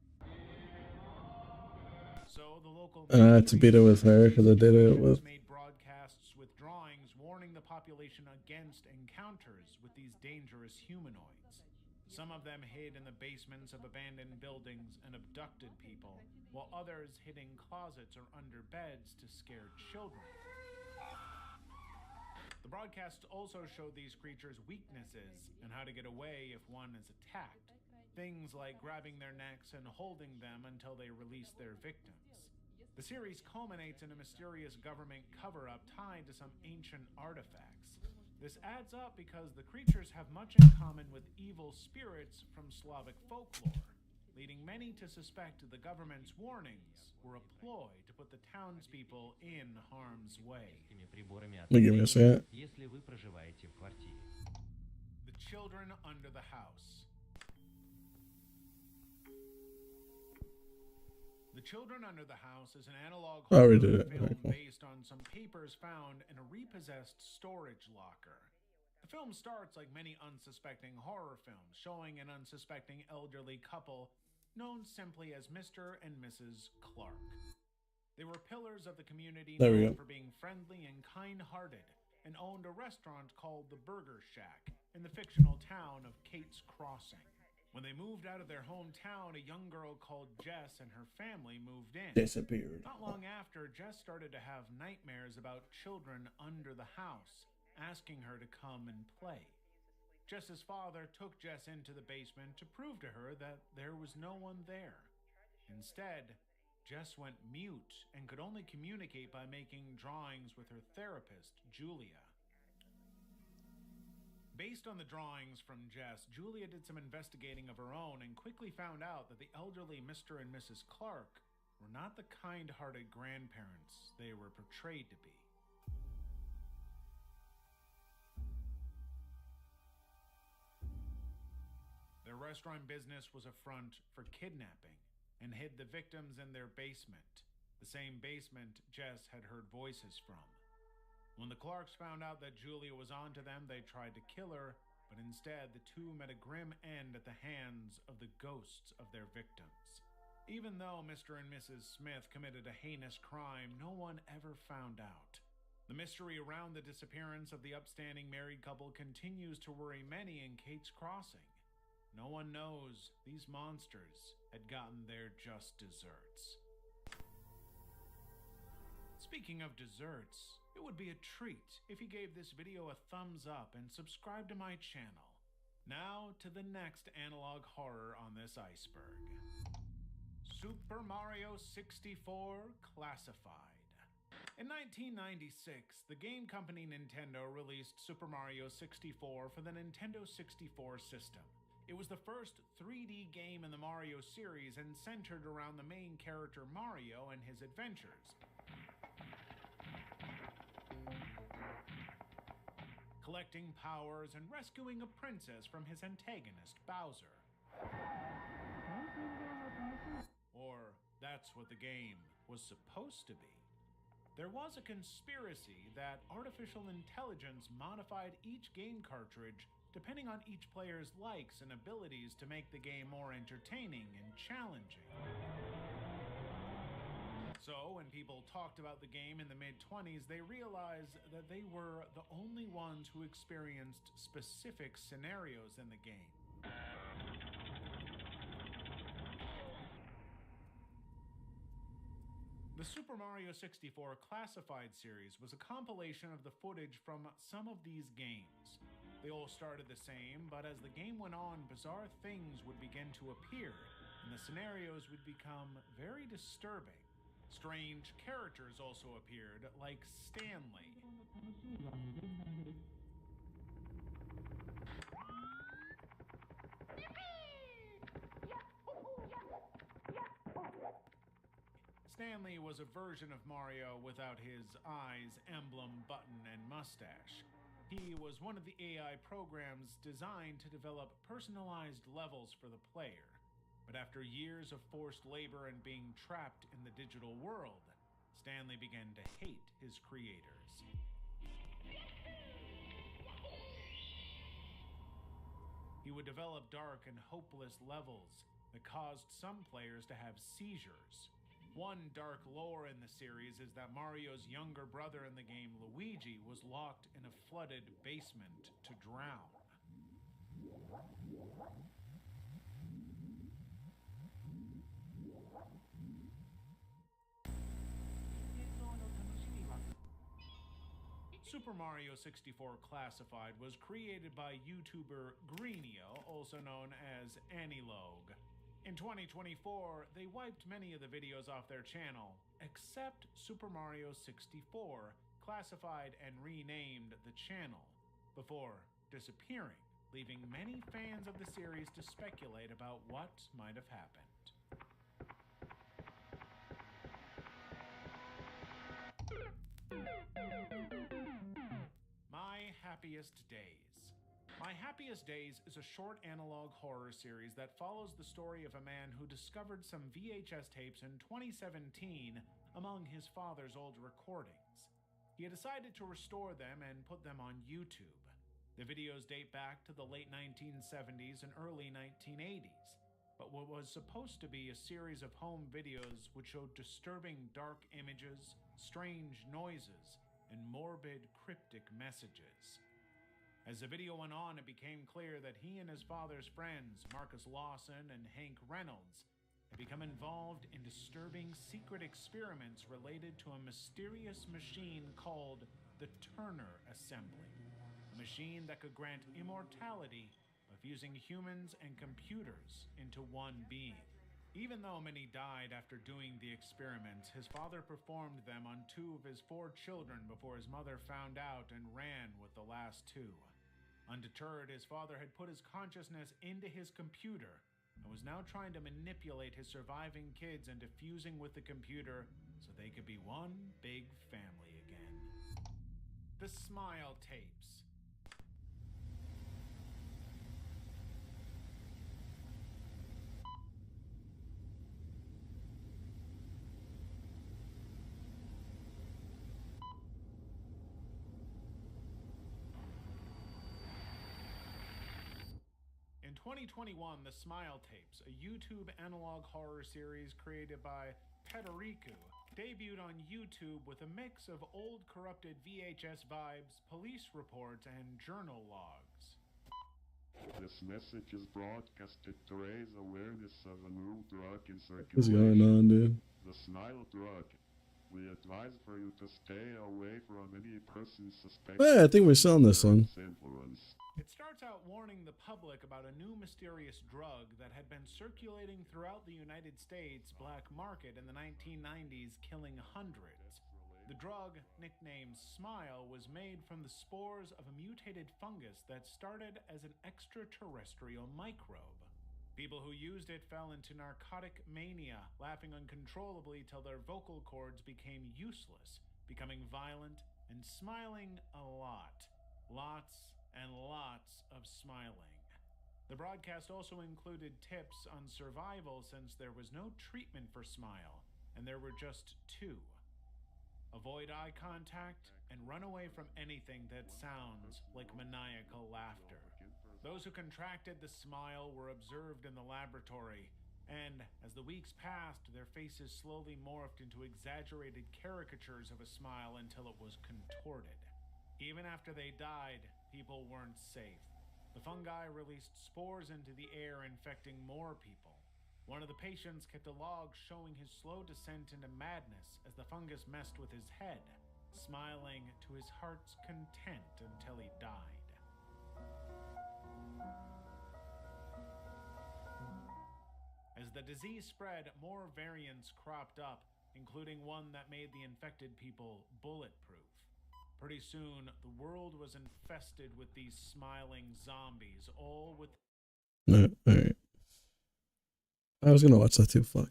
So the local And I had to beat it with her because I did it with. made broadcasts with drawings warning the population against encounters with these dangerous humanoids. Some of them hid in the basements of abandoned buildings and abducted people, while others hid in closets or under beds to scare children. The broadcasts also showed these creatures' weaknesses and how to get away if one is attacked. Things like grabbing their necks and holding them until they release their victims. The series culminates in a mysterious government cover-up tied to some ancient artifacts. This adds up because the creatures have much in common with evil spirits from Slavic folklore, leading many to suspect the government's warnings were a ploy to put the townspeople in harm's way. Give me a second. The Children Under the House. The Children Under the House is an analog I already horror did it. film Very cool. based on some papers found in a repossessed storage locker. The film starts like many unsuspecting horror films, showing an unsuspecting elderly couple known simply as Mr. and Mrs. Clark. They were pillars of the community There we known go. for being friendly and kind-hearted, and owned a restaurant called the Burger Shack in the fictional town of Kate's Crossing. When they moved out of their hometown, a young girl called Jess and her family moved in. Disappeared. Not long after, Jess started to have nightmares about children under the house, asking her to come and play. Jess's father took Jess into the basement to prove to her that there was no one there. Instead, Jess went mute and could only communicate by making drawings with her therapist, Julia. Based on the drawings from Jess, Julia did some investigating of her own and quickly found out that the elderly Mr. and Mrs. Clark were not the kind-hearted grandparents they were portrayed to be. Their restaurant business was a front for kidnapping and hid the victims in their basement, the same basement Jess had heard voices from. When the Clarks found out that Julia was onto them, they tried to kill her, but instead the two met a grim end at the hands of the ghosts of their victims. Even though Mr. and Mrs. Smith committed a heinous crime, no one ever found out. The mystery around the disappearance of the upstanding married couple continues to worry many in Kate's Crossing. No one knows these monsters had gotten their just desserts. Speaking of desserts, it would be a treat if you gave this video a thumbs up and subscribe to my channel. Now to the next analog horror on this iceberg. Super Mario 64 Classified. In 1996, the game company Nintendo released Super Mario 64 for the Nintendo 64 system. It was the first 3D game in the Mario series and centered around the main character Mario and his adventures. Collecting powers and rescuing a princess from his antagonist, Bowser. Or that's what the game was supposed to be. There was a conspiracy that artificial intelligence modified each game cartridge depending on each player's likes and abilities to make the game more entertaining and challenging. So, when people talked about the game in the mid-20s, they realized that they were the only ones who experienced specific scenarios in the game. The Super Mario 64 Classified series was a compilation of the footage from some of these games. They all started the same, but as the game went on, bizarre things would begin to appear, and the scenarios would become very disturbing. Strange characters also appeared, like Stanley. Stanley was a version of Mario without his eyes, emblem, button, and mustache. He was one of the AI programs designed to develop personalized levels for the player. But after years of forced labor and being trapped in the digital world, Stanley began to hate his creators. He would develop dark and hopeless levels that caused some players to have seizures. One dark lore in the series is that Mario's younger brother in the game, Luigi, was locked in a flooded basement to drown. Super Mario 64 Classified was created by YouTuber Greenio, also known as Anilog. In 2024, they wiped many of the videos off their channel, except Super Mario 64 Classified and renamed the channel, before disappearing, leaving many fans of the series to speculate about what might have happened. My Happiest Days. My Happiest Days is a short analog horror series that follows the story of a man who discovered some VHS tapes in 2017 among his father's old recordings. He had decided to restore them and put them on YouTube. The videos date back to the late 1970s and early 1980s, but what was supposed to be a series of home videos would show disturbing dark images, strange noises, and morbid cryptic messages. As the video went on, it became clear that he and his father's friends, Marcus Lawson and Hank Reynolds, had become involved in disturbing secret experiments related to a mysterious machine called the Turner Assembly, a machine that could grant immortality by fusing humans and computers into one being. Even though many died after doing the experiments, his father performed them on 2 of his 4 children before his mother found out and ran with the last 2. Undeterred, his father had put his consciousness into his computer and was now trying to manipulate his surviving kids into fusing with the computer so they could be one big family again. The Smile Tapes. In 2021, The Smile Tapes, a YouTube analog horror series created by Pederico, debuted on YouTube with a mix of old corrupted VHS vibes, police reports, and journal logs. This message is broadcasted to raise awareness of a new drug in circulation. What's going on, dude? The Smile drug. We advise for you to stay away from any person suspected. Yeah, I think we're selling this one. It starts out warning the public about a new mysterious drug that had been circulating throughout the United States black market in the 1990s, killing hundreds. The drug, nicknamed Smile, was made from the spores of a mutated fungus that started as an extraterrestrial microbe. People who used it fell into narcotic mania, laughing uncontrollably till their vocal cords became useless, becoming violent and smiling a lot. Lots and lots of smiling. The broadcast also included tips on survival since there was no treatment for Smile, and there were just 2. Avoid eye contact and run away from anything that sounds like maniacal laughter. Those who contracted the Smile were observed in the laboratory, and as the weeks passed, their faces slowly morphed into exaggerated caricatures of a smile until it was contorted. Even after they died, people weren't safe. The fungi released spores into the air, infecting more people. One of the patients kept a log showing his slow descent into madness as the fungus messed with his head, smiling to his heart's content until he died. As the disease spread, more variants cropped up, including one that made the infected people bulletproof. Pretty soon, the world was infested with these smiling zombies, all with... Alright. I was gonna watch that too, fuck.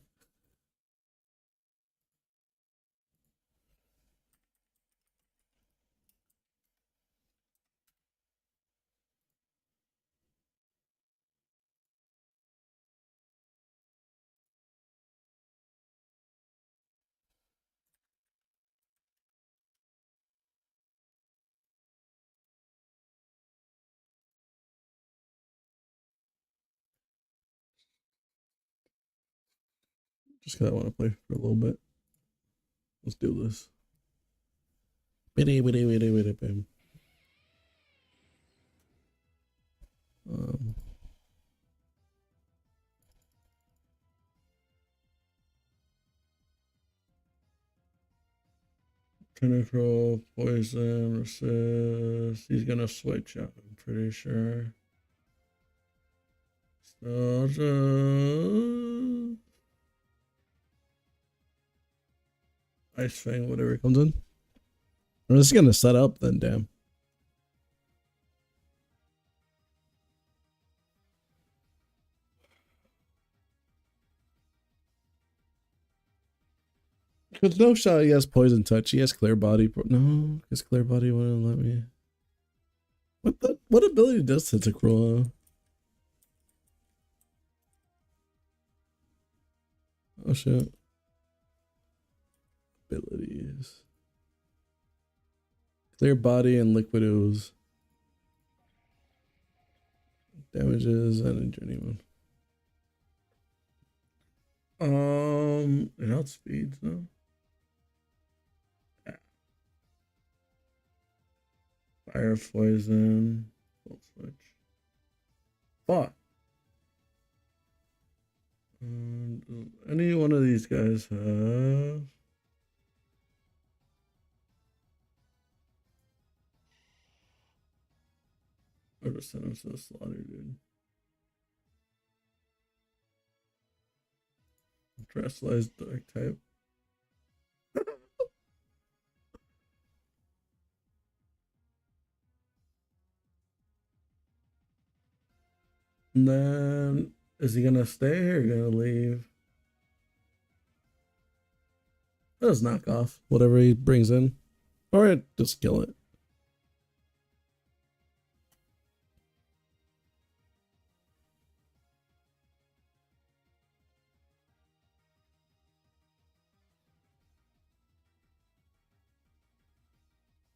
Just because I want to play for a little bit. Let's do this. Bitty, bitty, bitty, bitty, bitty. Tentacle, poison, resist. He's gonna switch out, I'm pretty sure. So, Ice Fang, whatever comes in. I'm just gonna set up then, damn. Because no shot he has poison touch. He has clear body. No, because clear body wouldn't let me. What ability does Tentacruel? Oh shit. Abilities. Clear body and liquid ooze. Damages and a journeyman. It outspeeds though. Yeah. Fire poison. Full switch. Fuck. Any one of these guys have? Or just send him to the slaughter, dude. Terrestrialized dark type. And then is he gonna stay or gonna leave? Let's knock off whatever he brings in. Or just kill it.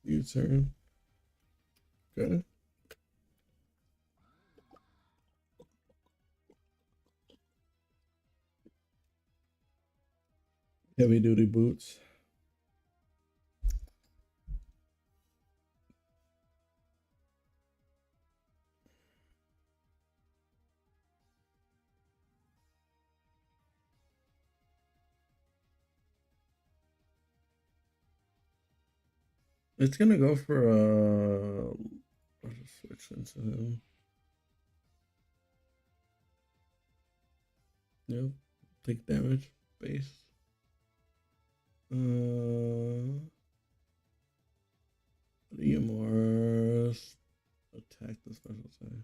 U-turn. Okay. Heavy duty boots. It's gonna go for I'll just switch into him. Yep. Take damage. Base. EMRs. Attack the special save.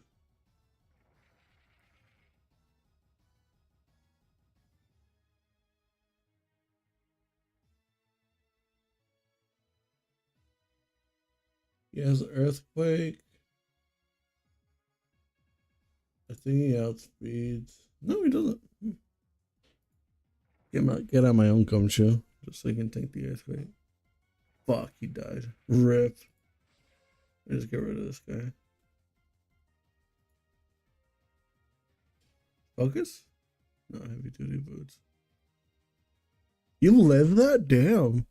He has Earthquake. I think he outspeeds. No, he doesn't. Get out my own gumshoe. Just so he can take the Earthquake. Fuck, he died. Rip. Just get rid of this guy. Focus? No, heavy duty boots. You live that? Damn.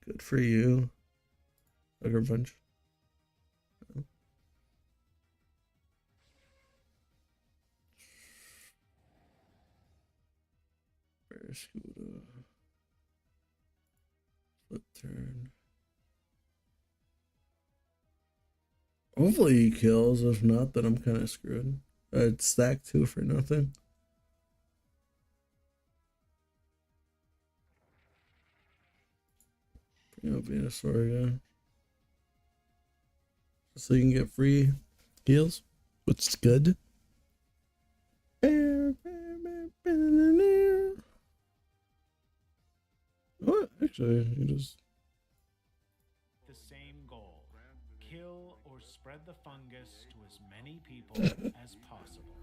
Good for you. Sucker punch. Scooter. Flip turn. Hopefully he kills. If not, then I'm kind of screwed. I'd stack 2 for nothing. Bring up Venusaur again. So you can get free heals, which is good. What? Actually, you just the same goal. Kill or spread the fungus to as many people as possible.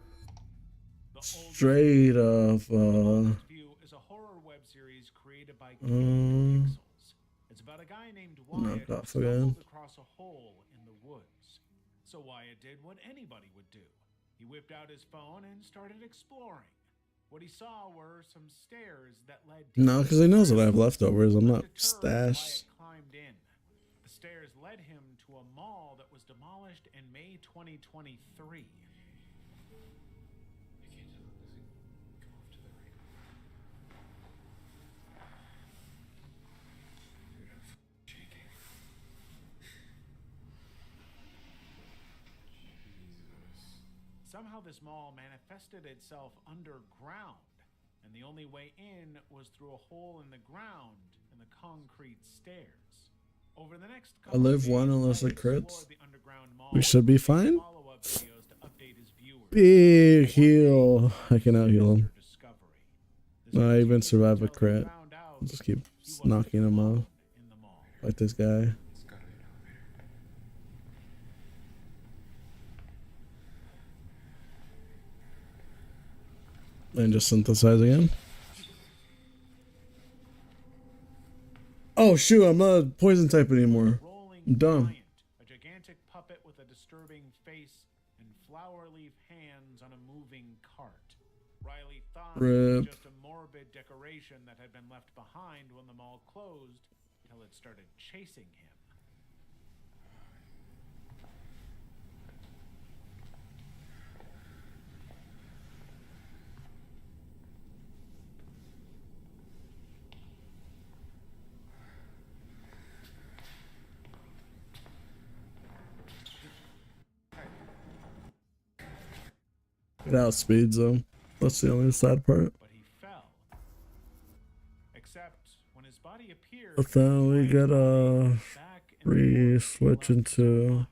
straight off View is a horror web series created by Pixels. It's about a guy named Wyatt who stumbled across a hole in the woods. So Wyatt did what anybody would do. He whipped out his phone and started exploring. What he saw were some stairs that led No, because he knows that I have leftovers. I'm not stashed. climbed in. The stairs led him to a mall that was demolished in May 2023. Somehow this mall manifested itself underground, and the only way in was through a hole in the ground in the concrete stairs. Over the next I live one unless it crits. We should be fine. Big heal. I can out heal him. I even survive a crit. Just keep knocking him off. Like this guy. And just synthesize again. Oh shoot, I'm not a poison type anymore. I'm dumb. A gigantic puppet with a disturbing face and flower leaf hands on a moving cart. Riley thought it was just a morbid decoration that had been left behind when the mall closed until it started chasing him. It outspeeds him. That's the only sad part. But he fell. Except when his body appeared, But then we get a re-switch into.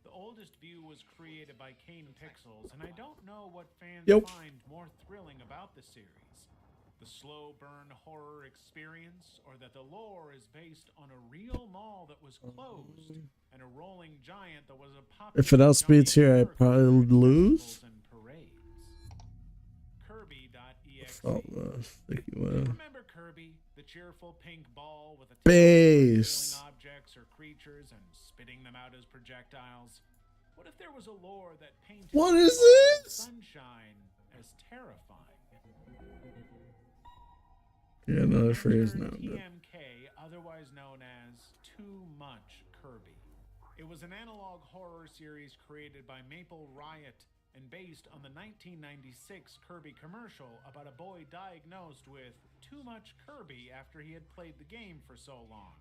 the oldest view was created by Kane Pixels, and I don't know what fans Yep. find more thrilling about the series. The slow burn horror experience, or that the lore is based on a real mall that was closed and a rolling giant that was a popular If it outspeeds here, I probably lose. Kirby.exe. Oh, sticky one. Remember Kirby, the cheerful pink ball with a Base. killing objects or creatures and spitting them out as projectiles? What if there was a lore that painted What is this? sunshine as terrifying? Yeah, another phrase now. TMK, otherwise known as Too Much Kirby. It was an analog horror series created by Maple Riot and based on the 1996 Kirby commercial about a boy diagnosed with too much Kirby after he had played the game for so long.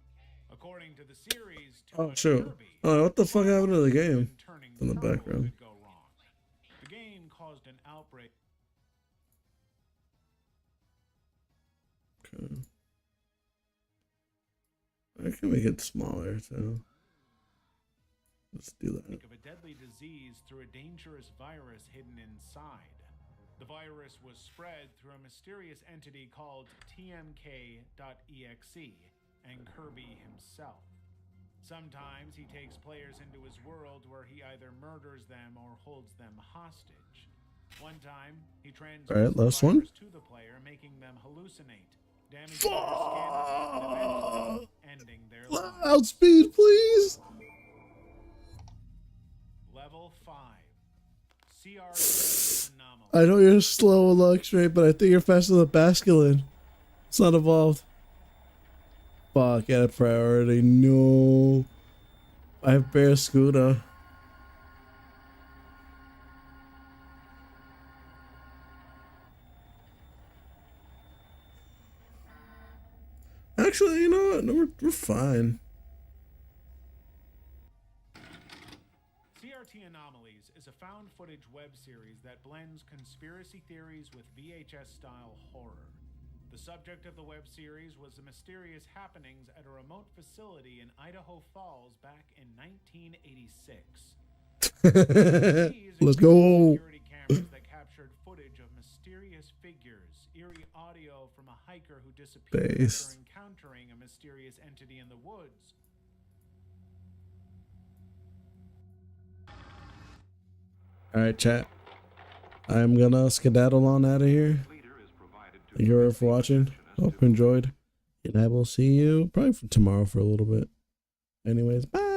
According to the series, Too Oh Much shoot. Kirby, Oh, what the fuck happened to the game? turning In the purple background. could go wrong. The game caused an outbreak. Okay. I can make it smaller too. Let's do that. Of a deadly disease through a dangerous virus hidden inside. The virus was spread through a mysterious entity called TMK.exe and Kirby himself. Sometimes he takes players into his world where he either murders them or holds them hostage. One time, he transfers Alright, the last virus one. to the player, making them hallucinate, damaging their skin, and eventually ending their lives. Outspeed, please. Level 5. CR Anomaly. I know you're slow, Lux, right? But I think you're faster than Basculin. It's not evolved. Fuck, at a priority. No. I have Barraskewda. Actually, you know what? No, we're fine. CRT Anomalies is a found footage web series that blends conspiracy theories with VHS-style horror. The subject of the web series was the mysterious happenings at a remote facility in Idaho Falls back in 1986. Let's go. Security cameras that captured footage of mysterious figures, eerie audio from a hiker who disappeared Based. after encountering a mysterious entity in the woods. Alright, chat. I'm gonna skedaddle on out of here. Thank you all for watching. Hope you enjoyed. And I will see you probably tomorrow for a little bit. Anyways, bye.